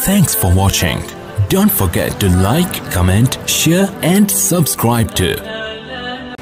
Thanks for watching. Don't forget to like, comment, share and subscribe to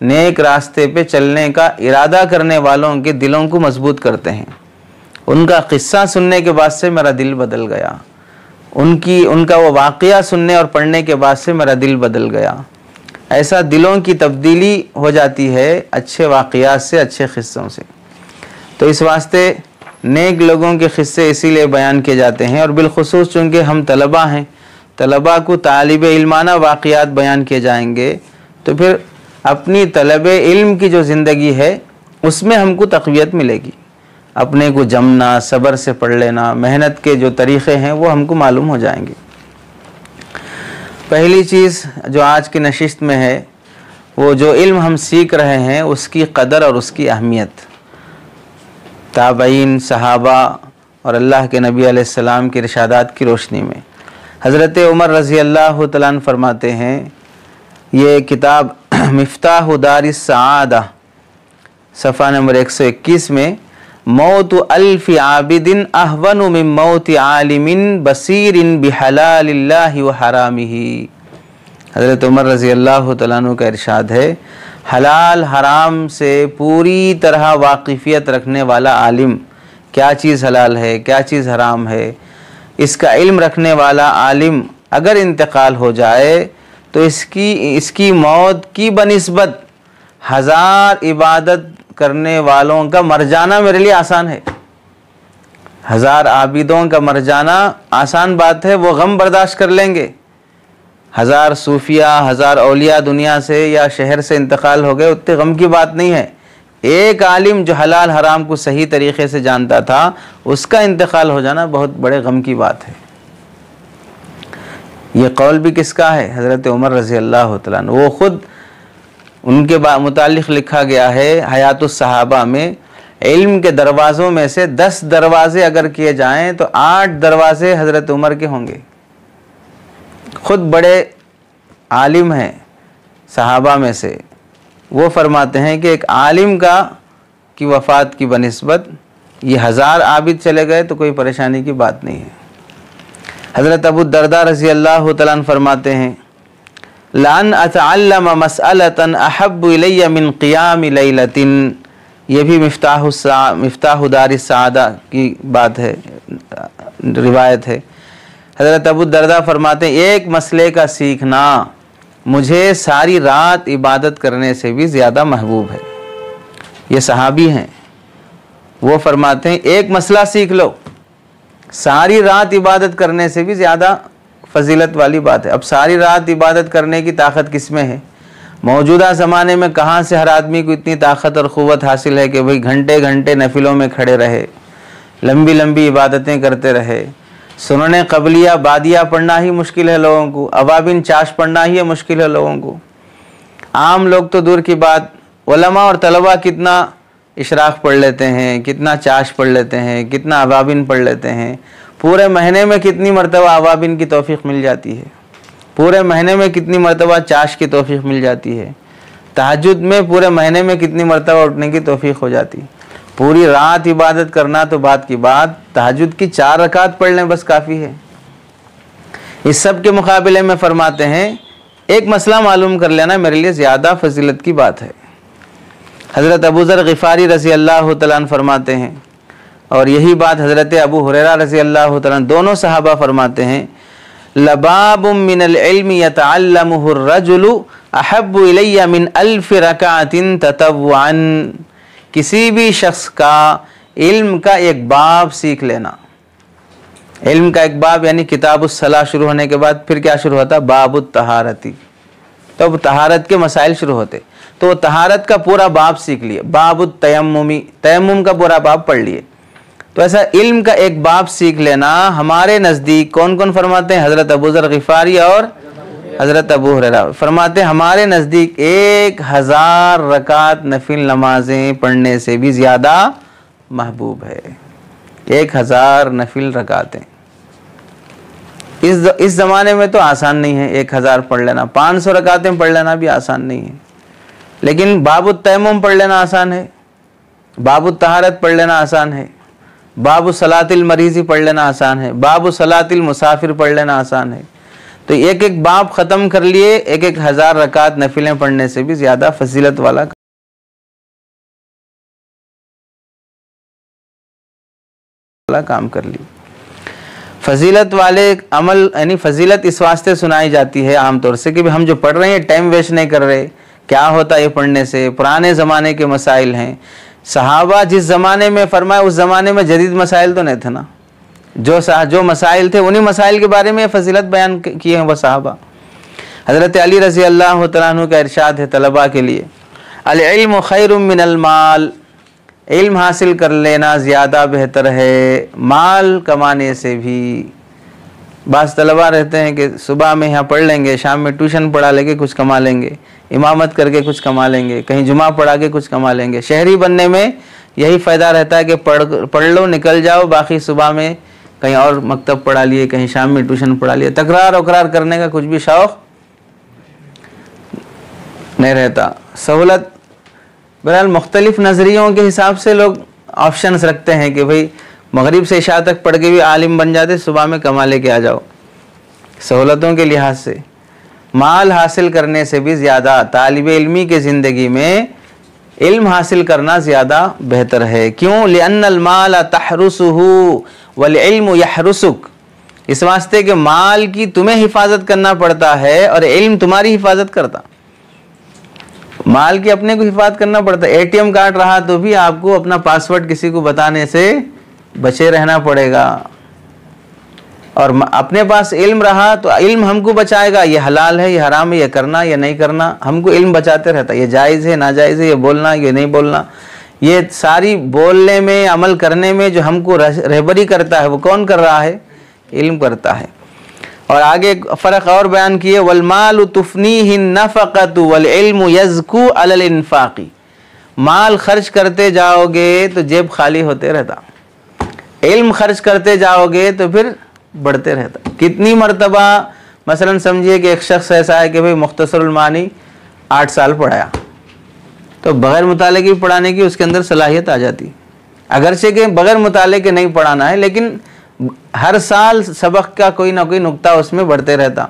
نیک راستے پہ چلنے کا ارادہ کرنے والوں کے دلوں کو مضبوط کرتے ہیں۔ ان کا قصہ سننے کے بعد سے میرا دل بدل گیا، ان کا وہ واقعہ سننے اور پڑھنے کے بعد سے میرا دل بدل گیا۔ ایسا دلوں کی تبدیلی ہو جاتی ہے اچھے واقعات سے، اچھے قصوں سے۔ تو اس واسطے نیک لوگوں کے قصے اسی لیے بیان کیے جاتے ہیں، اور بالخصوص چونکہ ہم طلبہ ہیں، طلبہ کو طالب علمانہ واقعات بیان کیے جائیں گے، تو پھر اپنی طلب علم کی جو زندگی ہے اس میں ہم کو تقویت ملے گی۔ اپنے کو جمنا، صبر سے پڑھ لینا، محنت کے جو طریقے ہیں وہ ہم کو معلوم ہو جائیں گے۔ پہلی چیز جو آج کی نشست میں ہے، وہ جو علم ہم سیکھ رہے ہیں اس کی قدر اور اس کی اہمیت۔ تابعین، صحابہ اور اللہ کے نبی علیہ السلام کی ارشادات کی روشنی میں حضرت عمر رضی اللہ تعالیٰ عنہ فرماتے ہیں، یہ کتاب مفتاح دار السعادہ صفحہ نمبر 121 میں، موت الف عابد اہون من موت عالم بصیر بحلال اللہ و حرامہ۔ حضرت عمر رضی اللہ تعالیٰ عنہ کا ارشاد ہے، حلال حرام سے پوری طرح واقفیت رکھنے والا عالم، کیا چیز حلال ہے کیا چیز حرام ہے، اس کا علم رکھنے والا عالم اگر انتقال ہو جائے تو اس کی موت کی بنسبت 1000 عبادت کرنے والوں کا مر جانا میرے لیے آسان ہے۔ 1000 عابدوں کا مر جانا آسان بات ہے، وہ غم برداشت کر لیں گے۔ 1000 صوفیہ، 1000 اولیاء دنیا سے یا شہر سے انتقال ہو گئے، اتنے غم کی بات نہیں ہے۔ ایک عالم جو حلال حرام کو صحیح طریقے سے جانتا تھا، اس کا انتقال ہو جانا بہت بڑے غم کی بات ہے۔ یہ قول بھی کس کا ہے؟ حضرت عمر رضی اللہ تعالیٰ عنہ۔ وہ خود ان کے متعلق لکھا گیا ہے حیات الصحابہ میں، علم کے دروازوں میں سے 10 دروازے اگر کیے جائیں تو 8 دروازے حضرت عمر کے ہوں گے۔ خود بڑے عالم ہیں صحابہ میں سے، وہ فرماتے ہیں کہ ایک عالم کی وفات کی بنسبت یہ 1000 عابد چلے گئے تو کوئی پریشانی کی بات نہیں ہے۔ حضرت ابو الدرداء رضی اللہ تعالیٰ عنہ فرماتے ہیں، لَأَنْ أَتَعَلَّمَ مَسْأَلَةً أَحَبُّ إِلَيَّ مِنْ قِيَامِ لَيْلَةٍ، یہ بھی مفتاح دار السعادہ کی بات ہے، روایت ہے۔ حضرت ابو الدرداء فرماتے ہیں، ایک مسئلے کا سیکھنا مجھے ساری رات عبادت کرنے سے بھی زیادہ محبوب ہے۔ یہ صحابی ہیں، وہ فرماتے ہیں ایک مسئلہ سیکھ لو، ساری رات عبادت کرنے سے بھی زیادہ فضیلت والی بات ہے۔ اب ساری رات عبادت کرنے کی طاقت کس میں ہے؟ موجودہ زمانے میں کہاں سے ہر آدمی کو اتنی طاقت اور قوت حاصل ہے کہ بھئی گھنٹے گھنٹے نفلوں میں کھڑے رہے، لمبی لمبی عبادتیں کرتے رہے۔ سنن قبلیہ بادیہ پڑھنا ہی مشکل ہے لوگوں کو، اوابین چاش پڑھنا ہی مشکل ہے لوگوں کو۔ عام لوگ تو دور کی بات، علماء اور طلباء کتنا اشراق پڑھ لیتے ہیں، کتنا چاش پڑھ لیتے ہیں، کتنا اوابین پڑھ لیتے ہیں۔ پورے مہینے میں کتنی مرتبہ اوابین کی توفیق مل جاتی ہے، پورے مہینے میں کتنی مرتبہ چاش کی توفیق مل جاتی ہے، تہجد میں پورے مہینے میں کتنی مرتبہ اٹھنے کی توفیق ہو جاتی ہے۔ پوری رات عبادت کرنا تو بات کی بات، تہجد کی 4 رکعت پڑھ لیں بس کافی ہے۔ اس سب کے مقابلے میں فرماتے ہیں ایک مسئلہ معلوم کر لینا میرے لیے زیادہ فضیلت کی بات ہے۔ حضرت ابو ذر غفاری رضی اللہ تعالیٰ عنہ فرماتے ہیں، اور یہی بات حضرت ابو ہریرہ رضی اللہ تعالیٰ عنہ دونوں صحابہ فرماتے ہیں، لباب من العلم يتعلمه الرجل احب الی من 1000 رکعت تطوعا، کسی بھی شخص کا علم کا ایک باب سیکھ لینا۔ علم کا ایک باب یعنی کتاب الصلاح شروع ہونے کے بعد پھر کیا شروع ہوتا؟ باب الطہارتی، تو اب طہارت کے مسائل شروع ہوتے، تو طہارت کا پورا باب سیکھ لیے۔ باب التیممی، تیمم کا پورا باب پڑھ لیے۔ تو ایسا علم کا ایک باب سیکھ لینا ہمارے نزدیک کون کون فرماتے ہیں؟ حضرت ابو ذر غفاری اور حضرت ابو ہریرہ فرماتے ہیں ہمارے نزدیک 1000 رکعت نفل نمازیں پڑھنے سے بھی زیادہ محبوب ہے۔ 1000 نفل رکعتیں اس زمانے میں تو آسان نہیں ہے 1000 پڑھ لینا، 500 رکعتیں پڑھ لینا بھی آسان نہیں ہے، لیکن باب التیمم پڑھ لینا آسان ہے، باب الطہارت پڑھ لینا آسان ہے، باب صلاۃ المریض پڑھ لینا آسان ہے، باب صلاۃ المسافر پڑھ لینا آسان ہے۔ تو ایک ایک باب ختم کر لیے 1000 رکعت نفلیں پڑھنے سے بھی زیادہ فضیلت والا کام کر لی۔ فضیلت والے عمل یعنی فضیلت اس واسطے سنائی جاتی ہے عام طور سے کہ ہم جو پڑھ رہے ہیں ٹائم ویسٹ نہیں کر رہے، کیا ہوتا ہے یہ پڑھنے سے؟ پرانے زمانے کے مسائل ہیں، صحابہ جس زمانے میں فرمایا اس زمانے میں جدید مسائل تو نہیں تھے نا، جو مسائل تھے انہی مسائل کے بارے میں فضیلت بیان کیے ہیں وہ صحابہ۔ حضرت علی رضی اللہ تعالیٰ عنہ کا ارشاد ہے طلباء کے لیے، العلم خیر من المال، علم حاصل کر لینا زیادہ بہتر ہے مال کمانے سے بھی۔ بعض طلباء رہتے ہیں کہ صبح میں یہاں پڑھ لیں گے، شام میں ٹیوشن پڑھا لے کے کچھ کما لیں گے، امامت کر کے کچھ کما لیں گے، کہیں جمعہ پڑھا کے کچھ کما لیں گے۔ شہری بننے میں یہی فائدہ رہتا ہے کہ پڑھ لو نکل جاؤ، باقی صبح میں کہیں اور مکتب پڑھا لیے، کہیں شام میں ٹیوشن پڑھا لیے، تکرار وکرار کرنے کا کچھ بھی شوق نہیں رہتا۔ سہولت بہرحال مختلف نظریوں کے حساب سے لوگ آپشنز رکھتے ہیں کہ بھئی مغرب سے عشاء تک پڑھ کے بھی عالم بن جاتے، صبح میں کما لے کے آ جاؤ۔ سہولتوں کے لحاظ سے مال حاصل کرنے سے بھی زیادہ طالب علمی کے زندگی میں علم حاصل کرنا زیادہ بہتر ہے۔ کیوں؟ لأن المال تحرسه والعلم يحرسك، اس واسطے کہ مال کی تمہیں حفاظت کرنا پڑتا ہے اور علم تمہاری حفاظت کرتا۔ مال کی اپنے کو حفاظت کرنا پڑتا ہے، اے ٹی ایم کارڈ رہا تو بھی آپ کو اپنا پاسورڈ کسی کو بتانے سے بچے رہنا پڑے گا، اور اپنے پاس علم رہا تو علم ہم کو بچائے گا، یہ حلال ہے یہ حرام ہے، یہ کرنا یہ نہیں کرنا، ہم کو علم بچاتے رہتا ہے، یہ جائز ہے ناجائز ہے، یہ بولنا یہ نہیں بولنا، یہ ساری بولنے میں عمل کرنے میں جو ہم کو رہبری کرتا ہے وہ کون کر رہا ہے؟ علم کرتا ہے۔ اور آگے فرق اور بیان کیے، والمال تفنیہ النفقۃ والعلم یزکو علی الانفاق، مال خرچ کرتے جاؤ گے تو جیب خالی ہوتے رہتا، علم خرچ کرتے جاؤ گے تو پھر بڑھتے رہتا۔ کتنی مرتبہ مثلا سمجھیے کہ ایک شخص ایسا ہے کہ بھئی مختصر المعانی 8 سال پڑھایا، تو بغیر مطالعے کی پڑھانے کی اس کے اندر صلاحیت آ جاتی، اگرچہ کہ بغیر مطالعے کے نہیں پڑھانا ہے لیکن ہر سال سبق کا کوئی نہ کوئی نقطہ اس میں بڑھتے رہتا۔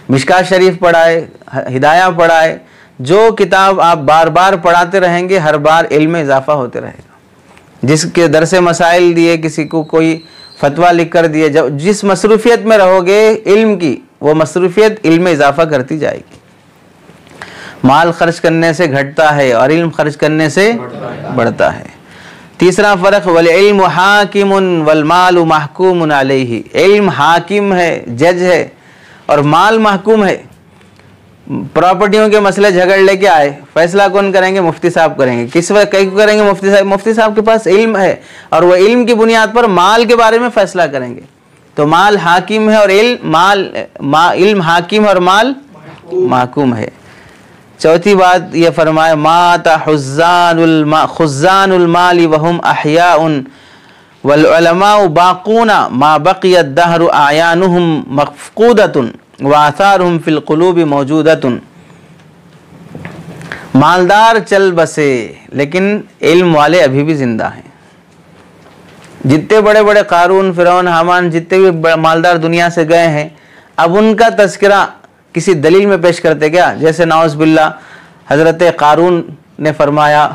مشکات شریف پڑھائے، ہدایہ پڑھائے، جو کتاب آپ بار بار پڑھاتے رہیں گے ہر بار علم میں اضافہ ہوتے رہے گا۔ جس کے درس مسائل دیے، کسی کو کوئی فتویٰ لکھ کر دیے، جس مصروفیت میں رہو گے علم کی، وہ مصروفیت علم میں اضافہ کرتی جائے گی۔ مال خرچ کرنے سے گھٹتا ہے اور علم خرچ کرنے سے بڑھتا ہے۔ تیسرا فرق، والعلم حاکم والمال محکوم علیہ، علم حاکم ہے جج ہے اور مال محکوم ہے۔ پراپرٹیوں کے مسئلے جھگڑ لے کے آئے، فیصلہ کون کریں گے؟ مفتی صاحب کریں گے۔ کس وقت کریں گے؟ مفتی صاحب کے پاس علم ہے اور وہ علم کی بنیاد پر مال کے بارے میں فیصلہ کریں گے، تو مال حاکم ہے اور علم حاکم اور مال محکوم ہے۔ چوتھی بات یہ فرمائے، مات خزان المال وهم احیاء والعلماء باقون ما بقی الدہر اعیانهم مفقودۃ وآثارهم فی القلوب موجودۃ۔ مالدار چل بسے لیکن علم والے ابھی بھی زندہ ہیں۔ جتنے بڑے بڑے قارون، فرعون، حامان، جتنے بھی مالدار دنیا سے گئے ہیں، اب ان کا تذکرہ کسی دلیل میں پیش کرتے کیا؟ جیسے نعوذ باللہ حضرت قارون نے فرمایا،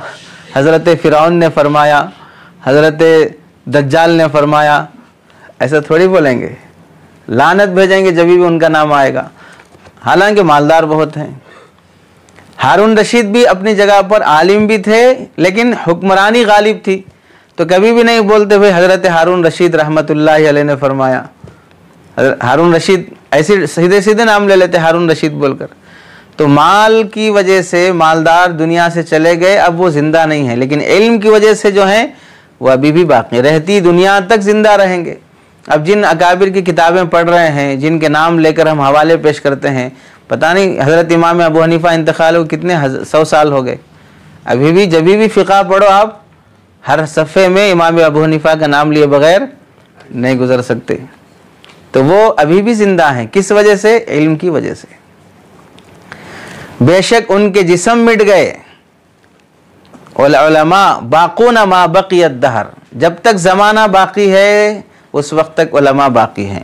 حضرت فرعون نے فرمایا، حضرت دجال نے فرمایا، ایسا تھوڑی بولیں گے، لعنت بھیجیں گے جب بھی ان کا نام آئے گا، حالانکہ مالدار بہت ہیں۔ ہارون رشید بھی اپنی جگہ پر عالم بھی تھے لیکن حکمرانی غالب تھی، تو کبھی بھی نہیں بولتے بھئی حضرت ہارون رشید رحمت اللہ علیہ نے فرمایا۔ ہارون رشید ایسے سیدھے سیدھے نام لے لیتے ہارون رشید بول کر۔ تو مال کی وجہ سے مالدار دنیا سے چلے گئے، اب وہ زندہ نہیں ہیں، لیکن علم کی وجہ سے جو ہیں وہ ابھی بھی باقی، رہتی دنیا تک زندہ رہیں گے۔ اب جن اکابر کی کتابیں پڑھ رہے ہیں، جن کے نام لے کر ہم حوالے پیش کرتے ہیں، پتہ نہیں حضرت امام ابو حنیفہ انتقال ہوئے کتنے 100 سال ہو گئے، ابھی بھی جب بھی فقہ پڑھو آپ ہر صفحے میں امام ابو حنیفہ کا نام لیے بغیر نہیں گزر سکتے، تو وہ ابھی بھی زندہ ہیں۔ کس وجہ سے؟ علم کی وجہ سے۔ بے شک ان کے جسم مٹ گئے، والعلماء باقون ما بقی الدہر، جب تک زمانہ باقی ہے اس وقت تک علماء باقی ہیں۔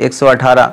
118,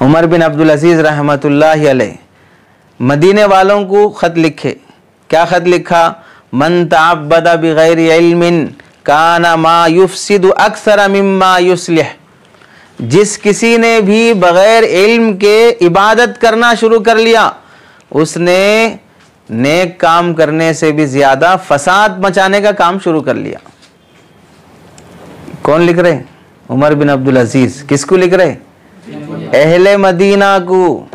عمر بن عبد العزیز رحمتullah علیہ مدینے والوں کو خط لکھے. کیا خط لکھا؟ من تعبد بغیر علم کان ما یفسد اکثر مما یصلح. جس کسی نے بھی بغیر علم کے عبادت کرنا شروع کر لیا اس نے نیک کام کرنے سے بھی زیادہ فساد مچانے کا کام شروع کر لیا. کون لکھ رہے؟ عمر بن عبد العزیز. کس کو لکھ رہے؟ اہل مدینہ کو.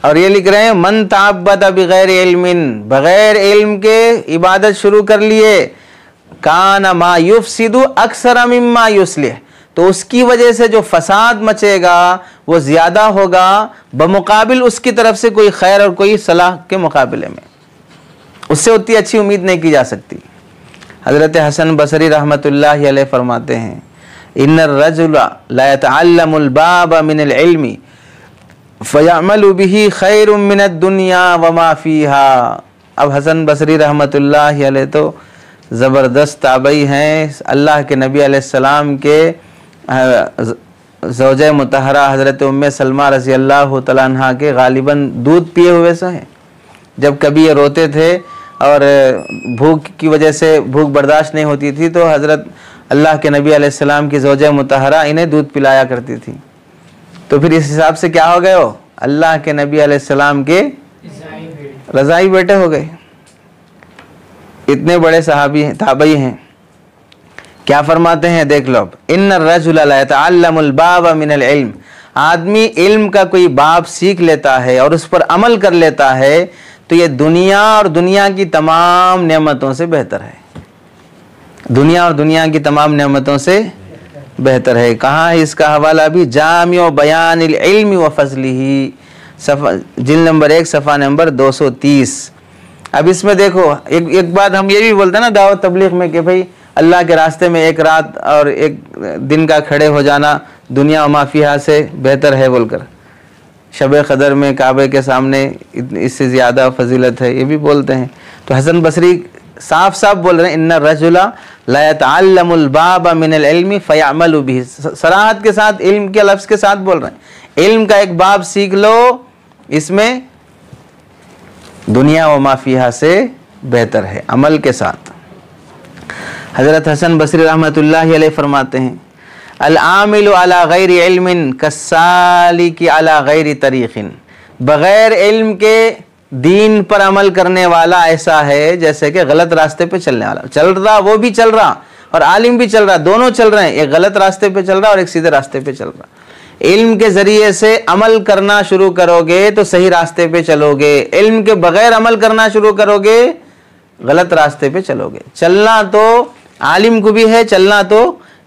اور یہ لکھ رہے ہیں من تعبد بغیر علم، بغیر علم کے عبادت شروع کر لیے، کان ما یفسد اکثر مما یصلح، تو اس کی وجہ سے جو فساد مچے گا وہ زیادہ ہوگا بمقابل اس کی طرف سے کوئی خیر اور کوئی صلاح کے مقابلے میں. اس سے اتنی اچھی امید نہیں کی جا سکتی. حضرت حسن بصری رحمتullah علیہ فرماتے ہیں ان الرجل لا يتعلم الباب من العلم فیعمل به خیر من الدنیا وما فیہا. اب حسن بصری رحمتullah علیہ تو زبردست تابعی ہیں. اللہ کے نبی علیہ السلام کے زوجہ مطہرہ حضرت ام سلمہ رضی اللہ تعالیٰ عنہ کے غالباً دودھ پیے ہوئے سے ہیں. جب کبھی یہ روتے تھے اور بھوک کی وجہ سے بھوک برداشت نہیں ہوتی تھی تو حضرت اللہ کے نبی علیہ السلام کی زوجہ مطہرہ انہیں دودھ پلایا کرتی تھی. تو پھر اس حساب سے کیا ہو گئے ہو؟ اللہ کے نبی علیہ السلام کے رضائی بیٹے ہو گئے. اتنے بڑے صحابی ہیں، تابعی ہیں. کیا فرماتے ہیں دیکھ لو، ان الرجل لا يتعلم الباب من العلم. آدمی علم کا کوئی باب سیکھ لیتا ہے اور اس پر عمل کر لیتا ہے تو یہ دنیا اور دنیا کی تمام نعمتوں سے بہتر ہے. دنیا اور دنیا کی تمام نعمتوں سے بہتر ہے. کہاں ہے اس کا حوالہ بھی؟ جامع بیان العلم و فضلہ، جلد نمبر 1 صفحہ نمبر 230. اب اس میں دیکھو ایک بات ہم یہ بھی بولتے ہیں نا دعوت تبلیغ میں کہ بھئی اللہ کے راستے میں ایک رات اور ایک دن کا کھڑے ہو جانا دنیا و ما فیہا سے بہتر ہے بول کر. شب قدر میں کعبے کے سامنے اس سے زیادہ فضیلت ہے، یہ بھی بولتے ہیں. تو حسن بصری صاف صاف بول رہے ہیں ان الرجل لا يتعلم الباب من العلم فيعمل به. صراحت کے ساتھ علم کے لفظ کے ساتھ بول رہے ہیں علم کا ایک باب سیکھ لو، اس میں دنیا و ما فیہا سے بہتر ہے عمل کے ساتھ. حضرت حسن بصری رحمتullah علیہ فرماتے ہیں العامل علی غیر علم کالسالک علی غیر طریق. بغیر علم کے دین پر عمل کرنے والا ایسا ہے جیسے کہ غلط راستے پہ چلنے والا. چل رہا وہ بھی چل رہا اور عالم بھی چل رہا، دونوں چل رہے ہیں. ایک غلط راستے پہ چل رہا اور ایک سیدھے راستے پہ چل رہا. علم کے ذریعے سے عمل کرنا شروع کرو گے تو صحیح راستے پہ چلو گے. علم کے بغیر عمل کرنا شروع کرو گے غلط راستے پہ چلو گے. چلنا تو عالم کو بھی ہے، چلنا تو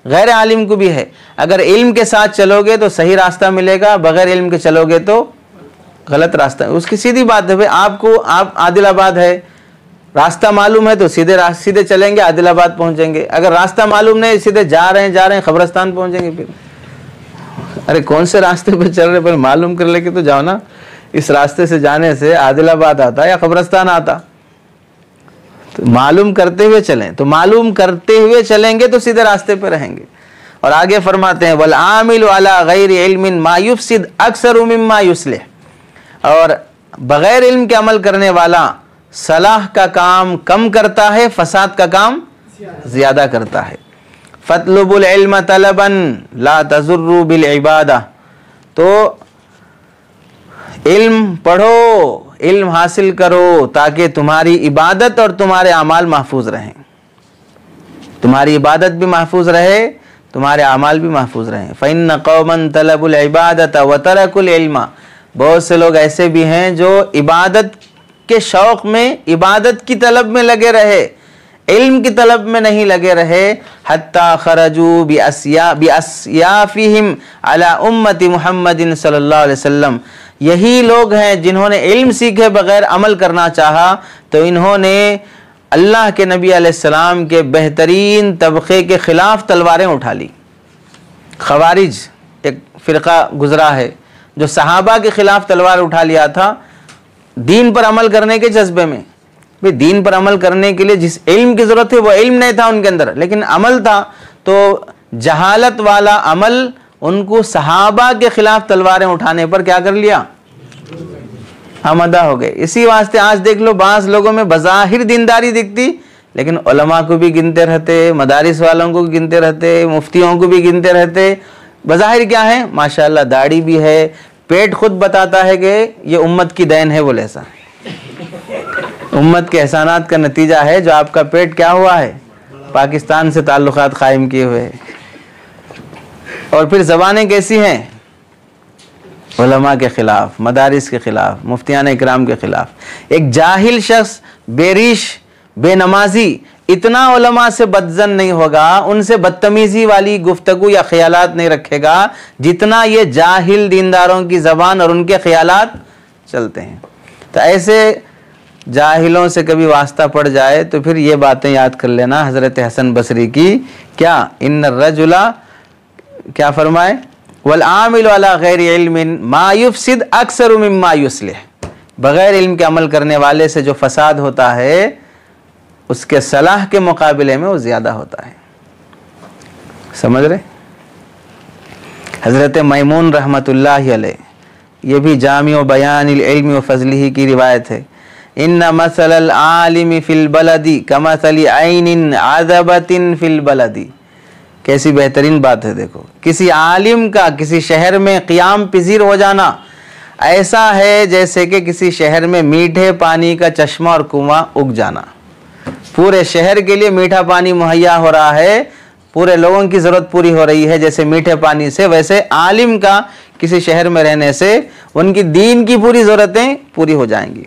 غیر عالم کو بھی ہے. اگر علم کے ساتھ چلو گے تو صحیح راستہ ملے گا، بغیر علم کے چلو گے تو غلط راستہ. اس کی سیدھی بات ہے. آپ عادل آباد ہے، راستہ معلوم ہے تو سیدھے چلیں گے عادل آباد پہنچیں گے. اگر راستہ معلوم نہیں سیدھے جا رہے ہیں قبرستان پہنچیں گے. پھر ارے کون سے راستے پہ چل رہے پر معلوم کر لے کے تو جاؤ نا. اس راستے سے جانے سے عادل آباد آتا یا قبرستان آتا. تو معلوم کرتے ہوئے چلیں، تو معلوم کرتے ہوئے چلیں گے تو سیدھے راستے پہ رہیں گے. اور آگے فرماتے ہیں والعامل علی غیر علم ما یفسد اکثر مما یصلح. اور بغیر علم کے عمل کرنے والا صلاح کا کام کم کرتا ہے، فساد کا کام زیادہ کرتا ہے. فَاطْلُبُ الْعِلْمَ طَلَبًا لَا تَضُرُّ بِالْعِبَادَةِ. تو علم پڑھو، علم حاصل کرو تاکہ تمہاری عبادت اور تمہارے اعمال محفوظ رہیں. تمہاری عبادت بھی محفوظ رہے، تمہارے اعمال بھی محفوظ رہیں. فَإِنَّ قَوْمًا طَلَبُوا الْعِبَادَةَ وَتَرَكُوا الْعِلْمَ. بہت سے لوگ ایسے بھی ہیں جو عبادت کے شوق میں، عبادت کی طلب میں لگے رہے، علم کی طلب میں نہیں لگے رہے. حتی خرجوا بأسیافہم علی امت محمد صلی اللہ علیہ وسلم. یہی لوگ ہیں جنہوں نے علم سیکھے بغیر عمل کرنا چاہا تو انہوں نے اللہ کے نبی علیہ السلام کے بہترین طبقے کے خلاف تلواریں اٹھا لی. خوارج ایک فرقہ گزرا ہے جو صحابہ کے خلاف تلوار اٹھا لیا تھا دین پر عمل کرنے کے جذبے میں. بھی دین پر عمل کرنے کے لیے جس علم کی ضرورت ہے وہ علم نہیں تھا ان کے اندر، لیکن عمل تھا. تو جہالت والا عمل ان کو صحابہ کے خلاف تلواریں اٹھانے پر کیا کر لیا؟ آمادہ ہو گئے۔ اسی واسطے آج دیکھ لو بعض لوگوں میں بظاہر دینداری دکھتی، لیکن علماء کو بھی گنتے رہتے، مدارس والوں کو بھی گنتے رہتے، مفتیوں کو بھی گنتے رہتے۔ بظاہر کیا ہے؟ ماشاءاللہ داڑھی بھی ہے، پیٹ خود بتاتا ہے کہ یہ امت کی دین ہے، بولے ایسا امت کے احسانات کا نتیجہ ہے جو آپ کا پیٹ کیا ہوا ہے؟ پاکستان سے تعلقات قائم کیے ہوئے۔ اور پھر زبانیں کیسی ہیں؟ علماء کے خلاف، مدارس کے خلاف، مفتیان اکرام کے خلاف۔ ایک جاہل شخص، بے ریش، بے نمازی اتنا علماء سے بدظن نہیں ہوگا، ان سے بدتمیزی والی گفتگو یا خیالات نہیں رکھے گا جتنا یہ جاہل دینداروں کی زبان اور ان کے خیالات چلتے ہیں۔ تو ایسے جاہلوں سے کبھی واسطہ پڑ جائے تو پھر یہ باتیں یاد کر لینا حضرت حسن بصری کی، کیا ان الرجل کیا فرمائے؟ والعامل علی غیر علم ما یفسد اکثر مما یصلح، بغیر علم کے عمل کرنے والے سے جو فساد ہوتا ہے اس کے صلاح کے مقابلے میں وہ زیادہ ہوتا ہے۔ سمجھ رہے؟ حضرت میمون رحمت اللہ علیہ، یہ بھی جامع بیان العلم و فضلہ کی روایت ہے، ان مثل العالم فی البلد کمثل عین عذبۃ فی البلد۔ کیسی بہترین بات ہے، دیکھو کسی عالم کا کسی شہر میں قیام پذیر ہو جانا ایسا ہے جیسے کہ کسی شہر میں میٹھے پانی کا چشمہ اور کنواں اگ جانا۔ پورے شہر کے لیے میٹھا پانی مہیا ہو رہا ہے، پورے لوگوں کی ضرورت پوری ہو رہی ہے جیسے میٹھے پانی سے، ویسے عالم کا کسی شہر میں رہنے سے ان کی دین کی پوری ضرورتیں پوری ہو جائیں گی۔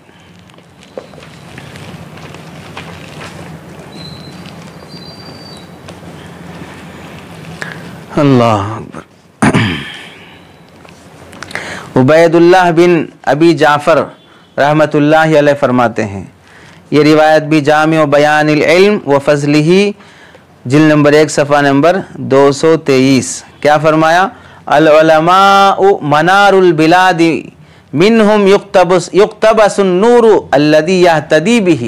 اللہ اکبر۔ عبید اللہ بن ابی جعفر رحمت اللہ علیہ فرماتے ہیں، یہ روایت بھی جامع بیان العلم و فضلہ جلد نمبر 1 صفحہ نمبر 223، کیا فرمایا؟ العلماء منار البلاد منہم یقتبس النور الذی یہتدی بہ۔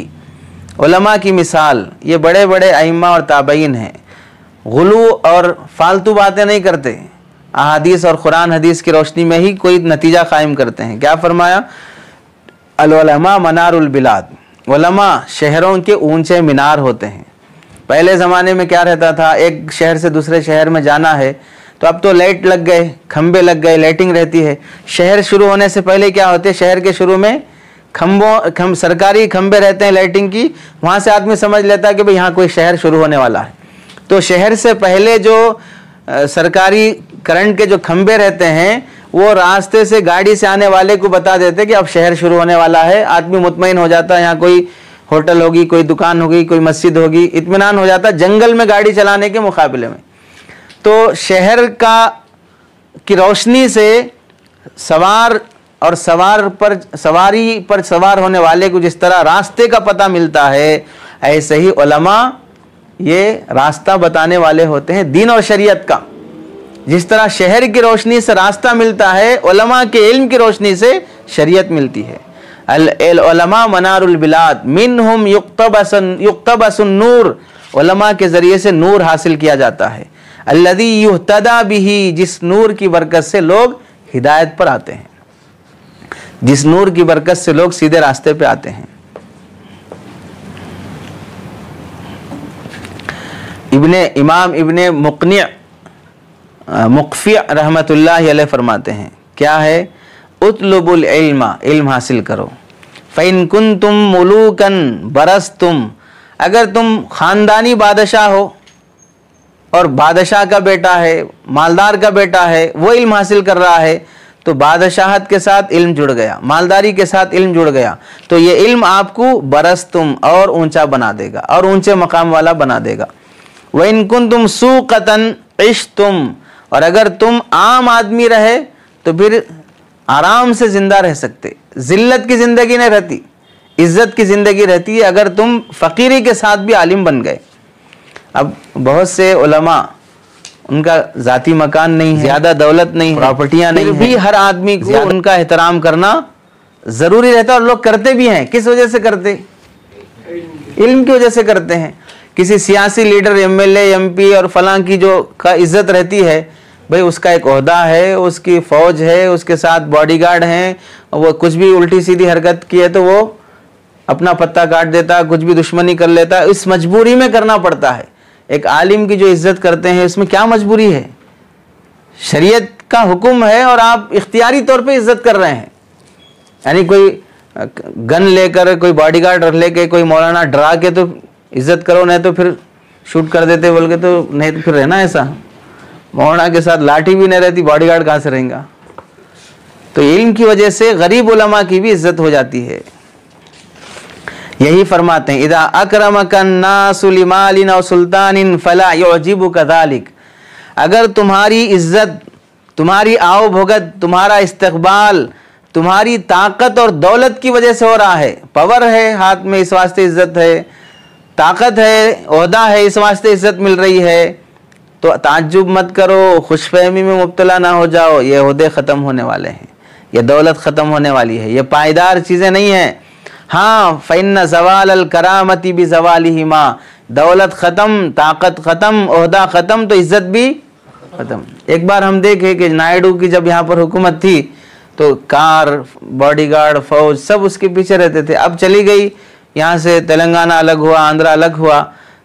علماء کی مثال، یہ بڑے بڑے ائمہ اور تابعین ہیں، غلو اور فالتو باتیں نہیں کرتے، احادیث اور قرآن حدیث کی روشنی میں ہی کوئی نتیجہ قائم کرتے ہیں۔ کیا فرمایا؟ العلماء منار البلاد، علماء شہروں کے اونچے مینار ہوتے ہیں۔ پہلے زمانے میں کیا رہتا تھا، ایک شہر سے دوسرے شہر میں جانا ہے تو اب تو لائٹ لگ گئے، کھمبے لگ گئے، لائٹنگ رہتی ہے۔ شہر شروع ہونے سے پہلے کیا ہوتے، شہر کے شروع میں سرکاری کھمبے رہتے ہیں لائٹنگ کی، وہاں سے آدمی سمجھ لیتا ہے کہ بھئی یہاں کوئی شہر شروع ہونے والا ہے۔ تو شہر سے پہلے جو سرکاری کرنٹ کے جو کھمبے رہتے ہیں وہ راستے سے گاڑی سے آنے والے کو بتا دیتے کہ اب شہر شروع ہونے والا ہے، آدمی مطمئن ہو جاتا ہے، یہاں کوئی ہوٹل ہوگی، کوئی دکان ہوگی، کوئی مسجد ہوگی، اطمینان ہو جاتا ہے جنگل میں گاڑی چلانے کے مقابلے میں۔ تو شہر کی روشنی سے سواری پر سوار ہونے والے کو جس طرح راستے کا پتہ ملتا ہے، ایسے ہی علماء یہ راستہ بتانے والے ہوتے ہیں دین اور شریعت کا۔ جس طرح شہر کی روشنی سے راستہ ملتا ہے، علماء کے علم کی روشنی سے شریعت ملتی ہے۔ العلماء منار البلاد منہم یقتبس النور، علماء کے ذریعے سے نور حاصل کیا جاتا ہے۔ الذی یہتدی بہ، جس نور کی برکت سے لوگ ہدایت پر آتے ہیں، جس نور کی برکت سے لوگ سیدھے راستے پہ آتے ہیں۔ امام ابن مقفع رحمت اللہ علیہ فرماتے ہیں، کیا ہے؟ اطلب العلم، علم حاصل کرو۔ فَإِن كُنتُم مُلُوكًا بَرَزْتُم، اگر تم خاندانی بادشاہ ہو اور بادشاہ کا بیٹا ہے، مالدار کا بیٹا ہے، وہ علم حاصل کر رہا ہے تو بادشاہت کے ساتھ علم جڑ گیا، مالداری کے ساتھ علم جڑ گیا، تو یہ علم آپ کو برستم اور اونچا بنا دے گا اور اونچے مقام والا بنا دے گا۔ وَإِن كُنتُم سُوقَةً عِشْتُم، اور اگر تم عام آدمی رہے تو پھر آرام سے زندہ رہ سکتے، ذلت کی زندگی نہیں رہتی، عزت کی زندگی رہتی ہے اگر تم فقیری کے ساتھ بھی عالم بن گئے۔ اب بہت سے علماء، ان کا ذاتی مکان نہیں ہے، زیادہ دولت نہیں ہے، پراپرٹیاں نہیں ہیں، پھر بھی ہر آدمی کو ان کا احترام کرنا ضروری رہتا ہے، اور لوگ کرتے بھی ہیں۔ کس وجہ سے کرتے؟ علم کی وجہ سے کرتے ہیں۔ کسی سیاسی لیڈر، ایم ایل اے، ایم پی اور فلاں کی جو کا عزت رہتی ہے بھئی اس کا ایک عہدہ ہے، اس کی فوج ہے، اس کے ساتھ باڈی گارڈ ہیں، وہ کچھ بھی الٹی سیدھی حرکت کی ہے تو وہ اپنا پتہ کاٹ دیتا، کچھ بھی دشمنی کر لیتا، اس مجبوری میں کرنا پڑتا ہے۔ ایک عالم کی جو عزت کرتے ہیں اس میں کیا مجبوری ہے؟ شریعت کا حکم ہے اور آپ اختیاری طور پہ عزت کر رہے ہیں۔ یعنی کوئی گن لے کر، کوئی باڈی گارڈ رکھ لے کے، کوئی مولانا ڈرا کے تو عزت کرو، نہیں تو پھر شوٹ کر دیتے بول کے، تو نہیں تو پھر رہنا ایسا، مولانا کے ساتھ لاٹھی بھی نہیں رہتی، باڈی گارڈ کہاں سے رہیں گا؟ تو علم کی وجہ سے غریب علماء کی بھی عزت ہو جاتی ہے۔ یہی فرماتے ہیں اذا اکرمک الناس لمال او سلطان فلا یعجبک ذلک، اگر تمہاری عزت، تمہاری آؤ بھگت، تمہارا استقبال تمہاری طاقت اور دولت کی وجہ سے ہو رہا ہے، پاور ہے ہاتھ میں اس واسطے عزت ہے، طاقت ہے، عہدہ ہے اس واسطے عزت مل رہی ہے، تو تعجب مت کرو، خوش فہمی میں مبتلا نہ ہو جاؤ، یہ عہدے ختم ہونے والے ہیں، یہ دولت ختم ہونے والی ہے، یہ پائیدار چیزیں نہیں ہیں۔ ہاں فإن زوال الکرامتی بزوالہما، دولت ختم، طاقت ختم، عہدہ ختم تو عزت بھی ختم۔ ایک بار ہم دیکھے کہ نائیڈو کی جب یہاں پر حکومت تھی تو کار، باڈی گارڈ، فوج سب اس کے پیچھے رہتے تھے، اب چلی گئی، یہاں سے تلنگانہ الگ ہوا، آندھرا الگ ہوا،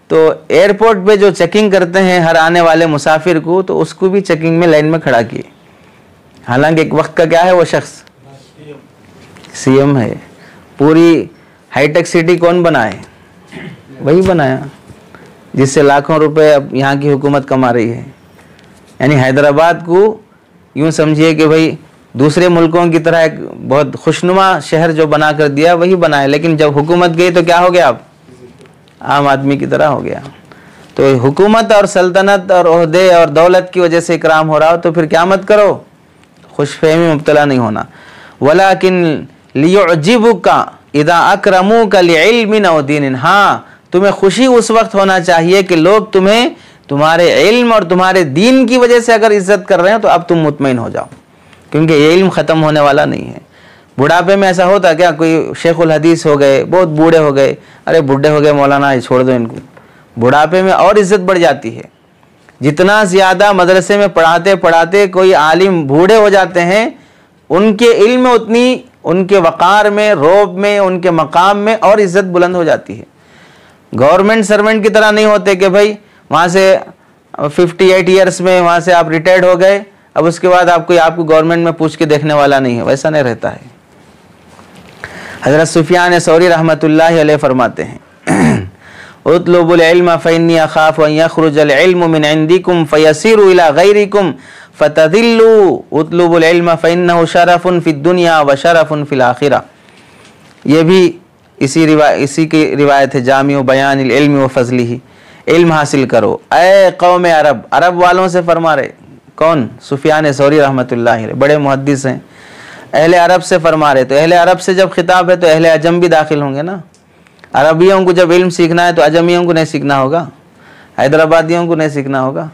تو ایئرپورٹ پہ جو چیکنگ کرتے ہیں ہر آنے والے مسافر کو، تو اس کو بھی چیکنگ میں لائن میں کھڑا کیے، حالانکہ ایک وقت کا کیا ہے وہ شخص سی ایم ہے۔ پوری ہائی ٹیک سٹی کون بنائے؟ وہی بنایا جس سے لاکھوں روپے اب یہاں کی حکومت کما رہی ہے۔ یعنی حیدرآباد کو یوں سمجھیے کہ بھئی دوسرے ملکوں کی طرح ایک بہت خوشنما شہر جو بنا کر دیا وہی بنایا، لیکن جب حکومت گئی تو کیا ہو گیا؟ اب عام آدمی کی طرح ہو گیا۔ تو حکومت اور سلطنت اور عہدے اور دولت کی وجہ سے اکرام ہو رہا ہو تو پھر کیا مت کرو، خوش فہمی مبتلا نہیں ہونا۔ وَلَكِنْ لِيُعْجِبُكَ اِذَا أَكْرَمُوكَ لِعِلْمٍ أَوْ دِينٍ، ہاں تمہیں خوشی اس وقت ہونا چاہیے کہ لوگ تمہیں تمہارے علم اور تمہارے دین کی وجہ سے اگر عزت کر رہے ہیں تو اب تم مطمئن ہو جاؤ، کیونکہ یہ علم ختم ہونے والا نہیں ہے۔ بڑھاپے میں ایسا ہوتا کیا، کوئی شیخ الحدیث ہو گئے، بہت بوڑھے ہو گئے، ارے بوڑھے ہو گئے مولانا یہ چھوڑ دو ان کو، بڑھاپے میں اور عزت بڑھ جاتی ہے۔ جتنا زیادہ مدرسے میں پڑھاتے پڑھاتے کوئی عالم بوڑھے ہو جاتے ہیں، ان کے علم میں اتنی، ان کے وقار میں، روب میں، ان کے مقام میں اور عزت بلند ہو جاتی ہے۔ گورنمنٹ سرونٹ کی طرح نہیں ہوتے کہ بھائی وہاں سے 58 ایئرس میں وہاں سے آپ ریٹائرڈ ہو گئے، اب اس کے بعد آپ کو گورنمنٹ میں پوچھ کے دیکھنے والا نہیں ہے، ویسا نہیں رہتا ہے۔ حضرت سفیان ثوری رحمۃ اللہ علیہ فرماتے ہیں اطلبوا العلم فإني أخاف أن يخرج العلم من عندكم فيسير إلى غيركم فتذلوا اطلبوا العلم فإنه شرف في الدنيا وشرف في الآخرة۔ یہ بھی اسی کی روایت ہے، جامع بیان العلم وفضلہ، علم حاصل کرو اے قوم عرب، عرب والوں سے فرما رہے، کون؟ سفیان ثوری رحمۃ اللہ علیہ، بڑے محدث ہیں، اہل عرب سے فرما رہے، تو اہل عرب سے جب خطاب ہے تو اہل عجم بھی داخل ہوں گے نا۔ عربیوں کو جب علم سیکھنا ہے تو عجمیوں کو نہیں سیکھنا ہوگا، حیدرآبادیوں کو نہیں سیکھنا ہوگا،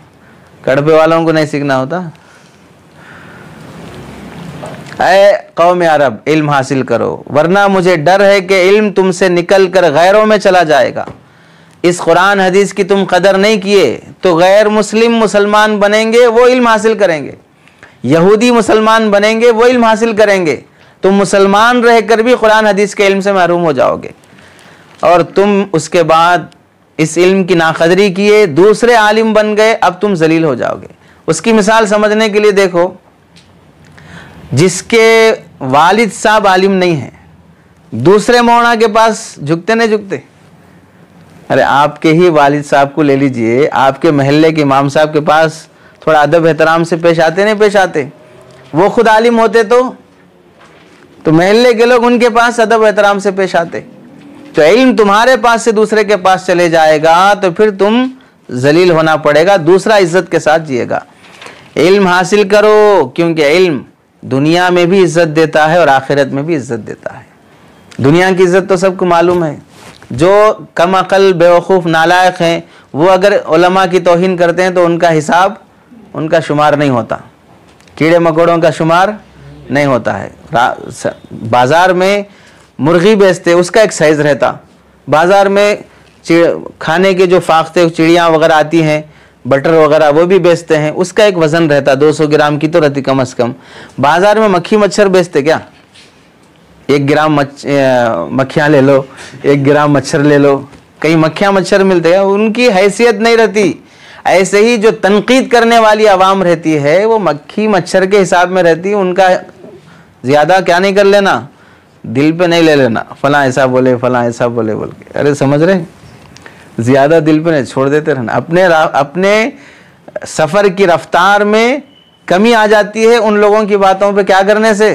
کڑپے والوں کو نہیں سیکھنا ہوتا۔ اے قوم عرب علم حاصل کرو، ورنہ مجھے ڈر ہے کہ علم تم سے نکل کر غیروں میں چلا جائے گا۔ اس قرآن حدیث کی تم قدر نہیں کیے تو غیر مسلم مسلمان بنیں گے، وہ علم حاصل کریں گے، یہودی مسلمان بنیں گے، وہ علم حاصل کریں گے، تم مسلمان رہ کر بھی قرآن حدیث کے علم سے محروم ہو جاؤ گے، اور تم اس کے بعد اس علم کی ناقدری کیے، دوسرے عالم بن گئے، اب تم ذلیل ہو جاؤ گے۔ اس کی مثال سمجھنے کے لیے دیکھو، جس کے والد صاحب عالم نہیں ہیں، دوسرے مولانا کے پاس جھکتے نہیں جھکتے؟ ارے آپ کے ہی والد صاحب کو لے لیجئے، آپ کے محلے کے امام صاحب کے پاس تھوڑا ادب احترام سے پیش آتے نہیں پیش آتے؟ وہ خود عالم ہوتے تو محلے کے لوگ ان کے پاس ادب احترام سے پیش آتے۔ تو علم تمہارے پاس سے دوسرے کے پاس چلے جائے گا تو پھر تم ذلیل ہونا پڑے گا، دوسرا عزت کے ساتھ جیے گا۔ علم حاصل کرو، کیونکہ علم دنیا میں بھی عزت دیتا ہے اور آخرت میں بھی عزت دیتا ہے۔ دنیا کی عزت تو سب کو معلوم ہے، جو کم عقل، بیوقوف، نالائق ہیں وہ اگر علماء کی توہین کرتے ہیں تو ان کا حساب، ان کا شمار نہیں ہوتا، کیڑے مکوڑوں کا شمار نہیں ہوتا ہے۔ بازار میں مرغی بیچتے، اس کا ایک سائز رہتا، بازار میں کھانے کے جو فاختے چڑیاں وغیرہ آتی ہیں بٹر وغیرہ وہ بھی بیچتے ہیں، اس کا ایک وزن رہتا، 200 گرام کی تو رہتی کم از کم. بازار میں مکھی مچھر بیچتے کیا؟ 1 گرام مکھیاں لے لو، 1 گرام مچھر لے لو، کئی مکھیاں مچھر ملتے ہیں، ان کی حیثیت نہیں رہتی. ایسے ہی جو تنقید کرنے والی عوام رہتی ہے وہ مکھی مچھر کے حساب میں رہتی ہے، ان کا زیادہ کیا نہیں کر لینا، دل پہ نہیں لے لینا، فلاں ایسا بولے فلاں ایسا بولے بول کے. ارے سمجھ رہے، زیادہ دل پہ نہیں، چھوڑ دیتے رہنا. اپنے سفر کی رفتار میں کمی آ جاتی ہے ان لوگوں کی باتوں پہ کیا کرنے سے،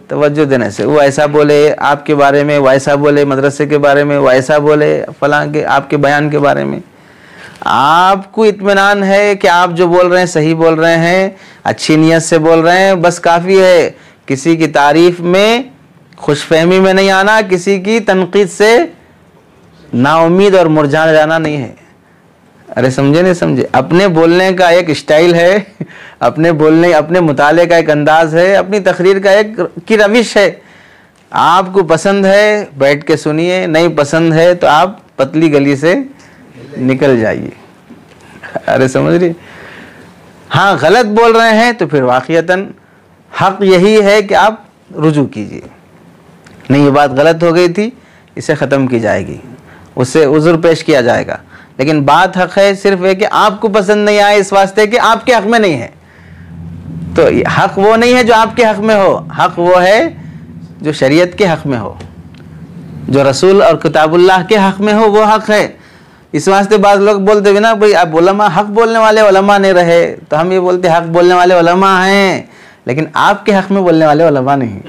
توجہ دینے سے. وہ ایسا بولے آپ کے بارے میں، وہ ایسا بولے مدرسے کے بارے میں، وہ ایسا بولے فلاں کے آپ کے بیان کے بارے میں. آپ کو اطمینان ہے کہ آپ جو بول رہے ہیں صحیح بول رہے ہیں، اچھی نیت سے بول رہے ہیں، بس کافی ہے. کسی کی تعریف میں خوش فہمی میں نہیں آنا، کسی کی تنقید سے نا امید اور مرجھا جانا نہیں ہے. ارے سمجھے نہیں سمجھے؟ اپنے بولنے کا ایک اسٹائل ہے، اپنے مطالعے کا ایک انداز ہے، اپنی تقریر کا ایک کی روش ہے. آپ کو پسند ہے بیٹھ کے سنیے، نہیں پسند ہے تو آپ پتلی گلی سے نکل جائیے. ارے سمجھ رہی؟ ہاں غلط بول رہے ہیں تو پھر واقعتاً حق یہی ہے کہ آپ رجوع کیجیے. نہیں یہ بات غلط ہو گئی تھی، اسے ختم کی جائے گی، اس سے عذر پیش کیا جائے گا. لیکن بات حق ہے، صرف ہے کہ آپ کو پسند نہیں آئے اس واسطے کہ آپ کے حق میں نہیں ہے. تو حق وہ نہیں ہے جو آپ کے حق میں ہو، حق وہ ہے جو شریعت کے حق میں ہو، جو رسول اور کتاب اللہ کے حق میں ہو، وہ حق ہے. اس واسطے بعض لوگ بولتے بھی نا بھائی اب علماء حق بولنے والے علماء نہیں رہے، تو ہم یہ بولتے حق بولنے والے علماء ہیں لیکن آپ کے حق میں بولنے والے علماء نہیں.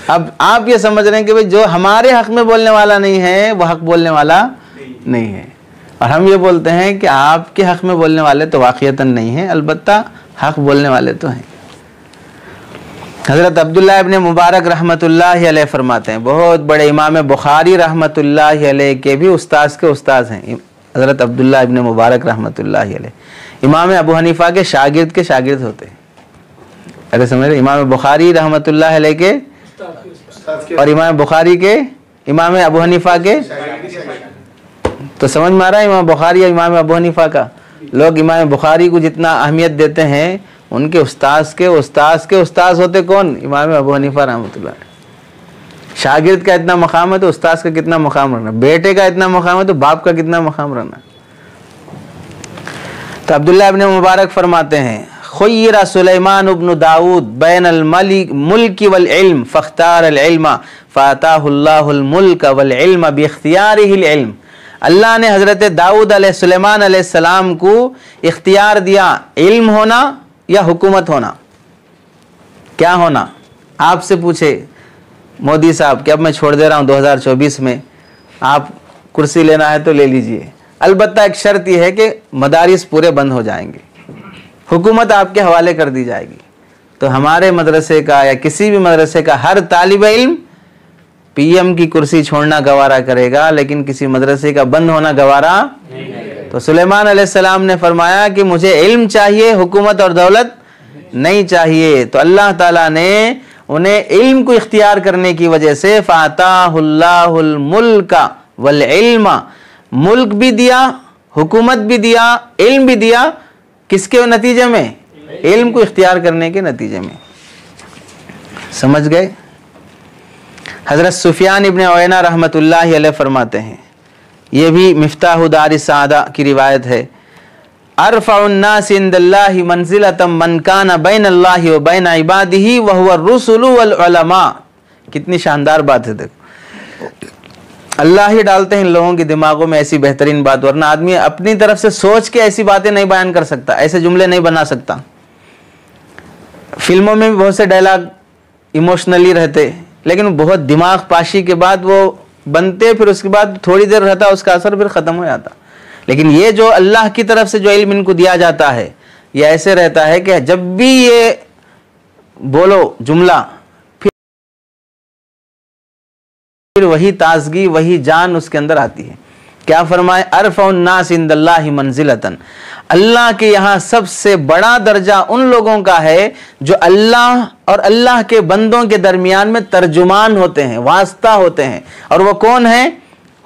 اب آپ یہ سمجھ رہے ہیں کہ بھائی جو ہمارے حق میں بولنے والا نہیں ہے وہ حق بولنے والا نہیں ہے، اور ہم یہ بولتے ہیں کہ آپ کے حق میں بولنے والے تو واقعتاً نہیں ہیں، البتہ حق بولنے والے تو ہیں. حضرت عبداللہ ابن مبارک رحمۃ اللہ علیہ فرماتے ہیں، بہت بڑے امام بخاری رحمۃ اللہ علیہ کے بھی استاذ کے استاذ ہیں حضرت عبداللہ ابن مبارک رحمۃ اللہ علیہ، امام ابو حنیفہ کے شاگرد ہوتے ہیں. اگر سمجھ رہے، امام بخاری رحمۃ اللہ علیہ کے اور امام بخاری کے امام ابو حنیفہ کے، تو سمجھ میں آ رہا ہے امام بخاری اور امام ابو حنیفہ کا. لوگ امام بخاری کو جتنا اہمیت دیتے ہیں، ان کے استاذ کے استاذ ہوتے کون؟ امام ابو حنیفہ رحمۃ اللہ. شاگرد کا اتنا مقام ہے تو استاذ کا کتنا مقام رہنا، بیٹے کا اتنا مقام ہے تو باپ کا کتنا مقام رہنا. تو عبداللہ ابن مبارک فرماتے ہیں، خیر سلیمان ابن داود بین الملک والعلم فاختار العلم فاتاہ اللہ الملک والعلم باختیارہ العلم. اللہ نے حضرت داؤد علیہ سلیمان علیہ السلام کو اختیار دیا، علم ہونا یا حکومت ہونا. کیا ہونا؟ آپ سے پوچھے مودی صاحب کہ اب میں چھوڑ دے رہا ہوں 2024 میں، آپ کرسی لینا ہے تو لے لیجئے، البتہ ایک شرط یہ ہے کہ مدارس پورے بند ہو جائیں گے، حکومت آپ کے حوالے کر دی جائے گی. تو ہمارے مدرسے کا یا کسی بھی مدرسے کا ہر طالب علم پی ایم کی کرسی چھوڑنا گوارا کرے گا، لیکن کسی مدرسے کا بند ہونا گوارا نہیں. تو سلیمان علیہ السلام نے فرمایا کہ مجھے علم چاہیے، حکومت اور دولت نہیں چاہیے. تو اللہ تعالیٰ نے انہیں علم کو اختیار کرنے کی وجہ سے فَآتَاهُ اللَّهُ الْمُلْكَ وَالْعِلْمَ، ملک بھی دیا، حکومت بھی دیا، علم بھی دیا. کس کے نتیجے میں؟ علم کو اختیار کرنے کے نتیجے میں. سمجھ گئے؟ حضرت سفیان ابن عیینہ رحمۃ اللہ علیہ فرماتے ہیں، یہ بھی مفتاح دار السعادہ کی روایت ہے، ارفع الناس عند اللہ منزلۃ من کان بین اللہ و بین عبادہ وہو الرسل والعلماء. کتنی شاندار بات ہے. دیکھو اللہ ہی ڈالتے ہیں ان لوگوں کے دماغوں میں ایسی بہترین بات، ورنہ آدمی اپنی طرف سے سوچ کے ایسی باتیں نہیں بیان کر سکتا، ایسے جملے نہیں بنا سکتا. فلموں میں بھی بہت سے ڈائلاگ ایموشنلی رہتے، لیکن بہت دماغ پاشی کے بعد وہ بنتے، پھر اس کے بعد تھوڑی دیر رہتا اس کا اثر، پھر ختم ہو جاتا. لیکن یہ جو اللہ کی طرف سے جو علم ان کو دیا جاتا ہے، یہ ایسے رہتا ہے کہ جب بھی یہ بولو جملہ پھر وہی تازگی، وہی جان اس کے اندر آتی ہے. کیا فرمائے؟ ارفع الناس عند اللہ منزلۃ، اللہ کے یہاں سب سے بڑا درجہ ان لوگوں کا ہے جو اللہ اور اللہ کے بندوں کے درمیان میں ترجمان ہوتے ہیں، واسطہ ہوتے ہیں. اور وہ کون ہیں؟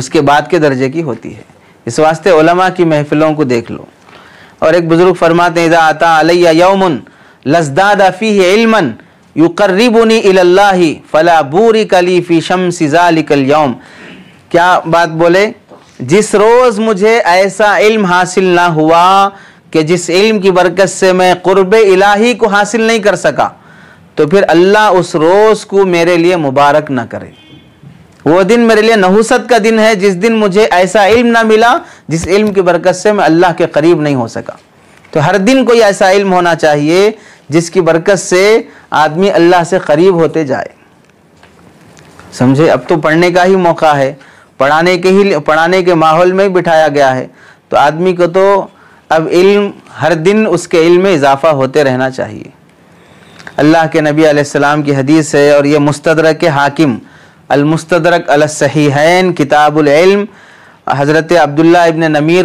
اس کے بعد کے درجے کی ہوتی ہے. اس واسطے علماء کی محفلوں کو دیکھ لو. اور ایک بزرگ فرماتے ہیں اذا اتا علی یوم لازداد فیہ علما یقربنی الی اللہ فلا بورک لی فی شمس ذلک اليوم. کیا بات بولے؟ جس روز مجھے ایسا علم حاصل نہ ہوا کہ جس علم کی برکت سے میں قرب الہی کو حاصل نہیں کر سکا تو پھر اللہ اس روز کو میرے لیے مبارک نہ کرے. وہ دن میرے لیے نحوست کا دن ہے جس دن مجھے ایسا علم نہ ملا جس علم کی برکت سے میں اللہ کے قریب نہیں ہو سکا. تو ہر دن کوئی ایسا علم ہونا چاہیے جس کی برکت سے آدمی اللہ سے قریب ہوتے جائے. سمجھے؟ اب تو پڑھنے کا ہی موقع ہے، پڑھانے کے ماحول میں بٹھایا گیا ہے، تو آدمی کو تو اب علم ہر دن اس کے علم میں اضافہ ہوتے رہنا چاہیے. اللہ کے نبی علیہ السلام کی حدیث ہے، اور یہ مستدرک حاکم المستدرک علی الصحیحین کتاب العلم حضرت عبداللہ ابن نمیر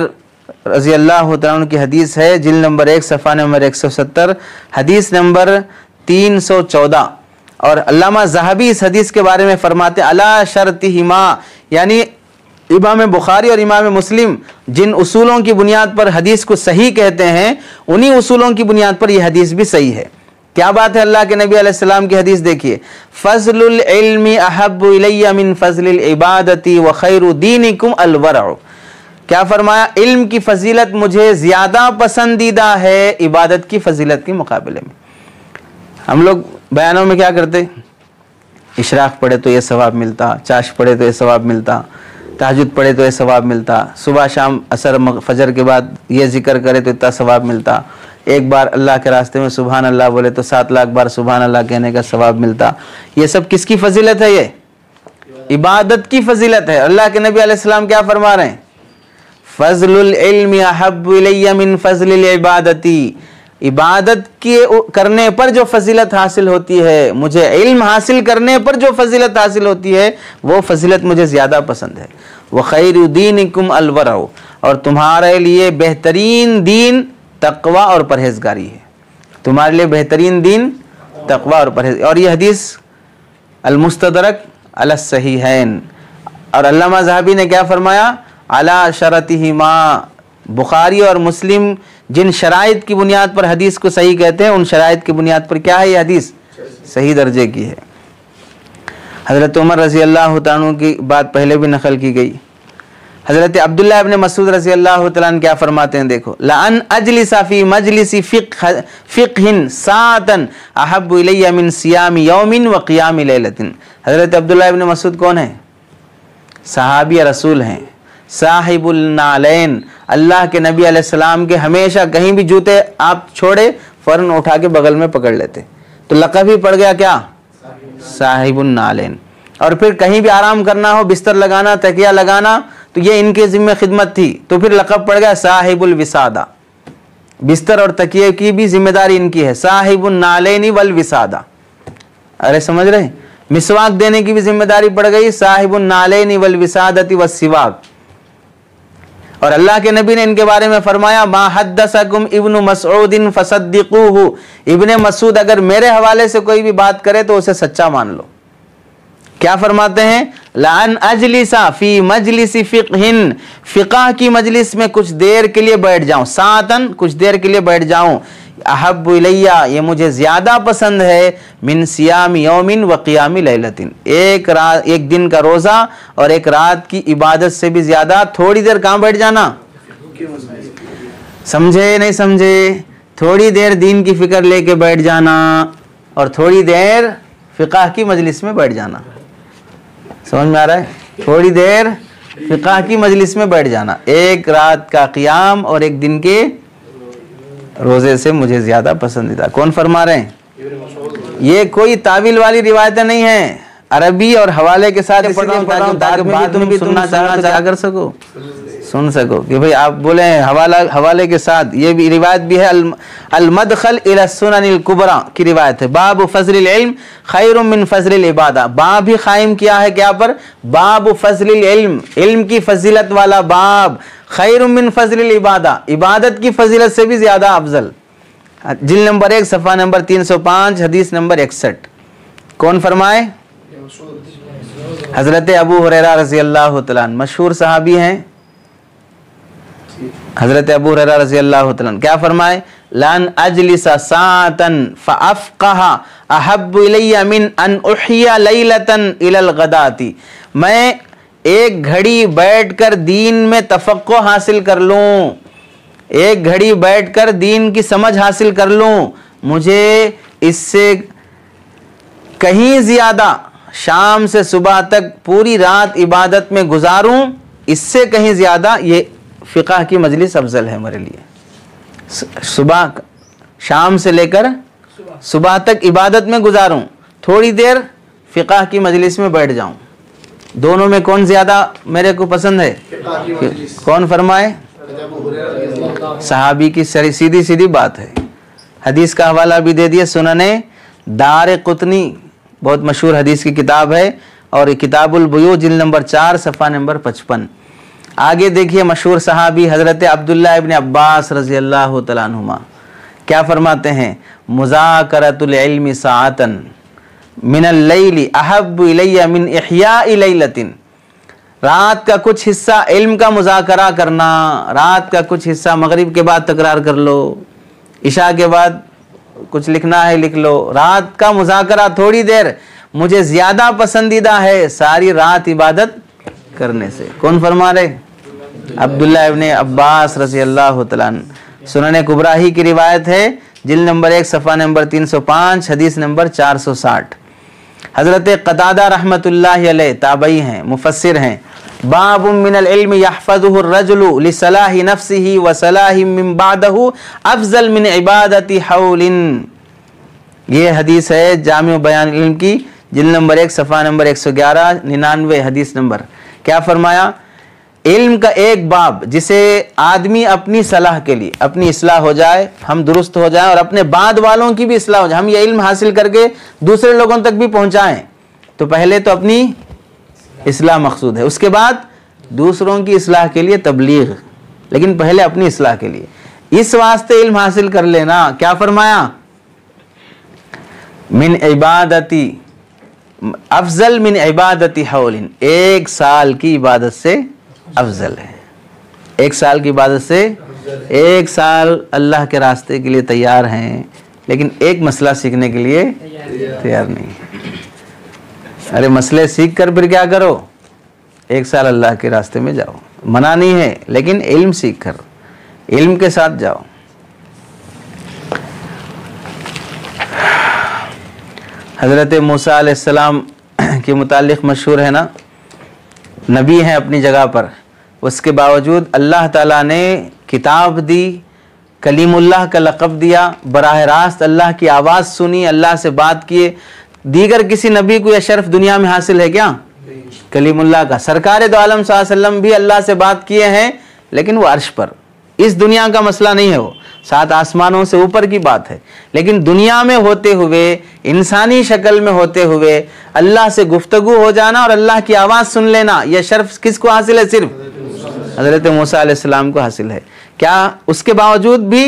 رضی اللہ تعالیٰ عنہ کی حدیث ہے، جلد نمبر 1 صفحہ نمبر 170 حدیث نمبر 314. اور علامہ ذہبی اس حدیث کے بارے میں فرماتے علی شرطہما، یعنی امام بخاری اور امام مسلم جن اصولوں کی بنیاد پر حدیث کو صحیح کہتے ہیں انہی اصولوں کی بنیاد پر یہ حدیث بھی صحیح ہے. کیا بات ہے؟ اللہ کے نبی علیہ السلام کی حدیث دیکھیے، فضل العلم احب الی من فضل العبادت وخیر دینکم الورع. کیا فرمایا؟ علم کی فضیلت مجھے زیادہ پسندیدہ ہے عبادت کی فضیلت کے مقابلے میں. ہم لوگ بیانوں میں کیا کرتے؟ اشراق پڑھے تو یہ ثواب ملتا، چاش پڑھے تو یہ ثواب ملتا، تہجد پڑھے تو یہ ثواب ملتا، صبح شام عصر فجر کے بعد یہ ذکر کرے تو اتنا ثواب ملتا، ایک بار اللہ کے راستے میں سبحان اللہ بولے تو 7 لاکھ بار سبحان اللہ کہنے کا ثواب ملتا. یہ سب کس کی فضیلت ہے؟ یہ عبادت کی فضیلت ہے. اللہ کے نبی علیہ السلام کیا فرما رہے ہیں؟ فضل العلم احب الی من فضل العبادتی. عبادت کی کرنے پر جو فضیلت حاصل ہوتی ہے، مجھے علم حاصل کرنے پر جو فضیلت حاصل ہوتی ہے وہ فضیلت مجھے زیادہ پسند ہے. وخیر دینکم الورع، اور تمہارے لیے بہترین دین تقوی اور پرہیزگاری ہے. تمہارے لیے بہترین دین تقوی اور پرہیز. اور یہ حدیث المستدرک علی الصحیحین. اور علامہ ذہبی نے کیا فرمایا؟ علی شرطہما. بخاری اور مسلم جن شرائط کی بنیاد پر حدیث کو صحیح کہتے ہیں ان شرائط کی بنیاد پر کیا ہے یہ حدیث؟ صحیح درجے کی ہے. حضرت عمر رضی اللہ تعالیٰ عنہ کی بات پہلے بھی نقل کی گئی. حضرت عبداللہ ابن مسعود رضی اللہ تعالیٰ عنہ کیا فرماتے ہیں؟ دیکھو، لَأَنْ أَجْلِسَ فِي مَجْلِسِ فِقْهٍ سَاعَةً أَحَبُّ إِلَيَّ مِنْ صِيَامِ يَوْمٍ وَقِيَامِ لَيْلَةٍ. حضرت عبداللہ ابن مسعود کون ہیں؟ صحابی رسول ہیں، صاحب النعلین. اللہ کے نبی علیہ السلام کے ہمیشہ کہیں بھی جوتے آپ چھوڑے فوراً اٹھا کے بغل میں پکڑ لیتے، تو لقب ہی پڑ گیا کیا؟ صاحب النعلین. اور پھر کہیں بھی آرام کرنا ہو، بستر لگانا، تکیہ لگانا، تو یہ ان کے ذمہ خدمت تھی، تو پھر لقب پڑ گیا صاحب الوسادہ. بستر اور تکیے کی بھی ذمہ داری ان کی ہے، صاحب النعلین والوسادہ. ارے سمجھ رہے ہیں؟ مسواک دینے کی بھی ذمہ داری پڑ گئی، صاحب النعلین والوسادۃ والسواک. اور اللہ کے نبی نے ان کے بارے میں فرمایا ما حدثکم ابن مسعود فصدقوہ. ابن مسعود اگر میرے حوالے سے کوئی بھی بات کرے تو اسے سچا مان لو. کیا فرماتے ہیں؟ لَأَنْ أَجْلِسَ فِي مَجْلِسِ فِقْهٍ. فقہ کی مجلس میں کچھ دیر کے لیے بیٹھ جاؤں، ساعتاً کچھ دیر کے لیے بیٹھ جاؤں، احب الیہ یہ مجھے زیادہ پسند ہے، من صیام یوم و قیام لیلۃ. ایک دن کا روزہ اور ایک رات کی عبادت سے بھی زیادہ تھوڑی دیر کہاں بیٹھ جانا. سمجھے نہیں سمجھے؟ تھوڑی دیر دین کی فکر لے کے بیٹھ جانا اور تھوڑی دیر فقہ کی مجلس میں بیٹھ جانا. سمجھ میں آ رہا ہے؟ تھوڑی دیر فقہ کی مجلس میں بیٹھ جانا، ایک رات کا قیام اور ایک دن کے روزے سے مجھے زیادہ پسندیدہ. کون فرما رہے ہیں؟ یہ کوئی تعویل والی روایتیں نہیں ہیں، عربی اور حوالے کے ساتھ تاکہ بعد میں بھی سننا چاہ کر سکو، سن سکو کہ بھئی آپ بولیں حوالے کے ساتھ. یہ بھی روایت بھی ہے، المدخل الى السنن الکبریٰ کی روایت ہے. باب فضل العلم خیر من فضل العبادہ. باب بھی قائم کیا ہے کیا پر؟ باب فضل العلم، علم کی فضیلت والا باب. خیر من فضل العبادہ، عبادت کی فضیلت سے بھی زیادہ افضل. جلد نمبر 1 صفحہ نمبر 305 حدیث نمبر 61. کون فرمائے؟ حضرت ابو ہریرہ رضی اللہ تعالیٰ عنہ مشہور صحابی ہیں. حضرت ابو ہریرہ رضی اللہ تعالیٰ عنہ کیا فرمائے؟ لَأَنْ أَجْلِسَ سَاعَةً فَأَفْقَهَ أَحَبُّ إِلَيَّ مِنْ أَنْ أُحْيَ لَيْلَةً إِلَى الْغَدَاةِ. میں ایک گھڑی بیٹھ کر دین میں تفقہ حاصل کر لوں، ایک گھڑی بیٹھ کر دین کی سمجھ حاصل کر لوں، مجھے اس سے کہیں زیادہ شام سے صبح تک پوری رات عبادت میں گزاروں، اس سے کہیں زیادہ یہ فقہ کی مجلس افضل ہے میرے لیے. صبح شام سے لے کر صبح تک عبادت میں گزاروں، تھوڑی دیر فقہ کی مجلس میں بیٹھ جاؤں، دونوں میں کون زیادہ میرے کو پسند ہے؟ کون فرمائے؟ صحابی کی سیدھی سیدھی بات ہے. حدیث کا حوالہ بھی دے دیا، سنن دارقطنی بہت مشہور حدیث کی کتاب ہے، اور کتاب البیوع جلد نمبر 4 صفحہ نمبر 55. آگے دیکھیے مشہور صحابی حضرت عبداللہ ابن عباس رضی اللہ تعالیٰ عنہما کیا فرماتے ہیں؟ مذاکرۃ العلم ساعۃ من اللیل احب الی من احیاء لیلۃ. رات کا کچھ حصہ علم کا مذاکرہ کرنا، رات کا کچھ حصہ مغرب کے بعد تکرار کر لو، عشاء کے بعد کچھ لکھنا ہے لکھ لو، رات کا مذاکرہ تھوڑی دیر مجھے زیادہ پسندیدہ ہے ساری رات عبادت کرنے سے. کون فرما رہے؟ عبداللہ ابن عباس رضی اللہ تعالیٰ عنہ. سنن کبریٰ کی روایت ہے، جلد نمبر 1 صفحہ نمبر 305 حدیث نمبر 460. حضرت قتادہ رحمۃ اللہ علیہ تابعی ہیں، مفسر ہیں. باب من العلم يحفظه الرجل لصلاح نفسه وصلاح من بعده افضل من عبادت حول. یہ حدیث ہے جامع بیان علم کی، جلد نمبر 1 صفحہ نمبر 111 99 حدیث نمبر. کیا فرمایا؟ علم کا ایک باب جسے آدمی اپنی صلاح کے لیے، اپنی اصلاح ہو جائے، ہم درست ہو جائیں اور اپنے بعد والوں کی بھی اصلاح ہو جائے، ہم یہ علم حاصل کر کے دوسرے لوگوں تک بھی پہنچائیں، تو پہلے تو اپنی اصلاح مقصود ہے، اس کے بعد دوسروں کی اصلاح کے لیے تبلیغ، لیکن پہلے اپنی اصلاح کے لیے. اس واسطے علم حاصل کر لینا. کیا فرمایا؟ من عبادتی افضل من عبادتی حول، ایک سال کی عبادت سے افضل ہے. ایک سال کی عبادت سے، ایک سال اللہ کے راستے کے لیے تیار ہیں، لیکن ایک مسئلہ سیکھنے کے لیے تیار نہیں. ارے مسئلے سیکھ کر پھر کیا کرو؟ ایک سال اللہ کے راستے میں جاؤ، منع نہیں ہے، لیکن علم سیکھ کر علم کے ساتھ جاؤ. حضرت موسیٰ علیہ السلام کے متعلق مشہور ہے نا، نبی ہیں اپنی جگہ پر، اس کے باوجود اللہ تعالیٰ نے کتاب دی، کلیم اللہ کا لقب دیا، براہ راست اللہ کی آواز سنی، اللہ سے بات کیے. دیگر کسی نبی کو یہ شرف دنیا میں حاصل ہے کیا؟ کلیم اللہ کا. سرکار دو عالم صلی اللہ علیہ وسلم بھی اللہ سے بات کیے ہیں، لیکن وہ عرش پر. اس دنیا کا مسئلہ نہیں ہے، وہ 7 آسمانوں سے اوپر کی بات ہے، لیکن دنیا میں ہوتے ہوئے، انسانی شکل میں ہوتے ہوئے اللہ سے گفتگو ہو جانا اور اللہ کی آواز سن لینا، یہ شرف کس کو حاصل ہے؟ صرف حضرت موسیٰ علیہ السلام کو حاصل ہے. کیا اس کے باوجود بھی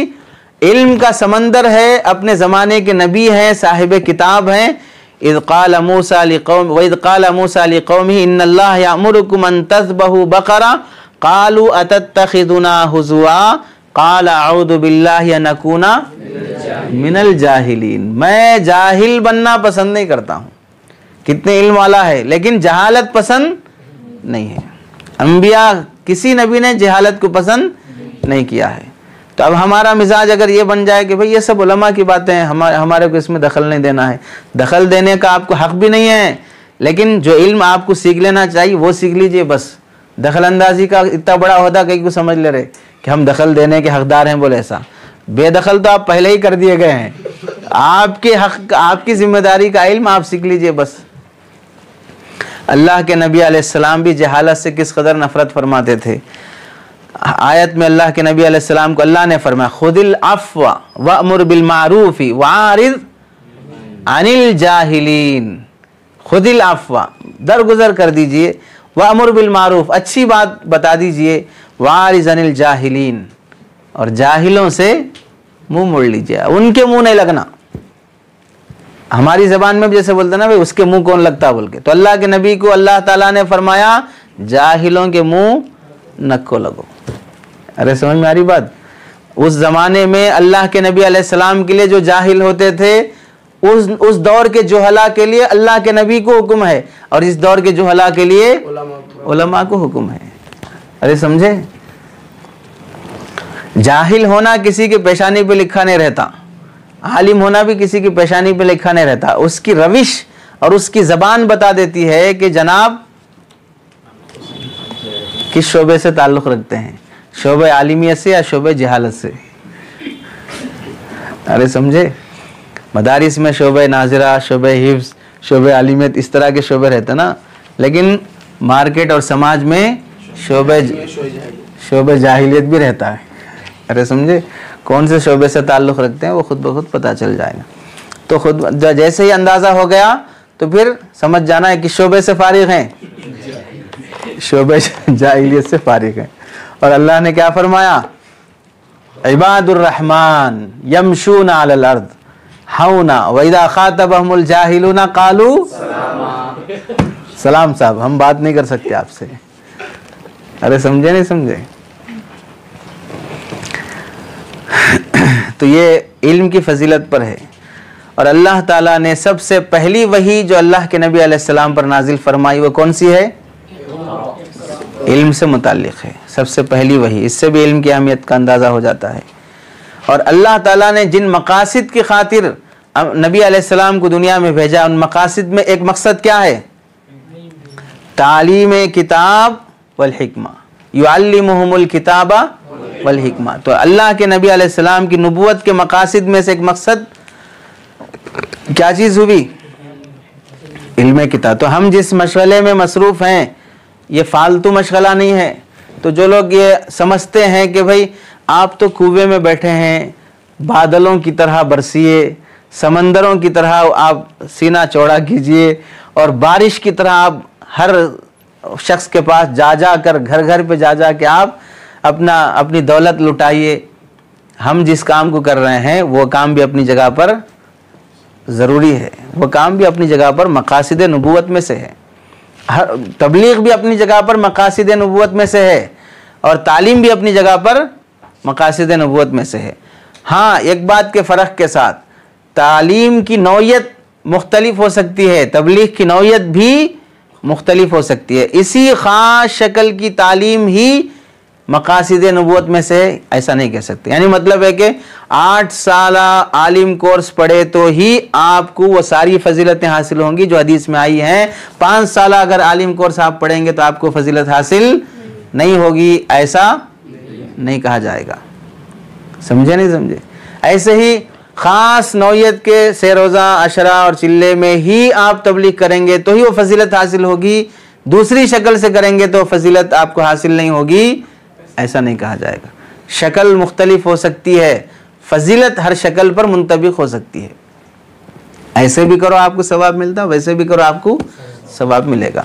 علم کا سمندر ہے، اپنے زمانے کے نبی ہیں، صاحب کتاب ہیں. اذ قال موسیٰ لقوم وَإِذْ قَالَ مُوسَىٰ لِقَوْمِهِ إِنَّ اللَّهَ يَأْمُرُكُمْ أَن تَذْبَحُوا بَقَرَةً قَالُوا أَتَتَّخِذُنَا هُزُوًا قَالَ أَعُوذُ بِاللَّهِ أَنْ أَكُونَ مِنَ الْجَاهِلِينَ. میں جاہل بننا پسند نہیں کرتا ہوں. کتنے علم والا ہے لیکن جہالت پسند نہیں ہے. انبیاء کسی نبی نے جہالت کو پسند نہیں کیا ہے. تو اب ہمارا مزاج اگر یہ بن جائے کہ بھئی یہ سب علماء کی باتیں ہیں، ہمارے کو اس میں دخل نہیں دینا ہے، دخل دینے کا آپ کو حق بھی نہیں ہے، لیکن جو علم آپ کو سیکھ لینا چاہیے وہ سیکھ لیجئے. بس دخل اندازی کا اتنا بڑا عہدہ کہیں کو سمجھ لے رہے کہ ہم دخل دینے کے حقدار ہیں، بولے ایسا بے دخل تو آپ پہلے ہی کر دیے گئے ہیں. آپ کے حق، آپ کی ذمہ داری کا علم آپ سیکھ لیجئے بس. اللہ کے نبی علیہ السلام بھی جہالت سے کس قدر نفرت فرماتے تھے. آیت میں اللہ کے نبی علیہ السلام کو اللہ نے فرمایا خُذِ الْعَفْوَ وَأْمُرْ بِالْمَعْرُوفِ وَعَارِضْ عَنِ الْجَاهِلِينَ. خُذِ الْعَفْوَ، درگزر کر دیجئے، وَأْمُرْ بِالْمَعْرُوفِ، اچھی بات بتا دیجئے، وَعَارِضْ عَنِ الْجَاهِلِينَ، اور جاہلوں سے منہ موڑ لیجئے، ان کے منہ نہیں لگنا. ہماری زبان میں بھی جیسے بولتے ہیں نا بھائی اس کے منہ کون لگتا بول کے، تو اللہ کے نبی کو اللہ تعالیٰ نے فرمایا جاہلوں کے منہ نکو لگو۔ ارے سمجھ میں آ رہی بات؟ اس زمانے میں اللہ کے نبی علیہ السلام کے لیے جو جاہل ہوتے تھے، اس دور کے جہلا کے لیے اللہ کے نبی کو حکم ہے، اور اس دور کے جہلا کے لیے علماء کو حکم ہے۔ ارے سمجھے؟ جاہل ہونا کسی کی پیشانی پہ لکھا نہیں رہتا، عالم ہونا بھی کسی کی پیشانی پہ لکھا نہیں رہتا، اس کی روش اور اس کی زبان بتا دیتی ہے کہ جناب کس شعبے سے تعلق رکھتے ہیں، شعبہ عالمیت سے یا شعبہ جہالت سے۔ ارے سمجھے؟ مدارس میں شعبہ ناظرہ، شعبہ حفظ، شعبہ عالمیت، اس طرح کے شعبے رہتے نا، لیکن مارکیٹ اور سماج میں شعبہ جاہلیت بھی رہتا ہے۔ ارے سمجھے؟ کون سے شعبے سے تعلق رکھتے ہیں وہ خود بخود پتہ چل جائے گا۔ تو خود جیسے ہی اندازہ ہو گیا تو پھر سمجھ جانا ہے کہ شعبے سے فارغ ہیں، شعبہ جاہلیت سے فارغ ہیں۔ اور اللہ نے کیا فرمایا؟ عباد الرحمن یمشون علی الارض ہونا وَإِذَا خَاطَبَهُمُ الْجَاهِلُونَ قَالُوا سلام صاحب، ہم بات نہیں کر سکتے آپ سے۔ ارے سمجھے نہیں سمجھے؟ تو یہ علم کی فضیلت پر ہے۔ اور اللہ تعالیٰ نے سب سے پہلی وحی جو اللہ کے نبی علیہ السلام پر نازل فرمائی وہ کون سی ہے؟ علم سے متعلق ہے، سب سے پہلی وحی۔ اس سے بھی علم کی اہمیت کا اندازہ ہو جاتا ہے۔ اور اللہ تعالیٰ نے جن مقاصد کی خاطر نبی علیہ السلام کو دنیا میں بھیجا، ان مقاصد میں ایک مقصد کیا ہے؟ تعلیم کتاب والحکمہ، یعلمہم الکتاب والحکمہ۔ تو اللہ کے نبی علیہ السلام کی نبوت کے مقاصد میں سے ایک مقصد کیا چیز ہوئی؟ علم کتاب۔ تو ہم جس مشغلے میں مصروف ہیں یہ فالتو مشغلہ نہیں ہے۔ تو جو لوگ یہ سمجھتے ہیں کہ بھائی آپ تو کنویں میں بیٹھے ہیں، بادلوں کی طرح برسیے، سمندروں کی طرح آپ سینہ چوڑا کیجئے، اور بارش کی طرح آپ ہر شخص کے پاس جا جا کر، گھر گھر پہ جا جا کے آپ اپنی دولت لٹائیے۔ ہم جس کام کو کر رہے ہیں وہ کام بھی اپنی جگہ پر ضروری ہے، وہ کام بھی اپنی جگہ پر مقاصد نبوت میں سے ہے، تبلیغ بھی اپنی جگہ پر مقاصد نبوت میں سے ہے، اور تعلیم بھی اپنی جگہ پر مقاصد نبوت میں سے ہے۔ ہاں ایک بات کے فرق کے ساتھ، تعلیم کی نوعیت مختلف ہو سکتی ہے، تبلیغ کی نوعیت بھی مختلف ہو سکتی ہے۔ اسی خاص شکل کی تعلیم ہی مقاصد نبوت میں سے ایسا نہیں کہہ سکتے۔ یعنی مطلب ہے کہ 8 سالہ عالم کورس پڑھے تو ہی آپ کو وہ ساری فضیلتیں حاصل ہوں گی جو حدیث میں آئی ہیں، 5 سالہ اگر عالم کورس آپ پڑھیں گے تو آپ کو فضیلت حاصل نہیں ہوگی، ایسا نہیں کہا جائے گا۔ سمجھے نہیں سمجھے؟ ایسے ہی خاص نوعیت کے سہ روزہ عشرہ اور چلے میں ہی آپ تبلیغ کریں گے تو ہی وہ فضیلت حاصل ہوگی، دوسری شکل سے کریں گے تو فضیلت آپ کو حاصل نہیں ہوگی، ایسا نہیں کہا جائے گا۔ شکل مختلف ہو سکتی ہے، فضیلت ہر شکل پر منطبق ہو سکتی ہے۔ ایسے بھی کرو آپ کو ثواب ملتا، ویسے بھی کرو آپ کو ثواب ملے گا۔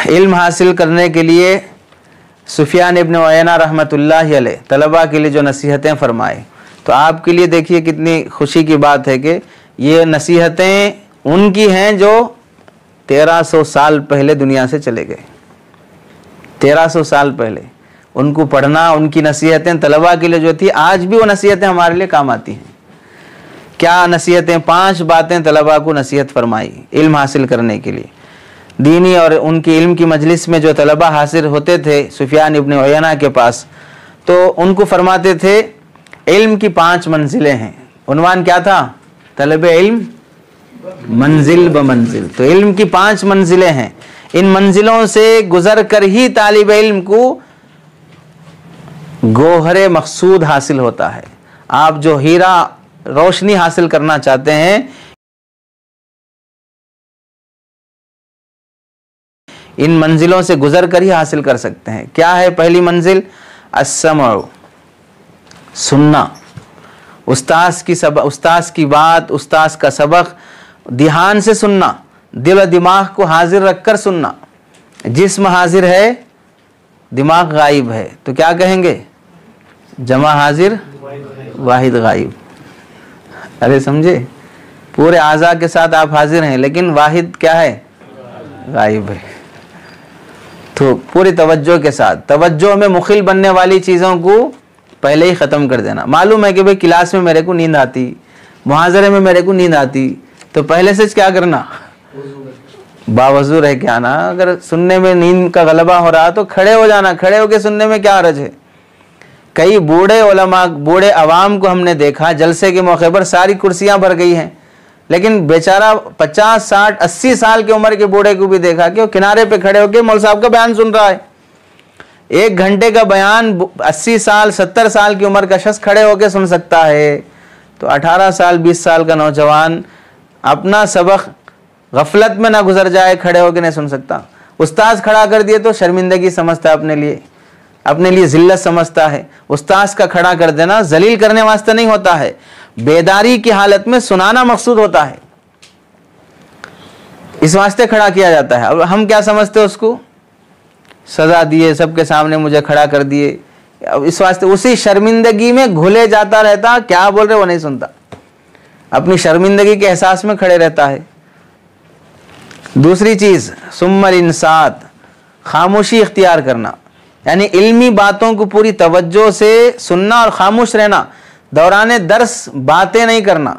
علم حاصل کرنے کے لیے سفیان ابن عیینہ رحمۃ اللہ علیہ طلباء کے لیے جو نصیحتیں فرمائے، تو آپ کے لیے دیکھیے کتنی خوشی کی بات ہے کہ یہ نصیحتیں ان کی ہیں جو 1300 سال پہلے دنیا سے چلے گئے۔ 1300 سال پہلے ان کو پڑھنا، ان کی نصیحتیں طلباء کے لیے جو تھی، آج بھی وہ نصیحتیں ہمارے لیے کام آتی ہیں۔ کیا نصیحتیں؟ 5 باتیں طلباء کو نصیحت فرمائی علم حاصل کرنے کے لیے۔ دینی اور ان کی علم کی مجلس میں جو طلباء حاضر ہوتے تھے سفیان ابن عیینہ کے پاس، تو ان کو فرماتے تھے علم کی 5 منزلیں ہیں۔ عنوان کیا تھا؟ طلب علم منزل بمنزل۔ تو علم کی 5 منزلیں ہیں، ان منزلوں سے گزر کر ہی طالب علم کو گوہر مقصود حاصل ہوتا ہے۔ آپ جو ہیرا روشنی حاصل کرنا چاہتے ہیں، ان منزلوں سے گزر کر ہی حاصل کر سکتے ہیں۔ کیا ہے پہلی منزل؟ السمع، سننا، استاذ کی بات، استاذ کا سبق دھیان سے سننا، دل و دماغ کو حاضر رکھ کر سننا۔ جسم حاضر ہے، دماغ غائب ہے، تو کیا کہیں گے؟ جمع حاضر واحد غائب۔ ارے سمجھے؟ پورے اعضاء کے ساتھ آپ حاضر ہیں لیکن واحد کیا ہے؟ غائب ہے. تو پوری توجہ کے ساتھ توجہ میں مخل بننے والی چیزوں کو پہلے ہی ختم کر دینا. معلوم ہے کہ بھئی کلاس میں میرے کو نیند آتی, محاضرے میں میرے کو نیند آتی, تو پہلے سے کیا کرنا؟ باوضو رہ کے آنا. اگر سننے میں نیند کا غلبہ ہو رہا تو کھڑے ہو جانا, کھڑے ہو کے سننے میں کیا حرج ہے؟ کئی بوڑھے علماء, بوڑھے عوام کو ہم نے دیکھا جلسے کے موقع پر ساری کرسیاں بھر گئی ہیں, لیکن بیچارہ 50, 60, 80 سال کی عمر کے بوڑھے کو بھی دیکھا کہ وہ کنارے پہ کھڑے ہو کے مول صاحب کا بیان سن رہا ہے. 1 گھنٹے کا بیان 80 سال 70 سال کی عمر کا شخص کھڑے ہو کے سن سکتا ہے, تو 18 سال 20 سال کا نوجوان اپنا سبق غفلت میں نہ گزر جائے, کھڑے ہو کے نہیں سن سکتا. استاذ کھڑا کر دیے تو شرمندگی سمجھتا ہے, اپنے لیے ذلت سمجھتا ہے. استاذ کا کھڑا کر دینا ذلیل کرنے واسطے نہیں ہوتا ہے, بیداری کی حالت میں سنانا مقصود ہوتا ہے, اس واسطے کھڑا کیا جاتا ہے. اب ہم کیا سمجھتے ہیں اس کو؟ سزا دیے, سب کے سامنے مجھے کھڑا کر دیے, اس واسطے اسی شرمندگی میں گھلے جاتا رہتا, کیا بول رہے وہ نہیں سنتا, اپنی شرمندگی کے احساس میں کھڑے رہتا ہے. دوسری چیز ثم الانصات, خاموشی اختیار کرنا, یعنی علمی باتوں کو پوری توجہ سے سننا اور خاموش رہنا. دوران درس باتیں نہیں کرنا,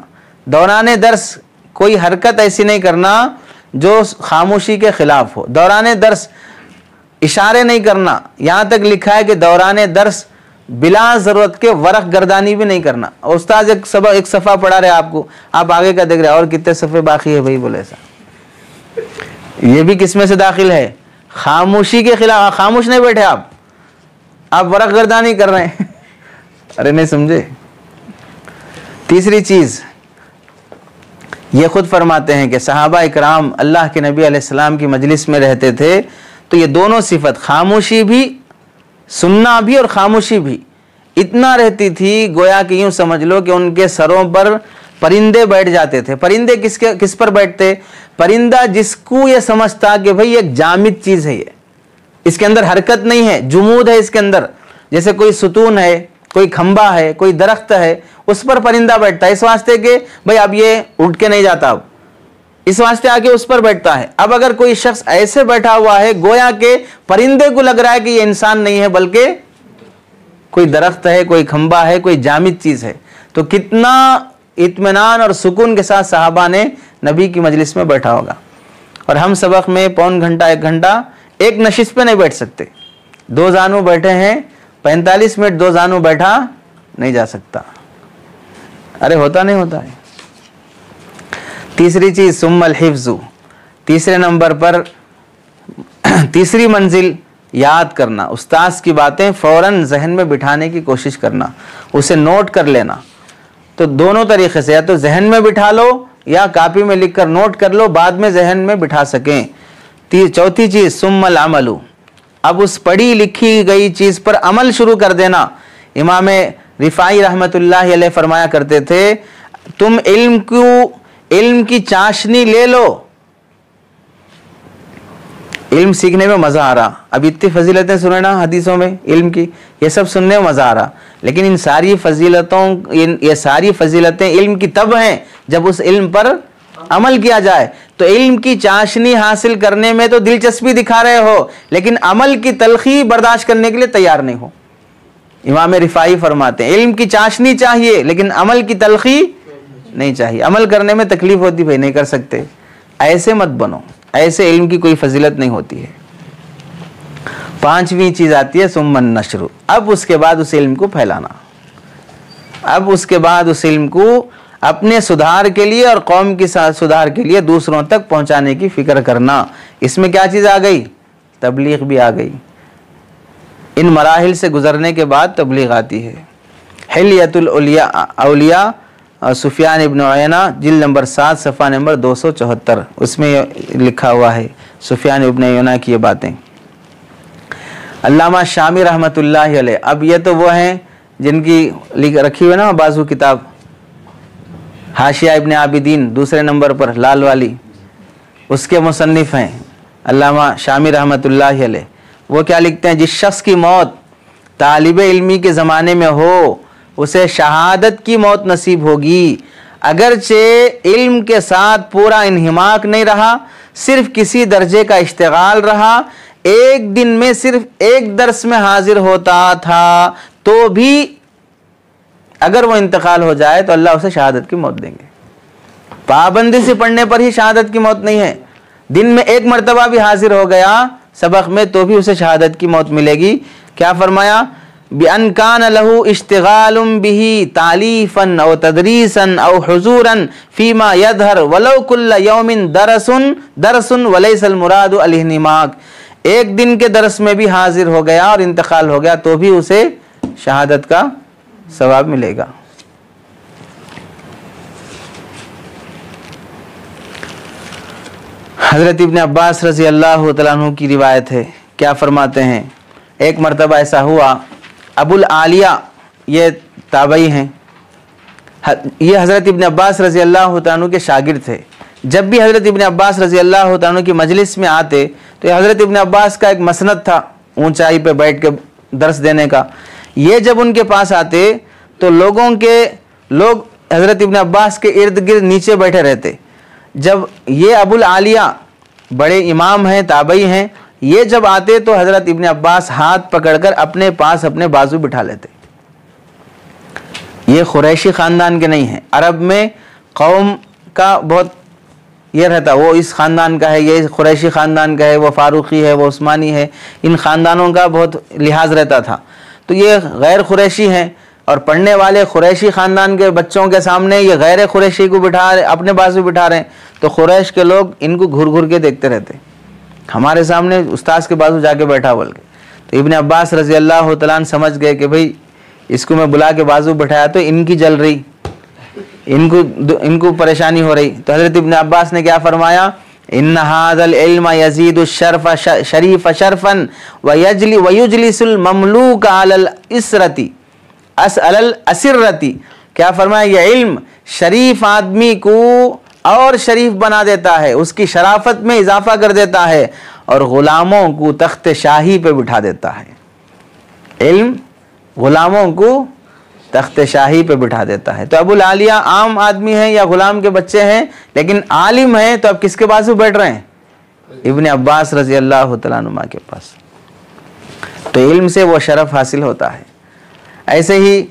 دوران درس کوئی حرکت ایسی نہیں کرنا جو خاموشی کے خلاف ہو. دوران درس اشارے نہیں کرنا, یہاں تک لکھا ہے کہ دوران درس بلا ضرورت کے ورق گردانی بھی نہیں کرنا. استاد ایک صفحہ پڑھا رہے آپ کو, آپ آگے کا دیکھ رہے اور کتنے صفحے باقی ہے بھائی, بولے ایسا, یہ بھی کس میں سے داخل ہے؟ خاموشی کے خلاف. خاموش نہیں بیٹھے آپ ورق گردانی کر رہے ہیں. ارے نہیں سمجھے. تیسری چیز یہ خود فرماتے ہیں کہ صحابہ اکرام اللہ کے نبی علیہ السلام کی مجلس میں رہتے تھے تو یہ دونوں صفت, خاموشی بھی, سننا بھی اور خاموشی بھی, اتنا رہتی تھی گویا کہ یوں سمجھ لو کہ ان کے سروں پر پرندے بیٹھ جاتے تھے. پرندے کس پر بیٹھتے؟ پرندہ جس کو یہ سمجھتا کہ بھئی ایک جامد چیز ہے, یہ اس کے اندر حرکت نہیں ہے, جمود ہے اس کے اندر, جیسے کوئی ستون ہے, کوئی کھمبا ہے, کوئی درخت ہے, اس پر پرندہ بیٹھتا ہے اس واسطے کہ بھئی اب یہ اٹھ کے نہیں جاتا, اب اس واسطے آ کے اس پر بیٹھتا ہے. اب اگر کوئی شخص ایسے بیٹھا ہوا ہے گویا کہ پرندے کو لگ رہا ہے کہ یہ انسان نہیں ہے بلکہ کوئی درخت ہے, کوئی کھمبا ہے, کوئی جامد چیز ہے, تو کتنا اطمینان اور سکون کے ساتھ صحابہ نے نبی کی مجلس میں بیٹھا ہوگا. اور ہم سبق میں پون گھنٹہ 1 گھنٹہ ایک نشست پہ نہیں بیٹھ سکتے. 2 زانو بیٹھے ہیں, 45 منٹ 2 زانو بیٹھا نہیں جا سکتا. ارے ہوتا نہیں ہوتا ہے. تیسری چیز ثم الحفظ, تیسرے نمبر پر تیسری منزل یاد کرنا. استاذ کی باتیں فوراً ذہن میں بٹھانے کی کوشش کرنا, اسے نوٹ کر لینا. تو دونوں طریقے سے, یا تو ذہن میں بٹھا لو یا کاپی میں لکھ کر نوٹ کر لو, بعد میں ذہن میں بٹھا سکیں. چوتھی چیز ثم العمل, اب اس پڑھی لکھی گئی چیز پر عمل شروع کر دینا. امام رفاعی رحمۃ اللہ علیہ فرمایا کرتے تھے تم علم کی چاشنی لے لو, علم سیکھنے میں مزہ آ رہا. اب اتنی فضیلتیں سنیں نا حدیثوں میں علم کی, یہ سب سننے میں مزہ آ رہا, لیکن ان ساری فضیلتوں یہ ساری فضیلتیں علم کی تب ہیں جب اس علم پر عمل کیا جائے. تو علم کی چاشنی حاصل کرنے میں تو دلچسپی دکھا رہے ہو لیکن عمل کی تلخی برداشت کرنے کے لیے تیار نہیں ہو. امام رفاعی فرماتے ہیں علم کی چاشنی چاہیے لیکن عمل کی تلخی نہیں چاہیے. عمل کرنے میں تکلیف ہوتی, بھائی نہیں کر سکتے, ایسے مت بنو, ایسے علم کی کوئی فضیلت نہیں ہوتی ہے. 5ویں چیز آتی ہے ثم النشر, اب اس کے بعد اس علم کو پھیلانا. اب اس کے بعد اس علم کو اپنے سدھار کے لیے اور قوم کی سدھار کے لیے دوسروں تک پہنچانے کی فکر کرنا. اس میں کیا چیز آ گئی؟ تبلیغ بھی آ گئی. ان مراحل سے گزرنے کے بعد تبلیغ آتی ہے. حلیۃ الاولیاء سفیان ابن عیینہ جلد نمبر 7 صفحہ نمبر 274, اس میں لکھا ہوا ہے سفیان ابن عیینہ کی یہ باتیں. علامہ شامی رحمۃ اللہ علیہ, اب یہ تو وہ ہیں جن کی رکھی ہوئی نا بازو کتاب, حاشیہ ابن عابدین دوسرے نمبر پر لال والی, اس کے مصنف ہیں علامہ شامی رحمۃ اللہ علیہ. وہ کیا لکھتے ہیں؟ جس شخص کی موت طالب علمی کے زمانے میں ہو اسے شہادت کی موت نصیب ہوگی اگرچہ علم کے ساتھ پورا انہماک نہیں رہا، صرف کسی درجے کا اشتغال رہا، ایک دن میں صرف ایک درس میں حاضر ہوتا تھا، تو بھی اگر وہ انتقال ہو جائے تو اللہ اسے شہادت کی موت دیں گے۔ پابندی سے پڑھنے پر ہی شہادت کی موت نہیں ہے، دن میں ایک مرتبہ بھی حاضر ہو گیا سبق میں تو بھی اسے شہادت کی موت ملے گی۔ کیا فرمایا؟ بِأَنْ كَانَ لَهُ اشْتِغَالٌ بِهِ تَعْلِيفًا أَوْ تَدْرِيسًا أَوْ حُضُورًا فِي مَا يَظْهَرُ وَلَوْ كُلَّ يَوْمٍ دَرْسٌ وَلَيْسَ الْمُرَادُ الْإِنْهِمَاكُ، ایک دن کے درس میں بھی حاضر ہو گیا اور انتقال ہو گیا تو بھی اسے شہادت کا ثواب ملے گا۔ حضرت ابن عباس رضی اللہ تعالیٰ عنہ کی روایت ہے، کیا فرماتے ہیں؟ ایک مرتبہ ایسا ہوا، ابو العالیہ یہ تابعی ہیں، یہ حضرت ابن عباس رضی اللہ تعالیٰ عنہ کے شاگرد تھے۔ جب بھی حضرت ابن عباس رضی اللہ تعالیٰ عنہ کی مجلس میں آتے تو یہ حضرت ابن عباس کا ایک مسند تھا اونچائی پہ بیٹھ کے درس دینے کا، یہ جب ان کے پاس آتے تو لوگ حضرت ابن عباس کے ارد گرد نیچے بیٹھے رہتے۔ جب یہ ابو العالیہ بڑے امام ہیں، تابعی ہیں، یہ جب آتے تو حضرت ابن عباس ہاتھ پکڑ کر اپنے پاس اپنے بازو بٹھا لیتے۔ یہ قریشی خاندان کے نہیں ہیں، عرب میں قوم کا بہت یہ رہتا، وہ اس خاندان کا ہے، یہ قریشی خاندان کا ہے، وہ فاروقی ہے، وہ عثمانی ہے، ان خاندانوں کا بہت لحاظ رہتا تھا۔ تو یہ غیر قریشی ہیں اور پڑھنے والے قریشی خاندان کے بچوں کے سامنے یہ غیر قریشی کو اپنے بازو بٹھا رہے ہیں، تو قریش کے لوگ ان کو گھر گھر کے دیکھتے رہتے، ہمارے سامنے استاذ کے بازو جا کے بیٹھا بول کے۔ تو ابن عباس رضی اللہ تعالیٰ عنہ سمجھ گئے کہ بھئی اس کو میں بلا کے بازو بٹھایا تو ان کی جل رہی، ان کو پریشانی ہو رہی۔ تو حضرت ابن عباس نے کیا فرمایا؟ ان هذا العلم يزيد الشرف شریف شرفا ويجلس المملوك على الاسرتی، کیا فرمایا؟ یہ علم شریف آدمی کو اور شریف بنا دیتا ہے، اس کی شرافت میں اضافہ کر دیتا ہے اور غلاموں کو تخت شاہی پہ بٹھا دیتا ہے۔ علم غلاموں کو تخت شاہی پہ بٹھا دیتا ہے۔ تو ابو العالیہ عام آدمی ہیں یا غلام کے بچے ہیں لیکن عالم ہیں، تو اب کس کے بازو بیٹھ رہے ہیں؟ ابن عباس رضی اللہ تعالیٰ عنہ کے پاس۔ تو علم سے وہ شرف حاصل ہوتا ہے۔ ایسے ہی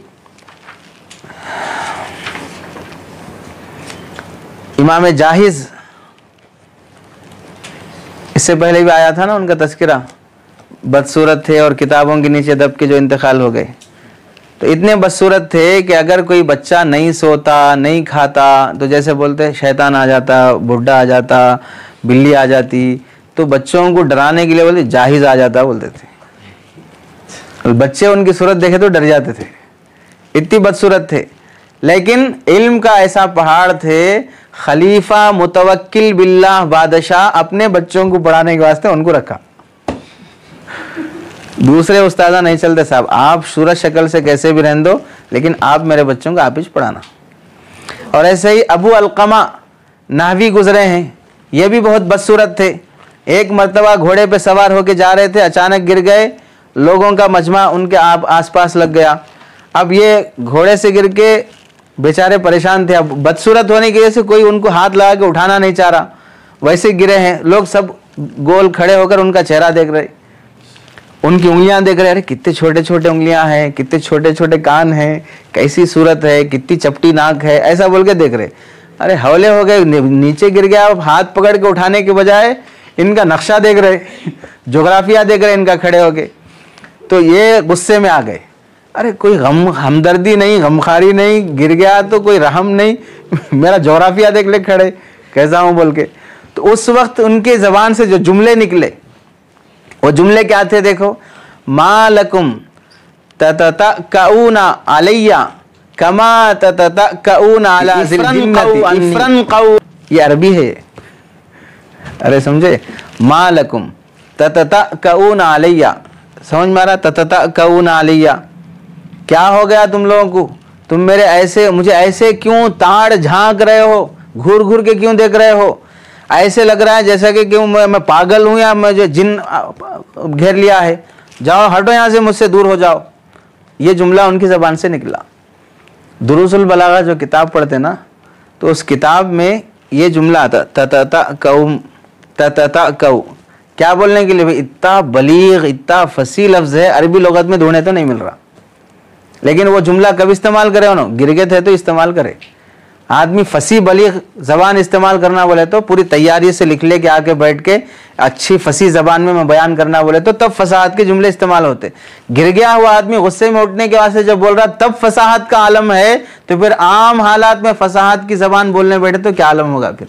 امام جاہز، اس سے پہلے بھی آیا تھا نا ان کا تذکرہ، بدصورت تھے اور کتابوں کے نیچے دب کے جو انتقال ہو گئے۔ تو اتنے بدصورت تھے کہ اگر کوئی بچہ نہیں سوتا نہیں کھاتا تو جیسے بولتے شیطان آ جاتا، بڈھا آ جاتا، بلی آ جاتی، تو بچوں کو ڈرانے کے لیے بولتے جاہز آ جاتا بولتے تھے۔ بچے ان کی صورت دیکھے تو ڈر جاتے تھے، اتنی بدصورت تھے، لیکن علم کا ایسا پہاڑ تھے۔ خلیفہ متوکل باللہ بادشاہ اپنے بچوں کو پڑھانے کے واسطے ان کو رکھا، دوسرے استاذہ نہیں چلتے، صاحب آپ صورت شکل سے کیسے بھی رہن دو لیکن آپ میرے بچوں کو آپ ہی پڑھانا۔ اور ایسے ہی ابو علقمہ نحوی گزرے ہیں، یہ بھی بہت بدصورت تھے۔ ایک مرتبہ گھوڑے پہ سوار ہو کے جا رہے تھے، اچانک گر گئے، لوگوں کا مجمع ان کے آس پاس لگ گیا۔ اب یہ گھوڑے سے گر کے بیچارے پریشان تھے، اب بدصورت ہونے کی وجہ سے کوئی ان کو ہاتھ لگا کے اٹھانا نہیں چاہ رہا، ویسے گرے ہیں، لوگ سب گول کھڑے ہو کر ان کا چہرہ دیکھ رہے، ان کی انگلیاں دیکھ رہے، ارے کتنے چھوٹے چھوٹے انگلیاں ہیں، کتنے چھوٹے چھوٹے کان ہیں، کیسی صورت ہے، کتنی چپٹی ناک ہے، ایسا بول کے دیکھ رہے۔ ارے حولے ہو گئے، نیچے گر گیا، اب ہاتھ پکڑ کے اٹھانے کے بجائے ان کا نقشہ دیکھ رہے، جغرافیہ دیکھ رہے ان کا کھڑے ہو کے۔ تو یہ غصے میں آ گئے، ارے کوئی ہمدردی نہیں، غمخاری نہیں، گر گیا تو کوئی رحم نہیں، میرا جغرافیہ دیکھ لے کھڑے کیسا ہوں بول کے۔ تو اس وقت ان کی زبان سے جو جملے نکلے وہ جملے کیا تھے دیکھو، ما لکم تتکئون علی کما تتکئون علی ذی الجنۃ، یہ عربی ہے، ارے سمجھے، ما لکم تتکئون علی، سمجھ میں آ رہا؟ تتکئون علی، کیا ہو گیا تم لوگوں کو، تم میرے مجھے ایسے کیوں تاڑ جھانک رہے ہو، گھور گھور کے کیوں دیکھ رہے ہو، ایسے لگ رہا ہے جیسا کہ کیوں میں پاگل ہوں یا مجھے جن گھیر لیا ہے، جاؤ ہٹو یہاں سے، مجھ سے دور ہو جاؤ۔ یہ جملہ ان کی زبان سے نکلا۔ دروس البلاغہ جو کتاب پڑھتے نا تو اس کتاب میں یہ جملہ آتا تتتأکو، کیا بولنے کے لیے؟ بھائی اتنا بلیغ اتنا فصیح لفظ ہے، عربی لغت میں ڈھونڈے تو نہیں مل رہا، لیکن وہ جملہ کب استعمال کرے انہوں؟ گرگت ہے تو استعمال کرے۔ آدمی فصیح بلیغ زبان استعمال کرنا بولے تو پوری تیاری سے لکھ لے کے آ کے بیٹھ کے اچھی فصیح زبان میں بیان کرنا بولے تو تب فصاحت کے جملے استعمال ہوتے۔ گر گیا ہوا آدمی غصے میں اٹھنے کے واسطے جب بول رہا تب فصاحت کا عالم ہے، تو پھر عام حالات میں فصاحت کی زبان بولنے بیٹھے تو کیا عالم ہوگا پھر؟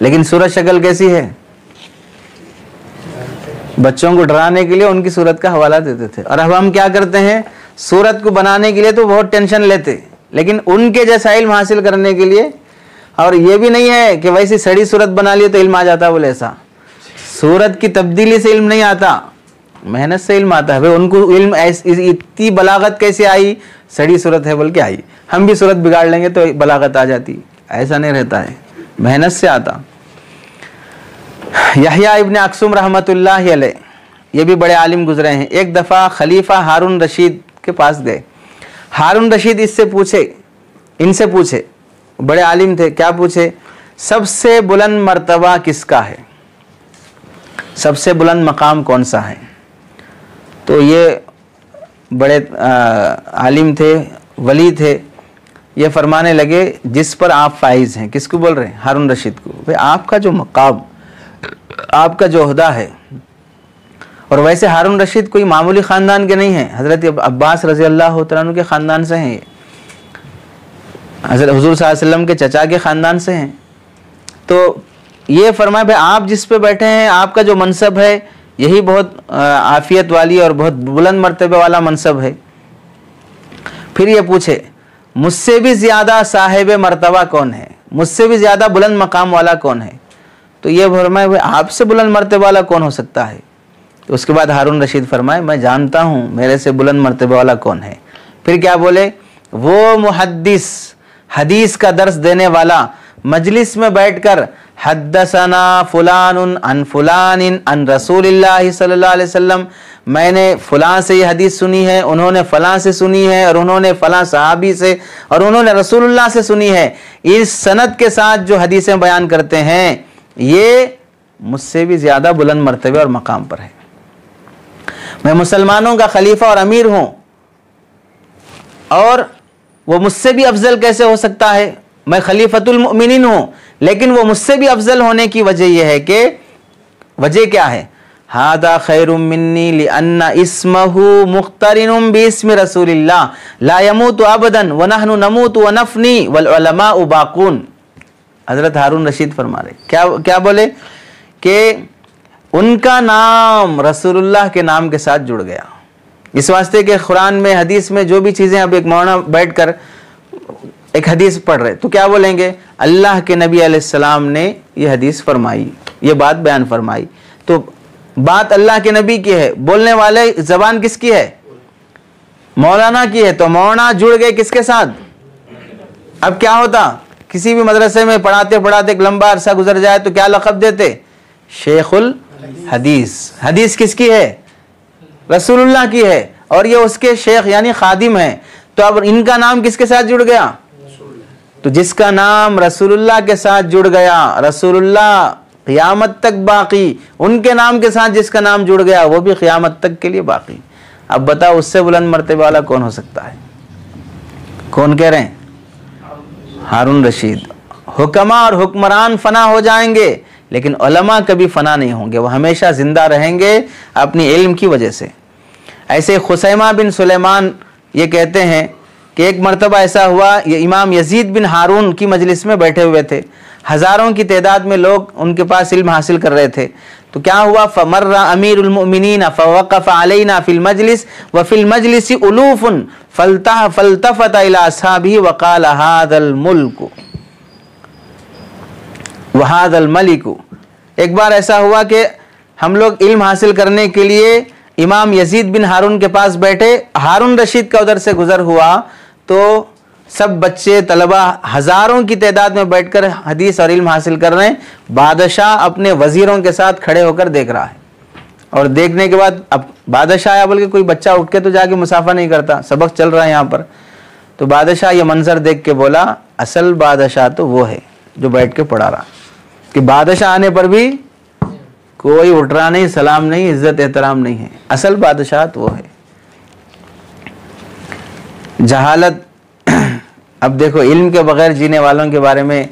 لیکن صورت شکل کیسی ہے؟ بچوں کو ڈرانے کے لیے ان کی صورت کا حوالہ دیتے تھے، اور اب ہم کیا کرتے ہیں؟ صورت کو بنانے کے لیے تو بہت ٹینشن لیتے، لیکن ان کے جیسا علم حاصل کرنے کے لیے، اور یہ بھی نہیں ہے کہ ویسی سڑی صورت بنا لیے تو علم آ جاتا بولے ایسا، صورت کی تبدیلی سے علم نہیں آتا، محنت سے علم آتا ہے۔ ان کو علم اتنی بلاغت کیسے آئی؟ سڑی صورت ہے بول کے آئی، ہم بھی صورت بگاڑ لیں گے تو بلاغت آ جاتی، ایسا نہیں رہتا ہے، محنت سے آتا۔ یحییٰ ابن اکثم رحمۃ اللہ علیہ، یہ بھی بڑے عالم گزرے ہیں، ایک دفعہ خلیفہ ہارون رشید کے پاس گئے۔ ہارون رشید ان سے پوچھے، بڑے عالم تھے، کیا پوچھے؟ سب سے بلند مرتبہ کس کا ہے؟ سب سے بلند مقام کون سا ہے؟ تو یہ بڑے عالم تھے، ولی تھے، یہ فرمانے لگے جس پر آپ فائز ہیں۔ کس کو بول رہے ہیں؟ ہارون رشید کو۔ بھئی آپ کا جو مقام، آپ کا جو عہدہ ہے، اور ویسے ہارون رشید کوئی معمولی خاندان کے نہیں ہیں، حضرت عباس رضی اللہ تعالیٰ عنہ کے خاندان سے ہیں، یہ حضرت حضور صلی اللہ علیہ وسلم کے چچا کے خاندان سے ہیں۔ تو یہ فرمایا بھائی آپ جس پہ بیٹھے ہیں، آپ کا جو منصب ہے یہی بہت عافیت والی اور بہت بلند مرتبے والا منصب ہے۔ پھر یہ پوچھے مجھ سے بھی زیادہ صاحب مرتبہ کون ہے، مجھ سے بھی زیادہ بلند مقام والا کون ہے؟ تو یہ فرمایا بھائی آپ سے بلند مرتبہ والا کون ہو سکتا ہے؟ تو اس کے بعد ہارون رشید فرمائے میں جانتا ہوں میرے سے بلند مرتبہ والا کون ہے۔ پھر کیا بولے؟ وہ محدث، حدیث کا درس دینے والا، مجلس میں بیٹھ کر حدثنا فلان عن فلان عن رسول اللہ صلی اللہ علیہ وسلم، میں نے فلاں سے یہ حدیث سنی ہے، انہوں نے فلاں سے سنی ہے، اور انہوں نے فلاں صحابی سے، اور انہوں نے رسول اللہ سے سنی ہے، اس سند کے ساتھ جو حدیثیں بیان کرتے ہیں یہ مجھ سے بھی زیادہ بلند مرتبے اور مقام پر ہے۔ میں مسلمانوں کا خلیفہ اور امیر ہوں، اور وہ مجھ سے بھی افضل کیسے ہو سکتا ہے؟ میں خلیفۃ المؤمنین ہوں، لیکن وہ مجھ سے بھی افضل ہونے کی وجہ یہ ہے کہ وجہ کیا ہے؟ ھذا خیر منی لأن اسمہ مقترن باسم رسول اللہ لا يموت ابدا ونحن نموت ونفنی والعلماء باقون۔ حضرت ہارون رشید فرما رہے کیا بولے کہ ان کا نام رسول اللہ کے نام کے ساتھ جڑ گیا، اس واسطے کہ قرآن میں حدیث میں جو بھی چیزیں، اب ایک مولانا بیٹھ کر ایک حدیث پڑھ رہے تو کیا بولیں گے؟ اللہ کے نبی علیہ السلام نے یہ حدیث فرمائی، یہ بات بیان فرمائی، تو بات اللہ کے نبی کی ہے، بولنے والے زبان کس کی ہے؟ مولانا کی ہے، تو مولانا جڑ گئے کس کے ساتھ؟ اب کیا ہوتا؟ کسی بھی مدرسے میں پڑھاتے پڑھاتے ایک لمبا عرصہ گزر جائے تو کیا لقب دیتے؟ شیخ الحدیث۔ حدیث کس کی ہے؟ رسول اللہ کی ہے، اور یہ اس کے شیخ یعنی خادم ہیں، تو اب ان کا نام کس کے ساتھ جڑ گیا؟ تو جس کا نام رسول اللہ کے ساتھ جڑ گیا، رسول اللہ قیامت تک باقی، ان کے نام کے ساتھ جس کا نام جڑ گیا وہ بھی قیامت تک کے لیے باقی۔ اب بتاؤ اس سے بلند مرتبہ والا کون ہو سکتا ہے؟ کون کہہ رہے ہیں؟ ہارون رشید۔ حکماء اور حکمران فنا ہو جائیں گے، لیکن علماء کبھی فنا نہیں ہوں گے، وہ ہمیشہ زندہ رہیں گے اپنی علم کی وجہ سے۔ ایسے خثیمہ بن سلیمان یہ کہتے ہیں کہ ایک مرتبہ ایسا ہوا، یہ امام یزید بن ہارون کی مجلس میں بیٹھے ہوئے تھے، ہزاروں کی تعداد میں لوگ ان کے پاس علم حاصل کر رہے تھے، تو کیا ہوا؟ فمر امیر المؤمنین فوقف علینا فی المجلس وفی المجلس الوف فالتفت الی اصحابہ وقال ھذا الملک وَهَذَا الْمَلِكُ۔ ایک بار ایسا ہوا کہ ہم لوگ علم حاصل کرنے کے لیے امام یزید بن ہارون کے پاس بیٹھے، ہارون رشید کا ادھر سے گزر ہوا تو سب بچے طلبہ ہزاروں کی تعداد میں بیٹھ کر حدیث اور علم حاصل کر رہے ہیں، بادشاہ اپنے وزیروں کے ساتھ کھڑے ہو کر دیکھ رہا ہے، اور دیکھنے کے بعد اب بادشاہ آیا بول کے کوئی بچہ اٹھ کے تو جا کے مسافہ نہیں کرتا، سبق چل رہا ہے یہاں پر، تو بادشاہ یہ منظر دیکھ کے بولا اصل بادشاہ تو وہ ہے جو بیٹھ کے پڑھا رہا، کہ بادشاہ آنے پر بھی کوئی اٹھ رہا نہیں، سلام نہیں، عزت احترام نہیں ہے، اصل بادشاہ تو وہ ہے۔ جہالت، اب دیکھو علم کے بغیر جینے والوں کے بارے میں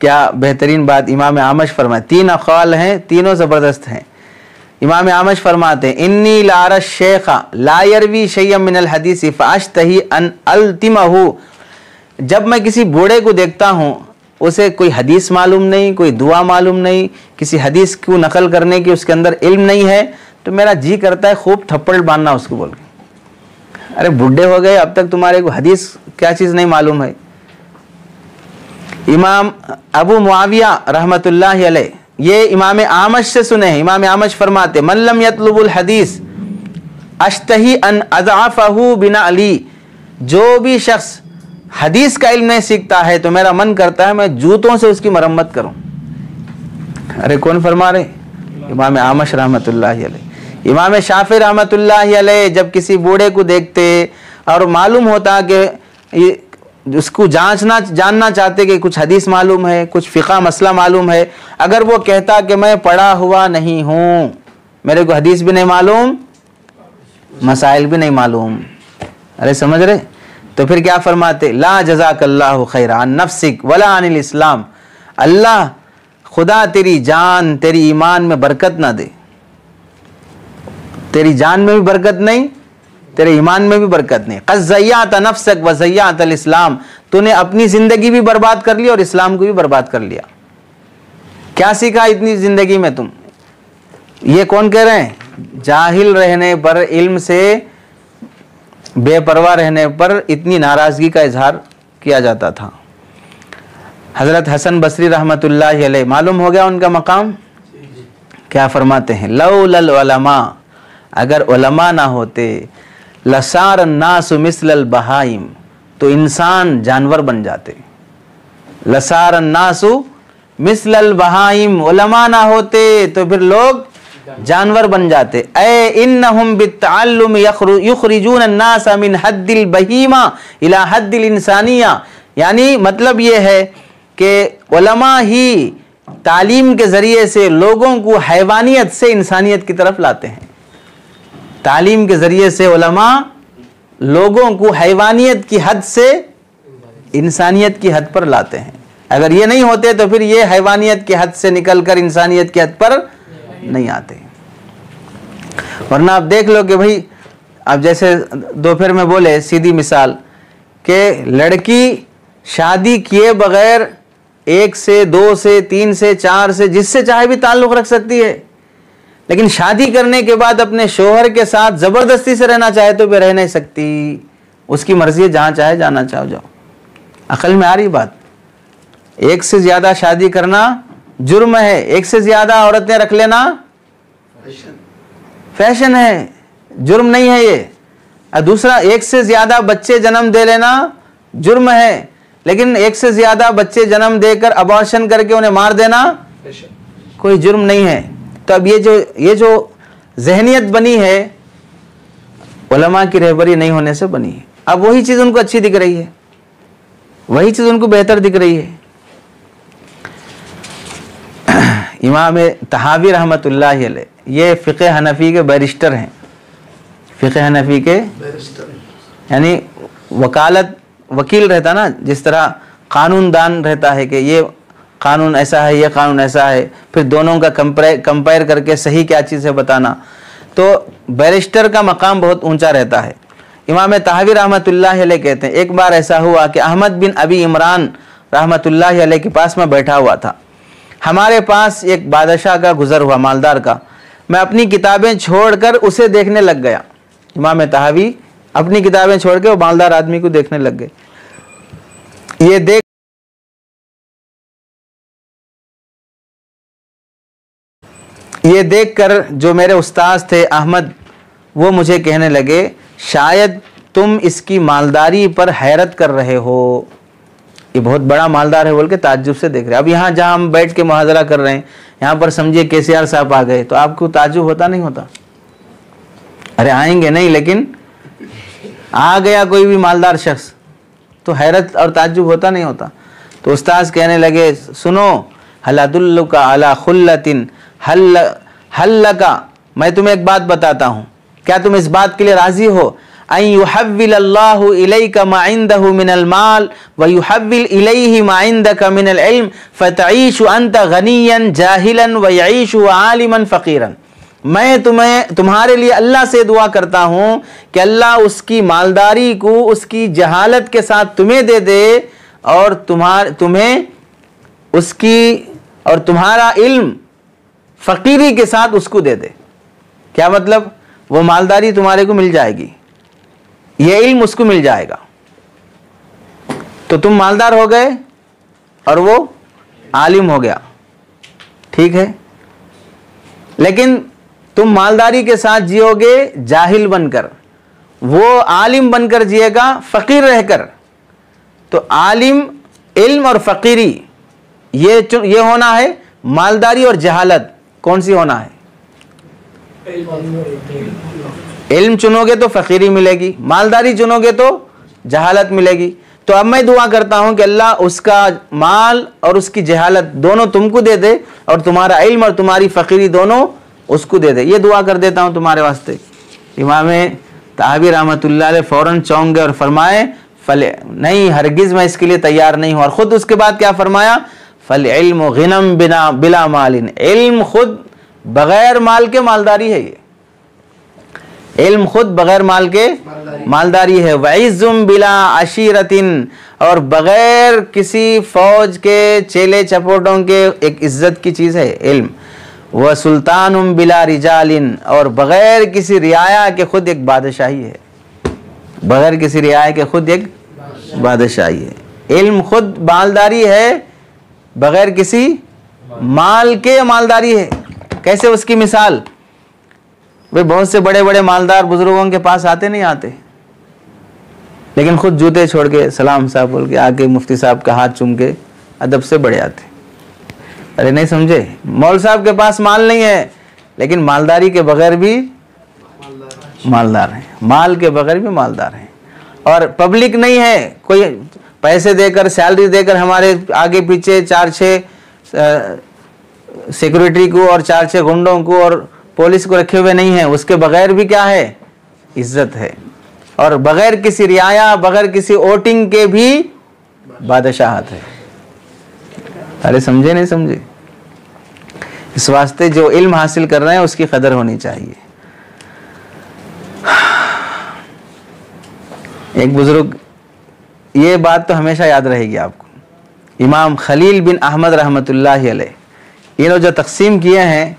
کیا بہترین بات امام اعمش فرمائے، 3 اقوال ہیں، تینوں زبردست ہیں۔ امام اعمش فرماتے ہیں انی لار الشیخ لا یروی شیئا من الحدیث فاشتہی ان التمہ، جب میں کسی بوڑھے کو دیکھتا ہوں اسے کوئی حدیث معلوم نہیں، کوئی دعا معلوم نہیں، کسی حدیث کو نقل کرنے کی اس کے اندر علم نہیں ہے، تو میرا جی کرتا ہے خوب تھپڑ باندھنا اس کو بول کے، ارے بڈھے ہو گئے اب تک تمہارے کو حدیث کیا چیز نہیں معلوم ہے۔ امام ابو معاویہ رحمۃ اللہ علیہ یہ امام اعمش سے سنے ہیں، امام اعمش فرماتے من لم یطلب الحدیث اشتہی ان اضعفہ بنا علی، جو بھی شخص حدیث کا علم نہیں سیکھتا ہے تو میرا من کرتا ہے میں جوتوں سے اس کی مرمت کروں۔ ارے کون فرما رہے؟ امام اعمش رحمۃ اللہ علیہ۔ امام شافعی رحمۃ اللہ علیہ جب کسی بوڑھے کو دیکھتے اور معلوم ہوتا کہ اس کو جاننا چاہتے کہ کچھ حدیث معلوم ہے، کچھ فقہ مسئلہ معلوم ہے، اگر وہ کہتا کہ میں پڑھا ہوا نہیں ہوں، میرے کو حدیث بھی نہیں معلوم، مسائل بھی نہیں معلوم، ارے سمجھ رہے؟ تو پھر کیا فرماتے لا جزاک اللہ خیر عن نفسک ولا عن الاسلام، اللہ خدا تیری جان تیری ایمان میں برکت نہ دے، تیری جان میں بھی برکت نہیں، تیرے ایمان میں بھی برکت نہیں، قد ضیعت نفسک و ضیعت الاسلام، تو نے اپنی زندگی بھی برباد کر لی اور اسلام کو بھی برباد کر لیا۔ کیا سیکھا اتنی زندگی میں تم؟ یہ کون کہہ رہے ہیں؟ جاہل رہنے پر، علم سے بے پرواہ رہنے پر اتنی ناراضگی کا اظہار کیا جاتا تھا۔ حضرت حسن بصری رحمۃ اللہ علیہ معلوم ہو گیا ان کا مقام، کیا فرماتے ہیں لولا العلماء، اگر علماء نہ ہوتے لصار الناس مثل البہائم، تو انسان جانور بن جاتے، لصار الناس مثل البہائم، علماء نہ ہوتے تو پھر لوگ جانور بن جاتے۔ اے انہم بالتعلم یخرجون الناس من حد البہیمہ الی حد الانسانیہ، یعنی مطلب یہ ہے کہ علماء ہی تعلیم کے ذریعے سے لوگوں کو حیوانیت سے انسانیت کی طرف لاتے ہیں، تعلیم کے ذریعے سے علماء لوگوں کو حیوانیت کی حد سے انسانیت کی حد پر لاتے ہیں، اگر یہ نہیں ہوتے تو پھر یہ حیوانیت کی حد سے نکل کر انسانیت کی حد پر نہیں آتے۔ ورنہ آپ دیکھ لو کہ بھائی اب جیسے دوپہر میں بولے سیدھی مثال کہ لڑکی شادی کیے بغیر 1 سے 2 سے 3 سے 4 سے جس سے چاہے بھی تعلق رکھ سکتی ہے، لیکن شادی کرنے کے بعد اپنے شوہر کے ساتھ زبردستی سے رہنا چاہے تو بھی رہ نہیں سکتی، اس کی مرضی ہے، جہاں چاہے جانا چاہو جاؤ۔ عقل میں آ رہی بات؟ 1 سے زیادہ شادی کرنا جرم ہے، 1 سے زیادہ عورتیں رکھ لینا فیشن ہے، جرم نہیں ہے یہ۔ اور دوسرا 1 سے زیادہ بچے جنم دے لینا جرم ہے، لیکن 1 سے زیادہ بچے جنم دے کر ابارشن کر کے انہیں مار دینا کوئی جرم نہیں ہے۔ تو اب یہ جو ذہنیت بنی ہے علماء کی رہبری نہیں ہونے سے بنی ہے، اب وہی چیز ان کو اچھی دکھ رہی ہے، وہی چیز ان کو بہتر دکھ رہی ہے۔ امام طحاوی رحمۃ اللہ علیہ یہ فقہ حنفی کے بیرسٹر ہیں، فقہ حنفی کے یعنی وکیل رہتا نا، جس طرح قانون دان رہتا ہے کہ یہ قانون ایسا ہے یہ قانون ایسا ہے، پھر دونوں کا کمپیئر کر کے صحیح کیا چیز ہے بتانا، تو بیرسٹر کا مقام بہت اونچا رہتا ہے۔ امام طحاوی رحمۃ اللہ علیہ کہتے ہیں ایک بار ایسا ہوا کہ احمد بن ابی عمران رحمۃ اللہ علیہ کے پاس میں بیٹھا ہوا تھا، ہمارے پاس ایک بادشاہ کا گزر ہوا، مالدار کا، میں اپنی کتابیں چھوڑ کر اسے دیکھنے لگ گیا۔ امام طحاوی اپنی کتابیں چھوڑ کے وہ مالدار آدمی کو دیکھنے لگ گئے۔ یہ دیکھ کر جو میرے استاذ تھے احمد، وہ مجھے کہنے لگے شاید تم اس کی مالداری پر حیرت کر رہے ہو، یہ بہت بڑا مالدار ہے بول کے تعجب سے دیکھ رہے۔ اب یہاں جہاں ہم بیٹھ کے محاضرہ کر رہے ہیں، یہاں پر سمجھیے KCR صاحب آ گئے تو آپ کو تعجب ہوتا نہیں ہوتا؟ ارے آئیں گے نہیں، لیکن آ گیا کوئی بھی مالدار شخص تو حیرت اور تعجب ہوتا نہیں ہوتا؟ تو استاذ کہنے لگے سنو، هل ادلک علی خلۃ هل لک، میں تمہیں ایک بات بتاتا ہوں، کیا تم اس بات کے لیے راضی ہو ان یحول اللہ الیک ما عنده من المال ویحول الیہ ما عندک من العلم فتعیش انت غنیا جاہلا ویعیش عالما فقیرا، میں تمہارے لیے اللہ سے دعا کرتا ہوں کہ اللہ اس کی مالداری کو اس کی جہالت کے ساتھ تمہیں دے دے، اور تمہیں اس کی اور تمہارا علم فقیری کے ساتھ اس کو دے دے۔ کیا مطلب؟ وہ مالداری تمہارے کو مل جائے گی، یہ علم اس کو مل جائے گا، تو تم مالدار ہو گئے اور وہ عالم ہو گیا، ٹھیک ہے؟ لیکن تم مالداری کے ساتھ جیو گے جاہل بن کر، وہ عالم بن کر جیے گا فقیر رہ کر۔ تو عالم، علم اور فقیری یہ ہونا ہے، مالداری اور جہالت کون سی ہونا ہے؟ علم چنو گے تو فقیری ملے گی، مالداری چنو گے تو جہالت ملے گی۔ تو اب میں دعا کرتا ہوں کہ اللہ اس کا مال اور اس کی جہالت دونوں تم کو دے دے، اور تمہارا علم اور تمہاری فقیری دونوں اس کو دے دے، یہ دعا کر دیتا ہوں تمہارے واسطے۔ امام طحاوی رحمۃ اللہ علیہ فوراً چونک گئے اور فرمائے نہیں، ہرگز میں اس کے لیے تیار نہیں ہوں۔ اور خود اس کے بعد کیا فرمایا؟ فالعلم غنم بلا مال، علم خود بغیر مال کے مالداری ہے، یہ علم خود بغیر مال کے مالداری ہے۔ وعز بلا عشیرت، اور بغیر کسی فوج کے چیلے چپوٹوں کے ایک عزت کی چیز ہے علم۔ وسلطان بلا رجال، اور بغیر کسی رعایا کے خود ایک بادشاہی ہے، بغیر کسی رعایا کے خود ایک بادشاہی ہے۔ علم خود مالداری ہے، بغیر کسی مال کے مالداری ہے۔ کیسے؟ اس کی مثال، وہ بہت سے بڑے بڑے مالدار بزرگوں کے پاس آتے نہیں آتے، لیکن خود جوتے چھوڑ کے سلام صاحب بول کے آ کے مفتی صاحب کا ہاتھ چوم کے ادب سے بڑے آتے۔ ارے نہیں سمجھے؟ مول صاحب کے پاس مال نہیں ہے، لیکن مالداری کے بغیر بھی مالدار ہیں، مال کے بغیر بھی مالدار ہیں۔ اور پبلک نہیں ہے، کوئی پیسے دے کر سیلری دے کر ہمارے آگے پیچھے 4-6 سیکورٹی کو اور 4-6 گنڈوں کو اور پولیس کو رکھے ہوئے نہیں ہیں، اس کے بغیر بھی کیا ہے؟ عزت ہے، اور بغیر کسی رعایا، بغیر کسی ووٹنگ کے بھی بادشاہت ہے۔ ارے سمجھے نہیں سمجھے؟ اس واسطے جو علم حاصل کر رہے ہیں اس کی قدر ہونی چاہیے۔ ایک بزرگ، یہ بات تو ہمیشہ یاد رہے گی آپ کو، امام خلیل بن احمد رحمۃ اللہ علیہ، انہوں جو تقسیم کیے ہیں،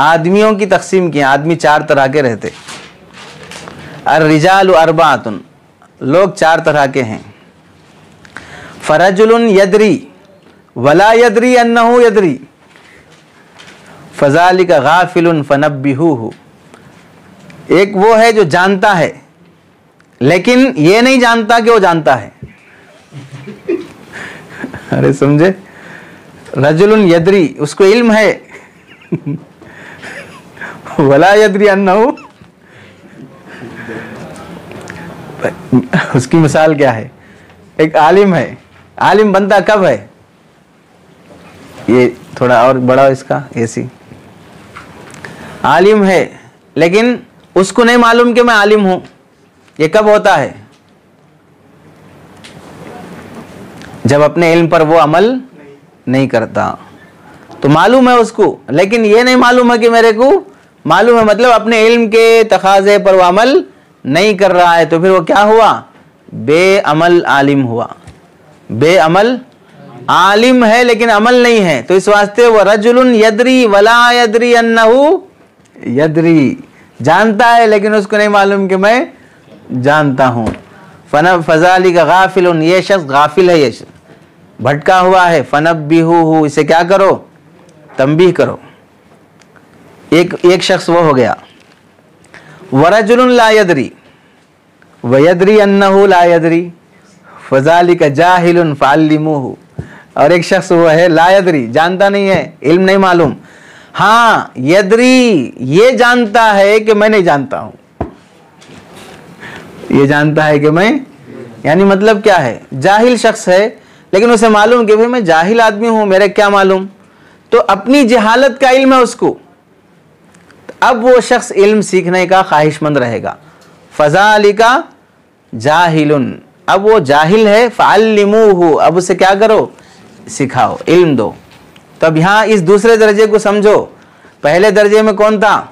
آدمیوں کی تقسیم کیے ہیں، آدمی 4 طرح کے رہتے۔ الرجال اربعۃ، لوگ 4 طرح کے ہیں۔ فرجل یدری ولا یدری انہ یدری فذلک غافل فنبہوہ، ایک وہ ہے جو جانتا ہے لیکن یہ نہیں جانتا کہ وہ جانتا ہے۔ ارے سمجھے؟ رجل یدری، اس کو علم ہے، ولا یدری انہ، اس کی مثال کیا ہے؟ ایک عالم ہے، عالم بنتا کب ہے؟ یہ تھوڑا اور بڑا اس کا ایسی، عالم ہے لیکن اس کو نہیں معلوم کہ میں عالم ہوں۔ یہ کب ہوتا ہے؟ جب اپنے علم پر وہ عمل نہیں کرتا، تو معلوم ہے اس کو، لیکن یہ نہیں معلوم ہے کہ میرے کو معلوم ہے، مطلب اپنے علم کے تقاضے پر وہ عمل نہیں کر رہا ہے، تو پھر وہ کیا ہوا؟ بے عمل عالم ہوا۔ بے عمل عالم ہے لیکن عمل نہیں ہے، تو اس واسطے وہ رجل یدری ولا یدری انہ یدری، جانتا ہے لیکن اس کو نہیں معلوم کہ میں جانتا ہوں۔ فذلک غافل، یہ شخص غافل ہے، یہ شخص بھٹکا ہوا ہے۔ فنبہوہ، اسے کیا کرو؟ تنبیہ کرو۔ ایک شخص وہ ہو گیا۔ ورجل لا یدری ویدری انہ لا یدری فذلک جاہل فعلموہ، اور ایک شخص وہ ہے لا یدری، جانتا نہیں ہے، علم نہیں معلوم، ہاں یدری، یہ جانتا ہے کہ میں نہیں جانتا ہوں، یہ جانتا ہے کہ میں یعنی مطلب کیا ہے؟ جاہل شخص ہے لیکن اسے معلوم کہ بھئی میں جاہل آدمی ہوں، میرے کیا معلوم، تو اپنی جہالت کا علم ہے اس کو، اب وہ شخص علم سیکھنے کا خواہش مند رہے گا. فَذَلِكَ جَاهِلٌ، اب وہ جاہل ہے، فَعَلِّمُوهُ، اب اسے کیا کرو؟ سکھاؤ، علم دو. تو اب یہاں اس دوسرے درجے کو سمجھو. پہلے درجے میں کون تھا؟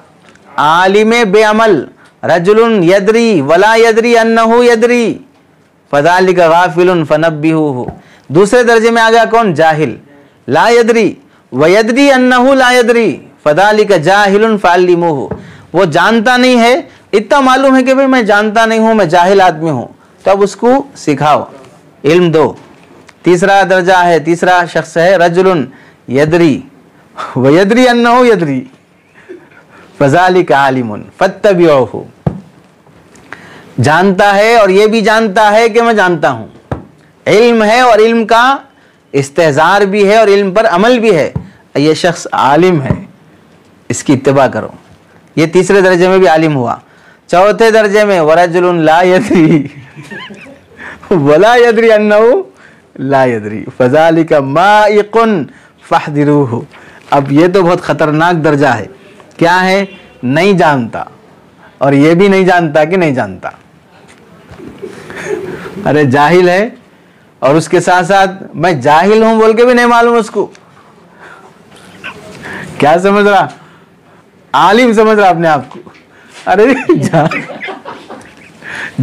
عالم بے عمل، رجل یدری ولا یدری انہ یدری فذلک غافل فنبہوہ. دوسرے درجے میں آ گیا کون؟ جاہل، لا یدری ویدری انہ لا یدری فذلک جاہل فعلموہ. وہ جانتا نہیں ہے، اتنا معلوم ہے کہ بھئی میں جانتا نہیں ہوں، میں جاہل آدمی ہوں، تو اب اس کو سکھاؤ، علم دو. تیسرا درجہ ہے، تیسرا شخص ہے رجل یدری ویدری انہ یدری فذلک عالم فاتبعوہ. جانتا ہے اور یہ بھی جانتا ہے کہ میں جانتا ہوں، علم ہے اور علم کا استحضار بھی ہے اور علم پر عمل بھی ہے، یہ شخص عالم ہے، اس کی اتباع کرو. یہ تیسرے درجے میں بھی عالم ہوا. چوتھے درجے میں ورجل لا یدری ولا یدری انہ لا یدری فذلک مائق فاحذروہ. اب یہ تو بہت خطرناک درجہ ہے. کیا ہے؟ نہیں جانتا اور یہ بھی نہیں جانتا کہ نہیں جانتا. ارے جاہل ہے اور اس کے ساتھ ساتھ میں جاہل ہوں بول کے بھی نہیں معلوم اس کو. کیا سمجھ رہا؟ عالم سمجھ رہا اپنے آپ کو. ارے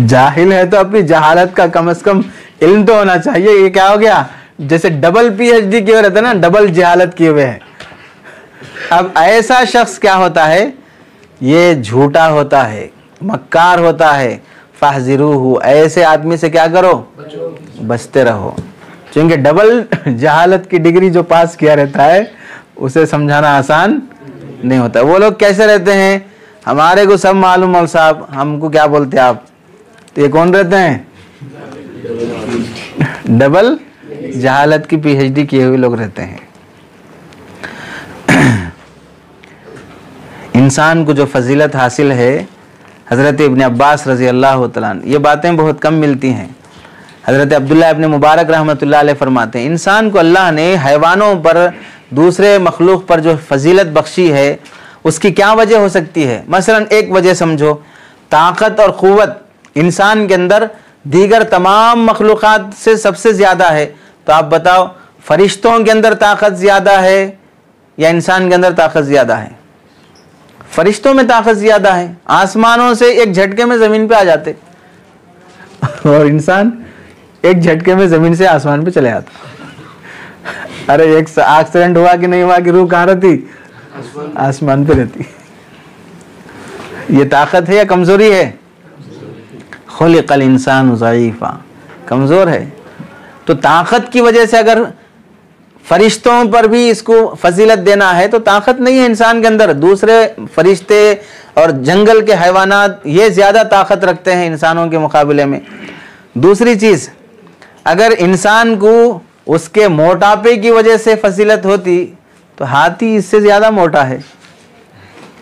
جاہل ہے تو اپنی جہالت کا کم از کم علم تو ہونا چاہیے. یہ کیا ہو گیا؟ جیسے ڈبل پی ایچ ڈی کیے ہوئے رہتے نا، ڈبل جہالت کیے ہوئے ہیں. اب ایسا شخص کیا ہوتا ہے؟ یہ جھوٹا ہوتا ہے، مکار ہوتا ہے. فاحذروہ، ایسے آدمی سے کیا کرو؟ بچتے رہو. چونکہ ڈبل جہالت کی ڈگری جو پاس کیا رہتا ہے اسے سمجھانا آسان نہیں ہوتا. وہ لوگ کیسے رہتے ہیں؟ ہمارے کو سب معلوم مول صاحب، ہم کو کیا بولتے آپ؟ تو یہ کون رہتے ہیں؟ ڈبل جہالت کی پی ایچ ڈی کیے ہوئے لوگ رہتے ہیں. انسان کو جو فضیلت حاصل ہے، حضرت ابن عباس رضی اللہ تعالیٰ عنہ، یہ باتیں بہت کم ملتی ہیں. حضرت عبداللہ ابن مبارک رحمۃ اللہ علیہ فرماتے ہیں انسان کو اللہ نے حیوانوں پر، دوسرے مخلوق پر جو فضیلت بخشی ہے اس کی کیا وجہ ہو سکتی ہے؟ مثلا ایک وجہ سمجھو، طاقت اور قوت انسان کے اندر دیگر تمام مخلوقات سے سب سے زیادہ ہے. تو آپ بتاؤ فرشتوں کے اندر طاقت زیادہ ہے یا انسان کے اندر طاقت زیادہ ہے؟ فرشتوں میں طاقت زیادہ ہے، آسمانوں سے ایک جھٹکے میں زمین پہ آ جاتے، اور انسان ایک جھٹکے میں زمین سے آسمان پہ چلے آتا. ارے ایک ایکسیڈنٹ ہوا کہ نہیں ہوا کہ روح کہاں رہتی؟ آسمان پہ رہتی. یہ طاقت ہے یا کمزوری ہے؟ خلق الانسان ضعیفا، کمزور ہے. تو طاقت کی وجہ سے اگر فرشتوں پر بھی اس کو فضیلت دینا ہے تو طاقت نہیں ہے انسان کے اندر. دوسرے فرشتے اور جنگل کے حیوانات یہ زیادہ طاقت رکھتے ہیں انسانوں کے مقابلے میں. دوسری چیز، اگر انسان کو اس کے موٹاپے کی وجہ سے فضیلت ہوتی تو ہاتھی اس سے زیادہ موٹا ہے،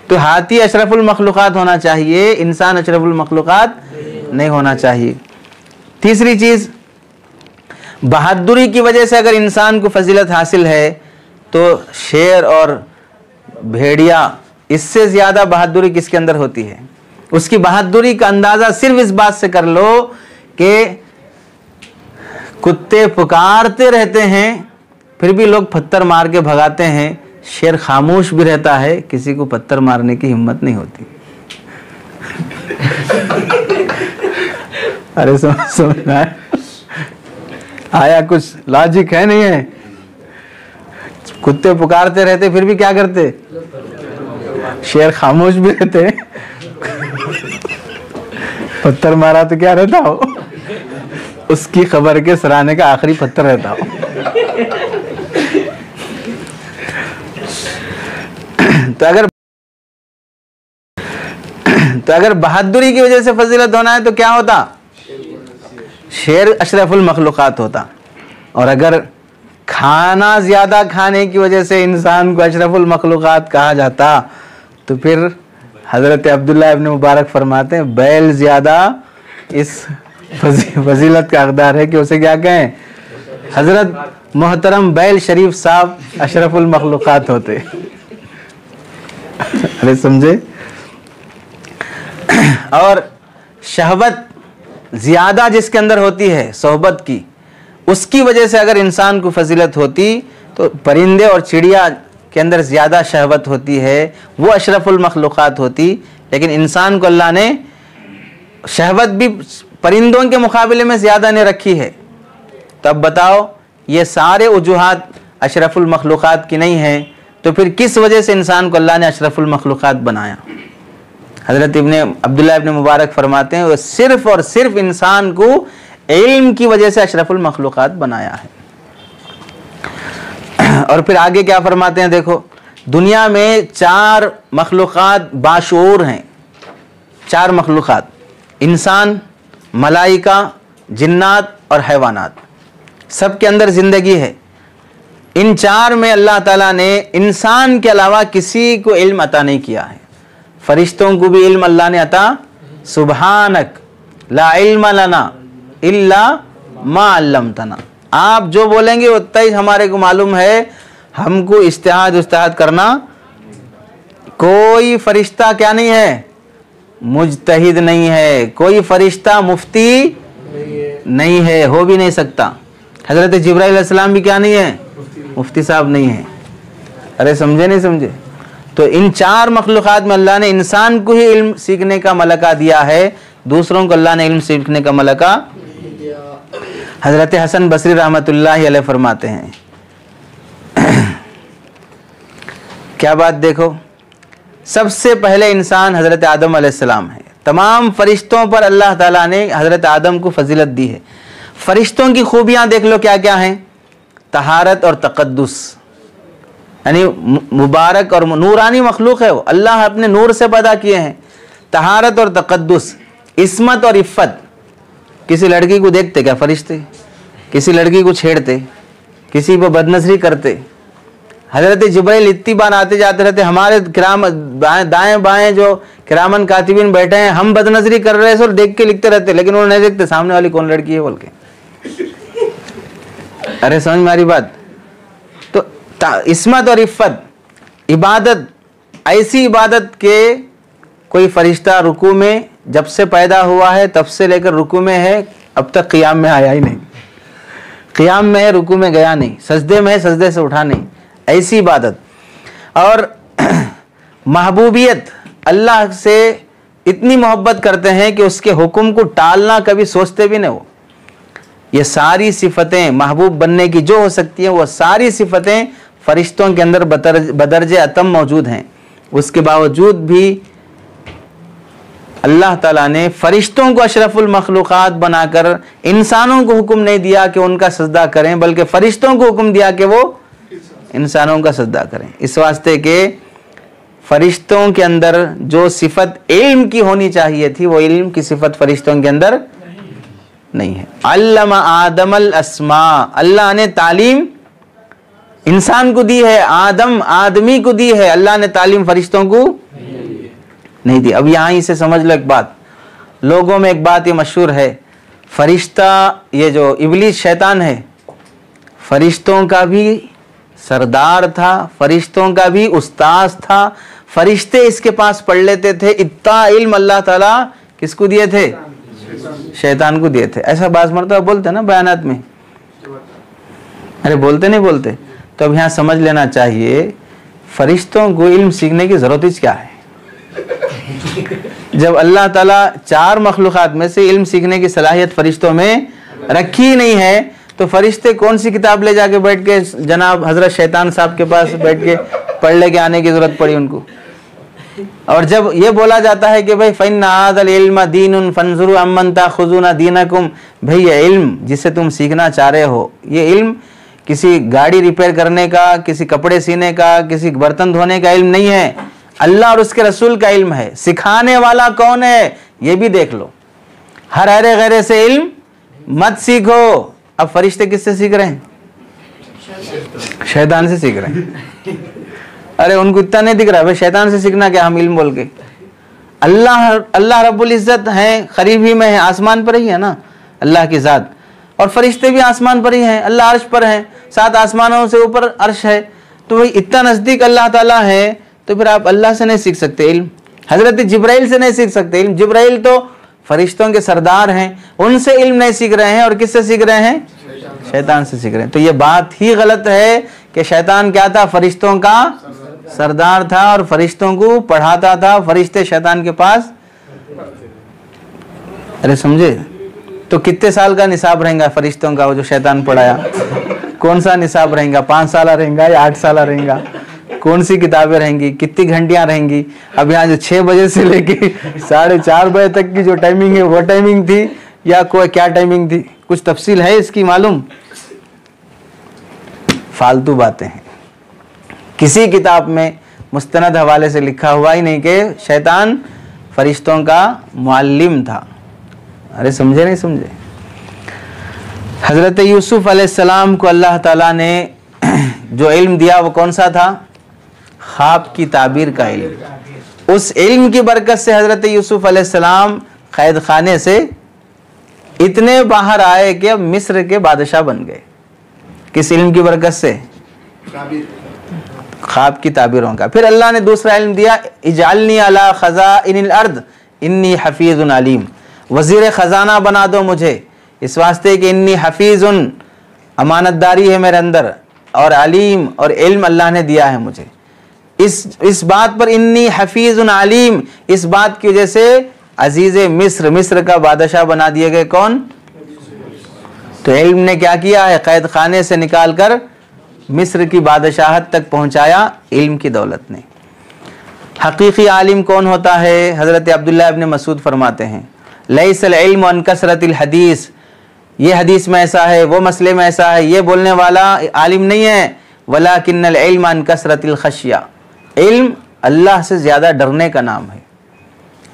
تو ہاتھی اشرف المخلوقات ہونا چاہیے، انسان اشرف المخلوقات نہیں ہونا چاہیے. تیسری چیز، بہادری کی وجہ سے اگر انسان کو فضیلت حاصل ہے تو شیر اور بھیڑیا، اس سے زیادہ بہادری کس کے اندر ہوتی ہے؟ اس کی بہادری کا اندازہ صرف اس بات سے کر لو کہ کتے پکارتے رہتے ہیں پھر بھی لوگ پتھر مار کے بھگاتے ہیں، شیر خاموش بھی رہتا ہے، کسی کو پتھر مارنے کی ہمت نہیں ہوتی. ارے سمجھنا ہے آیا کچھ لاجک ہے نہیں ہے؟ کتے پکارتے رہتے پھر بھی کیا کرتے؟ شیر خاموش بھی رہتے، پتھر مارا تو کیا رہتا ہو؟ اس کی خبر کے سرانے کا آخری پتھر رہتا ہو. تو اگر بہادری کی وجہ سے فضیلت ہونا ہے تو کیا ہوتا؟ شیر اشرف المخلوقات ہوتا. اور اگر کھانا زیادہ کھانے کی وجہ سے انسان کو اشرف المخلوقات کہا جاتا تو پھر حضرت عبداللہ ابن مبارک فرماتے ہیں بیل زیادہ اس فضیلت کا حقدار ہے کہ اسے کیا کہیں؟ حضرت محترم بیل شریف صاحب اشرف المخلوقات ہوتے. ارے سمجھے؟ اور شہوت زیادہ جس کے اندر ہوتی ہے صحبت کی، اس کی وجہ سے اگر انسان کو فضیلت ہوتی تو پرندے اور چڑیا کے اندر زیادہ شہوت ہوتی ہے، وہ اشرف المخلوقات ہوتی. لیکن انسان کو اللہ نے شہوت بھی پرندوں کے مقابلے میں زیادہ نے رکھی ہے. تو اب بتاؤ یہ سارے وجوہات اشرف المخلوقات کی نہیں ہیں تو پھر کس وجہ سے انسان کو اللہ نے اشرف المخلوقات بنایا؟ حضرت عبداللہ ابن مبارک فرماتے ہیں وہ صرف اور صرف انسان کو علم کی وجہ سے اشرف المخلوقات بنایا ہے. اور پھر آگے کیا فرماتے ہیں دیکھو، دنیا میں 4 مخلوقات باشعور ہیں. 4 مخلوقات، انسان، ملائکہ، جنات اور حیوانات، سب کے اندر زندگی ہے. ان 4 میں اللہ تعالیٰ نے انسان کے علاوہ کسی کو علم عطا نہیں کیا ہے. فرشتوں کو بھی علم اللہ نے عطا، سبحانک لا علم لنا الا ما علمتنا. آپ جو بولیں گے اتنا ہی ہمارے کو معلوم ہے، ہم کو اجتہاد کرنا. کوئی فرشتہ کیا نہیں ہے؟ مجتہد نہیں ہے. کوئی فرشتہ مفتی نہیں ہے، ہو بھی نہیں سکتا. حضرت جبرائیل علیہ السلام بھی کیا نہیں ہے؟ مفتی صاحب نہیں ہے. ارے سمجھے نہیں سمجھے؟ تو ان 4 مخلوقات میں اللہ نے انسان کو ہی علم سیکھنے کا ملکہ دیا ہے، دوسروں کو اللہ نے علم سیکھنے کا ملکہ. حضرت حسن بصری رحمۃ اللہ علیہ فرماتے ہیں، کیا بات دیکھو، سب سے پہلے انسان حضرت آدم علیہ السلام ہے. تمام فرشتوں پر اللہ تعالیٰ نے حضرت آدم کو فضیلت دی ہے. فرشتوں کی خوبیاں دیکھ لو کیا کیا ہیں؟ طہارت اور تقدس، یعنی مبارک اور نورانی مخلوق ہے وہ، اللہ اپنے نور سے پیدا کیے ہیں. طہارت اور تقدس، عصمت اور عفت. کسی لڑکی کو دیکھتے کیا فرشتے؟ کسی لڑکی کو چھیڑتے، کسی پہ بدنظری کرتے. حضرت جبرائیل اتنی بار آتے جاتے رہتے، ہمارے دائیں بائیں جو کرامن کاتبین بیٹھے ہیں، ہم بدنظری کر رہے سر دیکھ کے لکھتے رہتے، لیکن وہ نہیں دیکھتے سامنے والی کون لڑکی ہے بول کے. ارے سمجھ میں آ رہی بات؟ تو عصمت اور عفت، عبادت، ایسی عبادت کے کوئی فرشتہ رکوع میں جب سے پیدا ہوا ہے تب سے لے کر رکوع میں ہے، اب تک قیام میں آیا ہی نہیں. قیام میں ہے، رکوع میں گیا نہیں، سجدے میں ہے، سجدے سے اٹھا نہیں. ایسی عبادت اور محبوبیت، اللہ سے اتنی محبت کرتے ہیں کہ اس کے حکم کو ٹالنا کبھی سوچتے بھی نہیں. وہ یہ ساری صفتیں محبوب بننے کی جو ہو سکتی ہیں، وہ ساری صفتیں فرشتوں کے اندر بدرجہ اتم موجود ہیں. اس کے باوجود بھی اللہ تعالیٰ نے فرشتوں کو اشرف المخلوقات بنا کر انسانوں کو حکم نہیں دیا کہ ان کا سجدہ کریں، بلکہ فرشتوں کو حکم دیا کہ وہ انسانوں کا سجدہ کریں. اس واسطے کہ فرشتوں کے اندر جو صفت علم کی ہونی چاہیے تھی، وہ علم کی صفت فرشتوں کے اندر نہیں ہے. علم آدم الاسماء، اللہ نے تعلیم انسان کو دی ہے، آدمی کو دی ہے، اللہ نے تعلیم فرشتوں کو نہیں دی. اب یہاں سے سمجھ لو ایک بات، لوگوں میں ایک بات یہ مشہور ہے، فرشتہ یہ جو ابلیس شیطان ہے، فرشتوں کا بھی سردار تھا، فرشتوں کا بھی استاذ تھا. فرشتے اس کے پاس پڑھ لیتے تھے. اتنا علم اللہ تعالیٰ کس کو دیے تھے؟ شیطان کو دیے تھے. ایسا بعض مرتبہ بولتے نا بیانات میں، ارے بولتے نہیں بولتے. تو اب یہاں سمجھ لینا چاہیے فرشتوں کو علم سیکھنے کی ضرورت ہی کیا ہے؟ جب اللہ تعالیٰ 4 مخلوقات میں سے علم سیکھنے کی صلاحیت فرشتوں میں رکھی نہیں ہے، تو فرشتے کون سی کتاب لے جا کے بیٹھ کے جناب حضرت شیطان صاحب کے پاس بیٹھ کے پڑھ لے کے آنے کی ضرورت پڑی ان کو؟ اور جب یہ بولا جاتا ہے کہ بھائی فَإِنَّ هَذَا الْعِلْمَ دِينٌ فَانظُرُوا عَمَّنْ تَأْخُذُونَ دِينَكُمْ، بھائی یہ علم جسے تم سیکھنا چاہ رہے ہو، یہ علم کسی گاڑی ریپیئر کرنے کا، کسی کپڑے سینے کا، کسی برتن دھونے کا علم نہیں ہے، اللہ اور اس کے رسول کا علم ہے. سکھانے والا کون ہے یہ بھی دیکھ لو. ہر ارے غیرے سے علم مت سیکھو. اب فرشتے کس سے سیکھ رہے ہیں؟ شیطان سے سیکھ رہے ہیں. ارے ان کو اتنا نہیں دکھ رہا، بھائی شیطان سے سیکھنا کیا ہم علم بول کے. اللہ رب العزت ہیں، قریب ہی میں ہے، آسمان پر ہی ہے نا. اللہ کی ذات. اور فرشتے بھی آسمان پر ہی ہیں, اللہ عرش پر ہیں, 7 آسمانوں سے اوپر عرش ہے. تو بھئی اتنا نزدیک اللہ تعالیٰ ہے, تو پھر آپ اللہ سے نہیں سیکھ سکتے علم, حضرت جبرائیل سے نہیں سیکھ سکتے علم. جبرائیل تو فرشتوں کے سردار ہیں, ان سے علم نہیں سیکھ رہے ہیں, اور کس سے سیکھ رہے ہیں؟ شیطان سے سیکھ رہے ہیں. تو یہ بات ہی غلط ہے کہ شیطان کیا تھا؟ فرشتوں کا سردار تھا اور فرشتوں کو پڑھاتا تھا. فرشتے شیطان کے پاس, ارے سمجھے؟ تو کتنے سال کا نصاب رہیں گا فرشتوں کا وہ جو شیطان پڑھایا؟ کون سا نصاب رہیں گا؟ 5 سالہ رہیں گا یا 8 سالہ رہیں گا؟ کون سی کتابیں رہیں گی؟ کتنی گھنٹیاں رہیں گی؟ اب یہاں جو 6 بجے سے لے کے 4:30 بجے تک کی جو ٹائمنگ ہے وہ ٹائمنگ تھی یا کوئی کیا ٹائمنگ تھی؟ کچھ تفصیل ہے اس کی معلوم؟ فالتو باتیں ہیں. کسی کتاب میں مستند حوالے سے لکھا ہوا ہی نہیں کہ شیطان فرشتوں کا معلم تھا. ارے سمجھے نہیں سمجھے؟ حضرت یوسف علیہ السلام کو اللہ تعالیٰ نے جو علم دیا وہ کون سا تھا؟ خواب کی تعبیر کا علم. اس علم کی برکت سے حضرت یوسف علیہ السلام قید خانے سے اتنے باہر آئے کہ اب مصر کے بادشاہ بن گئے. کس علم کی برکت سے؟ خواب کی تعبیروں کا. پھر اللہ نے دوسرا علم دیا, اجعلنی علی خزائن الارض انی حفیظ علیم. وزیر خزانہ بنا دو مجھے, اس واسطے کہ انی حفیظ, امانت داری ہے میرے اندر, اور علیم, اور علم اللہ نے دیا ہے مجھے. اس بات پر انی حفیظ علیم, اس بات کی وجہ سے عزیز مصر, مصر کا بادشاہ بنا دیے گئے. کون؟ تو علم نے کیا کیا ہے؟ قید خانے سے نکال کر مصر کی بادشاہت تک پہنچایا علم کی دولت نے. حقیقی عالم کون ہوتا ہے؟ حضرت عبداللہ ابن مسعود فرماتے ہیں, لیس العلم عن کثرت الحدیث, یہ حدیث میں ایسا ہے, وہ مسئلے میں ایسا ہے, یہ بولنے والا عالم نہیں ہے. ولکن العلم عن کثرت الخشیہ, علم اللہ سے زیادہ ڈرنے کا نام ہے.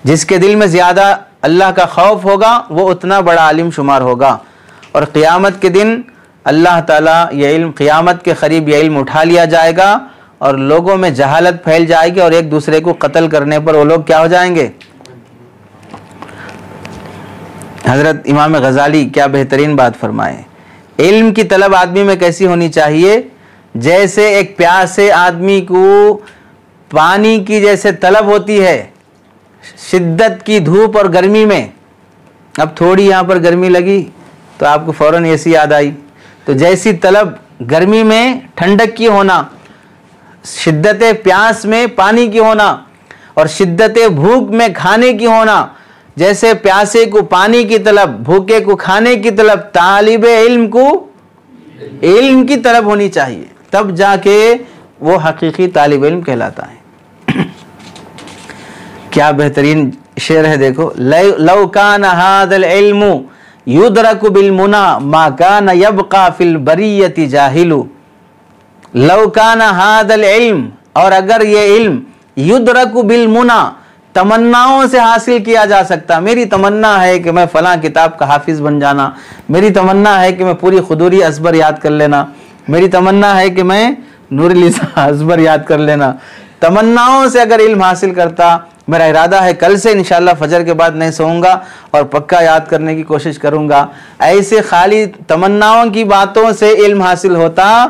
جس کے دل میں زیادہ اللہ کا خوف ہوگا وہ اتنا بڑا عالم شمار ہوگا. اور قیامت کے دن اللہ تعالیٰ یہ علم, قیامت کے قریب یہ علم اٹھا لیا جائے گا اور لوگوں میں جہالت پھیل جائے گی, اور ایک دوسرے کو قتل کرنے پر وہ لوگ کیا ہو جائیں گے؟ حضرت امام غزالی کیا بہترین بات فرمائے, علم کی طلب آدمی میں کیسی ہونی چاہیے؟ جیسے ایک پیاسے آدمی کو پانی کی جیسے طلب ہوتی ہے شدت کی دھوپ اور گرمی میں. اب تھوڑی یہاں پر گرمی لگی تو آپ کو فوراً اے سی یاد آئی. تو جیسی طلب گرمی میں ٹھنڈک کی ہونا, شدت پیاس میں پانی کی ہونا, اور شدت بھوک میں کھانے کی ہونا, جیسے پیاسے کو پانی کی طلب, بھوکے کو کھانے کی طلب, طالب علم کو علم کی طلب ہونی چاہیے, تب جا کے وہ حقیقی طالب علم کہلاتا ہے. کیا بہترین شعر ہے دیکھو, لو کان ھذا العلم یدرک بالمنى ما کان یبقى فی البریۃ جاہل. لو کان ھذا العلم, اور اگر یہ علم یدرک بالمنى, تمناؤں سے حاصل کیا جا سکتا. میری تمنا ہے کہ میں فلاں کتاب کا حافظ بن جانا, میری تمنا ہے کہ میں پوری خدوری ازبر یاد کر لینا, میری تمنا ہے کہ میں نور الاسلام ازبر یاد کر لینا. تمناؤں سے اگر علم حاصل کرتا, میرا ارادہ ہے کل سے انشاءاللہ فجر کے بعد نہیں سوؤں گا اور پکا یاد کرنے کی کوشش کروں گا, ایسے خالی تمناؤں کی باتوں سے علم حاصل ہوتا,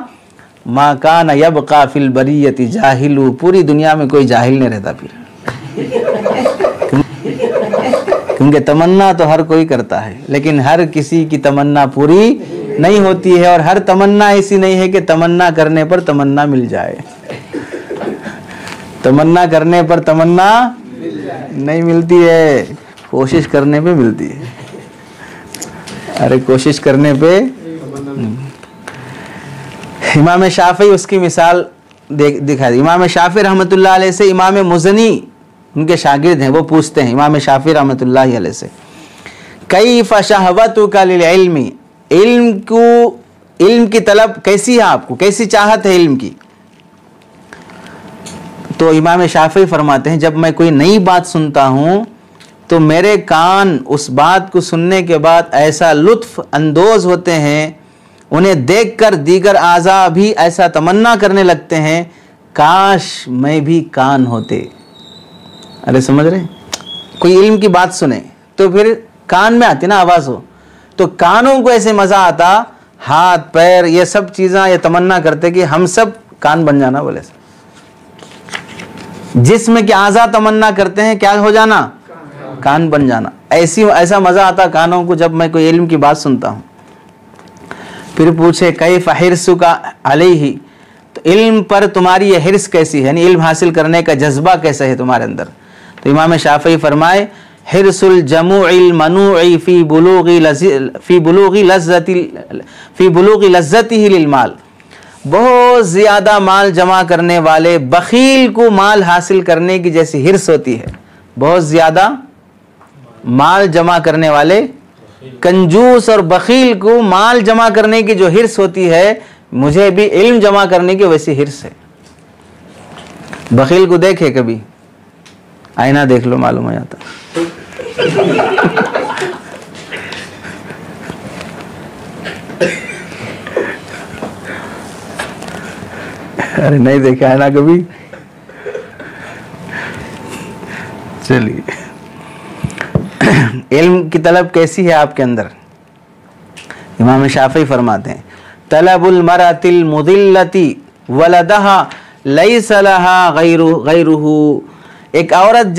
ما کان یبقى فی البریۃ جاہل, پوری دنیا میں کوئی جاہل نہیں رہتا پھر. کیونکہ تمنا تو ہر کوئی کرتا ہے, لیکن ہر کسی کی تمنا پوری نہیں ہوتی ہے, اور ہر تمنا ایسی نہیں ہے کہ تمنا کرنے پر تمنا مل جائے. تمنا کرنے پر تمنا نہیں ملتی ہے, کوشش کرنے پہ ملتی ہے. ارے کوشش کرنے پہ. امام شافعی اس کی مثال دکھا دی. امام شافعی رحمۃ اللہ علیہ سے امام مزنی ان کے شاگرد ہیں, وہ پوچھتے ہیں امام شافعی رحمۃ اللہ علیہ سے, کیف شہوتک للعلم, علم کی طلب کیسی ہے آپ کو, کیسی چاہت ہے علم کی؟ تو امام شافعی فرماتے ہیں, جب میں کوئی نئی بات سنتا ہوں تو میرے کان اس بات کو سننے کے بعد ایسا لطف اندوز ہوتے ہیں, انہیں دیکھ کر دیگر اعضاء بھی ایسا تمنا کرنے لگتے ہیں کاش میں بھی کان ہوتے. ارے سمجھ رہے ہیں, کوئی علم کی بات سنے تو پھر کان میں آتی نا آواز ہو, تو کانوں کو ایسے مزہ آتا، ہاتھ پیر یہ سب چیزیں یہ تمنا کرتے کہ ہم سب کان بن جانا. بولے جسم کے اعضاء تمنا کرتے ہیں کیا ہو جانا؟ کان بن جانا. ایسا مزہ آتا کانوں کو جب میں کوئی علم کی بات سنتا ہوں. پھر پوچھے کیف حرصک علیہ، تو علم پر تمہاری یہ حرص کیسی ہے، یعنی علم حاصل کرنے کا جذبہ کیسا ہے تمہارے اندر. تو امام شافعی فرمائے حرص الجموع المنوع فی بلوغ لذته للمال، بہت زیادہ مال جمع کرنے والے بخیل کو مال حاصل کرنے کی جیسی حرص ہوتی ہے. بہت زیادہ مال جمع کرنے والے کنجوس اور بخیل کو مال جمع کرنے کی جو حرص ہوتی ہے، مجھے بھی علم جمع کرنے کی ویسی حرص ہے. بخیل کو دیکھے کبھی، آئینہ دیکھ لو معلوم ہو جاتا. ارے نہیں دیکھا ہے نا کبھی. چلیے علم کی طلب کیسی ہے آپ کے اندر؟ امام شافعی فرماتے ہیں طلب المرأة المضلة ولدها لیس لها غیرہ. ایک عورت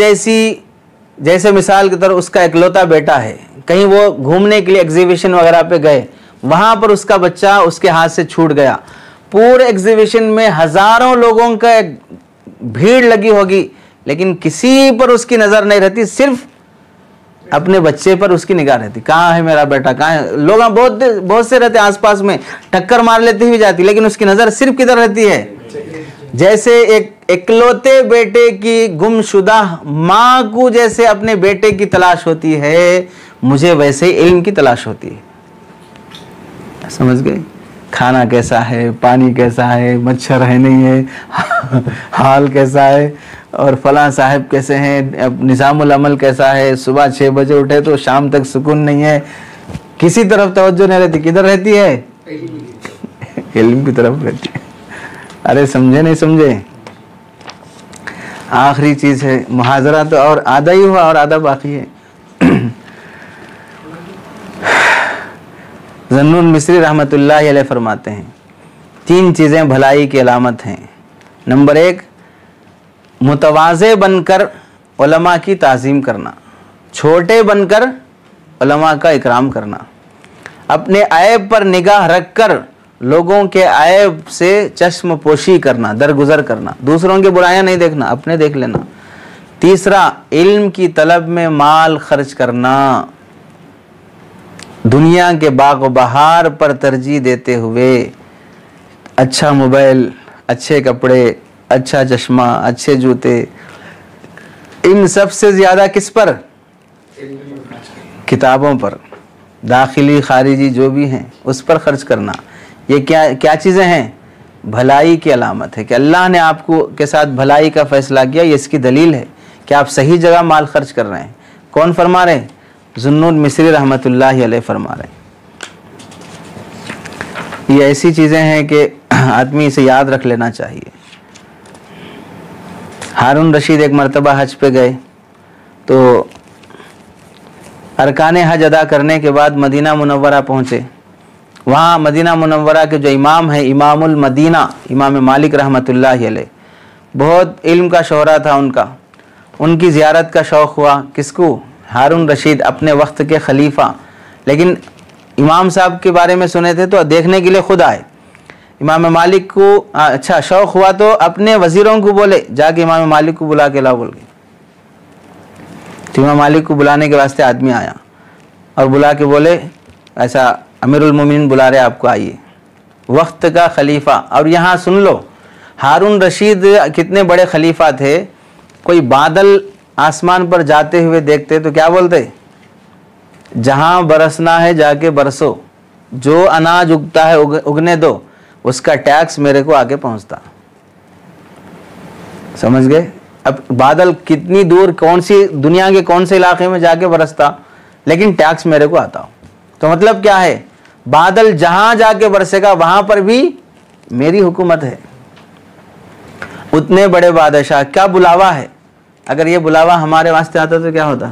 جیسے مثال کے طور اس کا اکلوتا بیٹا ہے، کہیں وہ گھومنے کے لیے ایگزیبیشن وغیرہ پہ گئے، وہاں پر اس کا بچہ اس کے ہاتھ سے چھوٹ گیا. پورے ایگزیبیشن میں ہزاروں لوگوں کا بھیڑ لگی ہوگی، لیکن کسی پر اس کی نظر نہیں رہتی، صرف اپنے بچے پر اس کی نگاہ رہتی. کہاں ہے میرا بیٹا، کہاں ہے؟ لوگ بہت سے رہتے آس پاس میں، ٹکر مار لیتے ہوئے جاتی، لیکن اس کی نظر صرف کدھر رہتی ہے؟ جیسے ایک اکلوتے بیٹے کی گمشدہ ماں کو جیسے اپنے بیٹے کی تلاش ہوتی ہے، مجھے ویسے علم کی تلاش ہوتی ہے. سمجھ گئے؟ کھانا کیسا ہے، پانی کیسا ہے، مچھر ہے نہیں ہے، حال کیسا ہے، اور فلاں صاحب کیسے ہیں، نظام العمل کیسا ہے، صبح 6 بجے اٹھے تو شام تک سکون نہیں ہے، کسی طرف توجہ نہیں رہتی. کدھر رہتی ہے؟ علم کی طرف رہتی ہے. ارے سمجھے نہیں سمجھے؟ آخری چیز ہے محاضرہ، تو اور آدھا ہی ہوا اور آدھا باقی ہے. ذنون مصری رحمۃ اللہ علیہ فرماتے ہیں 3 چیزیں بھلائی کی علامت ہیں. نمبر 1 متواضع بن کر علماء کی تعظیم کرنا، چھوٹے بن کر علماء کا اکرام کرنا، اپنے عیب پر نگاہ رکھ کر لوگوں کے عیب سے چشم پوشی کرنا، درگزر کرنا، دوسروں کے برائیاں نہیں دیکھنا، اپنے دیکھ لینا. تیسرا علم کی طلب میں مال خرچ کرنا، دنیا کے باغ و بہار پر ترجیح دیتے ہوئے اچھا موبائل، اچھے کپڑے، اچھا چشمہ، اچھے جوتے، ان سب سے زیادہ کس پر؟ کتابوں پر، داخلی خارجی جو بھی ہیں اس پر خرچ کرنا. یہ کیا چیزیں ہیں؟ بھلائی کی علامت ہے کہ اللہ نے آپ کو کے ساتھ بھلائی کا فیصلہ کیا. یہ اس کی دلیل ہے کہ آپ صحیح جگہ مال خرچ کر رہے ہیں. کون فرما رہے ہیں؟ ذنون مصری رحمۃ اللہ علیہ فرما رہے ہیں. یہ ایسی چیزیں ہیں کہ آدمی اسے یاد رکھ لینا چاہیے. ہارون رشید ایک مرتبہ حج پہ گئے تو ارکان حج ادا کرنے کے بعد مدینہ منورہ پہنچے. وہاں مدینہ منورہ کے جو امام ہیں، امام المدینہ امام مالک رحمۃ اللہ علیہ، بہت علم کا شہرہ تھا ان کا. ان کی زیارت کا شوق ہوا. کس کو؟ ہارون رشید، اپنے وقت کے خلیفہ. لیکن امام صاحب کے بارے میں سنے تھے تو دیکھنے کے لیے خود آئے. امام مالک کو اچھا شوق ہوا تو اپنے وزیروں کو بولے جا کے امام مالک کو بلا کے لا بول گئے. تو امام مالک کو بلانے کے واسطے آدمی آیا اور بلا کے بولے ایسا امیر المومنین بلا رہے آپ کو، آئیے. وقت کا خلیفہ. اور یہاں سن لو ہارون رشید کتنے بڑے خلیفہ تھے. کوئی بادل آسمان پر جاتے ہوئے دیکھتے تو کیا بولتے؟ جہاں برسنا ہے جا کے برسو، جو اناج اگتا ہے اگنے دو، اس کا ٹیکس میرے کو آگے پہنچتا. سمجھ گئے؟ اب بادل کتنی دور کون سی دنیا کے کون سے علاقے میں جا کے برستا، لیکن ٹیکس میرے کو آتا ہو. تو مطلب کیا ہے؟ بادل جہاں جا کے برسے گا وہاں پر بھی میری حکومت ہے. اتنے بڑے بادشاہ، کیا بلاوا ہے. اگر یہ بلاوا ہمارے واسطے آتا تو کیا ہوتا؟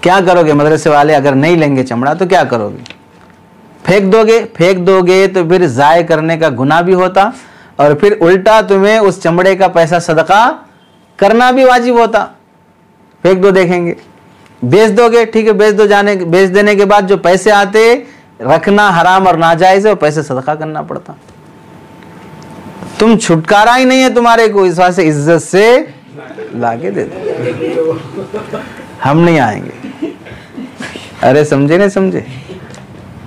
کیا کرو گے مدرسے والے اگر نہیں لیں گے چمڑا تو کیا کرو گے؟ پھینک دو گے تو پھر ضائع کرنے کا گناہ بھی ہوتا اور پھر الٹا تمہیں اس چمڑے کا پیسہ صدقہ کرنا بھی واجب ہوتا. پھینک دو دیکھیں گے. بیچ دو گے ٹھیک ہے, بیچ دینے کے بعد جو پیسے آتے رکھنا حرام اور ناجائز ہے, وہ پیسے صدقہ کرنا پڑتا. تم چھٹکارا ہی نہیں ہے تمہارے کو, اس واسطے عزت سے لا کے دے دو. ہم نہیں آئیں گے. ارے سمجھے نہیں سمجھے,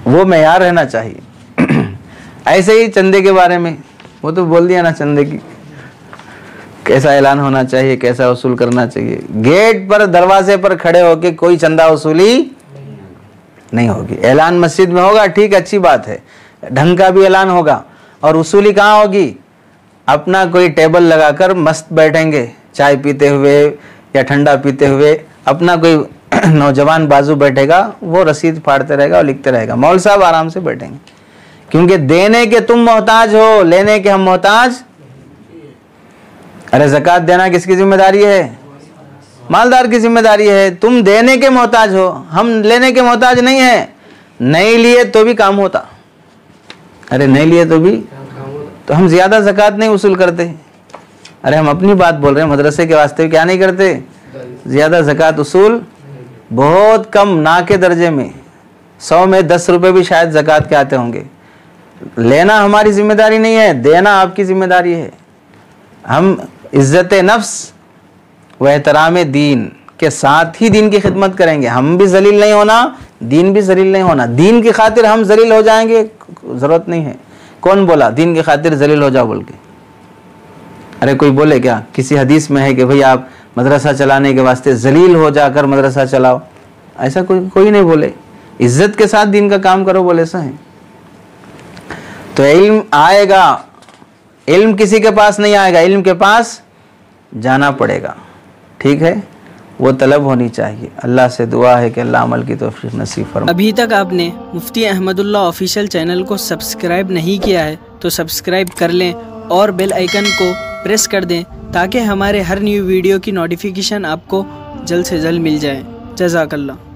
وہ معیار رہنا چاہیے. ایسے ہی چندے کے بارے میں وہ تو بول دیا نا, چندے کی کیسا اعلان ہونا چاہیے, کیسا وصول کرنا چاہیے. گیٹ پر دروازے پر کھڑے ہو کے کوئی چندہ وصولی نہیں ہوگی. اعلان مسجد میں ہوگا ٹھیک, اچھی بات ہے, ڈھنگ کا بھی اعلان ہوگا. اور وصولی کہاں ہوگی؟ اپنا کوئی ٹیبل لگا کر مست بیٹھیں گے چائے پیتے ہوئے یا ٹھنڈا پیتے ہوئے. اپنا کوئی نوجوان بازو بیٹھے گا, وہ رسید پھاڑتے رہے گا اور لکھتے رہے گا. مول صاحب آرام سے بیٹھیں گے, کیونکہ دینے کے تم محتاج ہو, لینے کے ہم محتاج. ارے زکوٰۃ دینا کس کی ذمہ داری ہے؟ مالدار کی ذمہ داری ہے. تم دینے کے محتاج ہو, ہم لینے کے محتاج نہیں ہیں. نہیں لیے تو بھی کام ہوتا. ارے نہیں لیے تو ہم زیادہ زکوٰۃ نہیں وصول کرتے. ارے ہم اپنی بات بول رہے ہیں, مدرسے کے واسطے کیا نہیں کرتے؟ زیادہ زکوٰۃ وصول بہت کم, نا کے درجے میں. 100 میں 10 روپے بھی شاید زکوٰۃ کے آتے ہوں گے. لینا ہماری ذمہ داری نہیں ہے, دینا آپ کی ذمہ داری ہے. ہم عزت نفس و احترام دین کے ساتھ ہی دین کی خدمت کریں گے. ہم بھی ذلیل نہیں ہونا, دین بھی ذلیل نہیں ہونا. دین کی خاطر ہم ذلیل ہو جائیں گے, ضرورت نہیں ہے. کون بولا دین کی خاطر ذلیل ہو جاؤ بول کے؟ ارے کوئی بولے کیا؟ کسی حدیث میں ہے کہ بھئی آپ مدرسہ چلانے کے واسطے ذلیل ہو جا کر مدرسہ چلاؤ؟ ایسا کوئی نہیں بولے. عزت کے ساتھ دین کا کام کرو بولے ایسا ہے. تو علم آئے گا, علم کسی کے پاس نہیں آئے گا, علم کے پاس جانا پڑے گا. ٹھیک ہے, وہ طلب ہونی چاہیے. اللہ سے دعا ہے کہ اللہ عمل کی توفیق نصیب فرمائے. ابھی تک آپ نے مفتی احمد اللہ آفیشیل چینل کو سبسکرائب نہیں کیا ہے تو سبسکرائب کر لیں اور بیل آئیکن کو پریس کر دیں تاکہ ہمارے ہر نیو ویڈیو کی نوٹیفیکیشن آپ کو جلد سے جلد مل جائے. جزاک اللہ.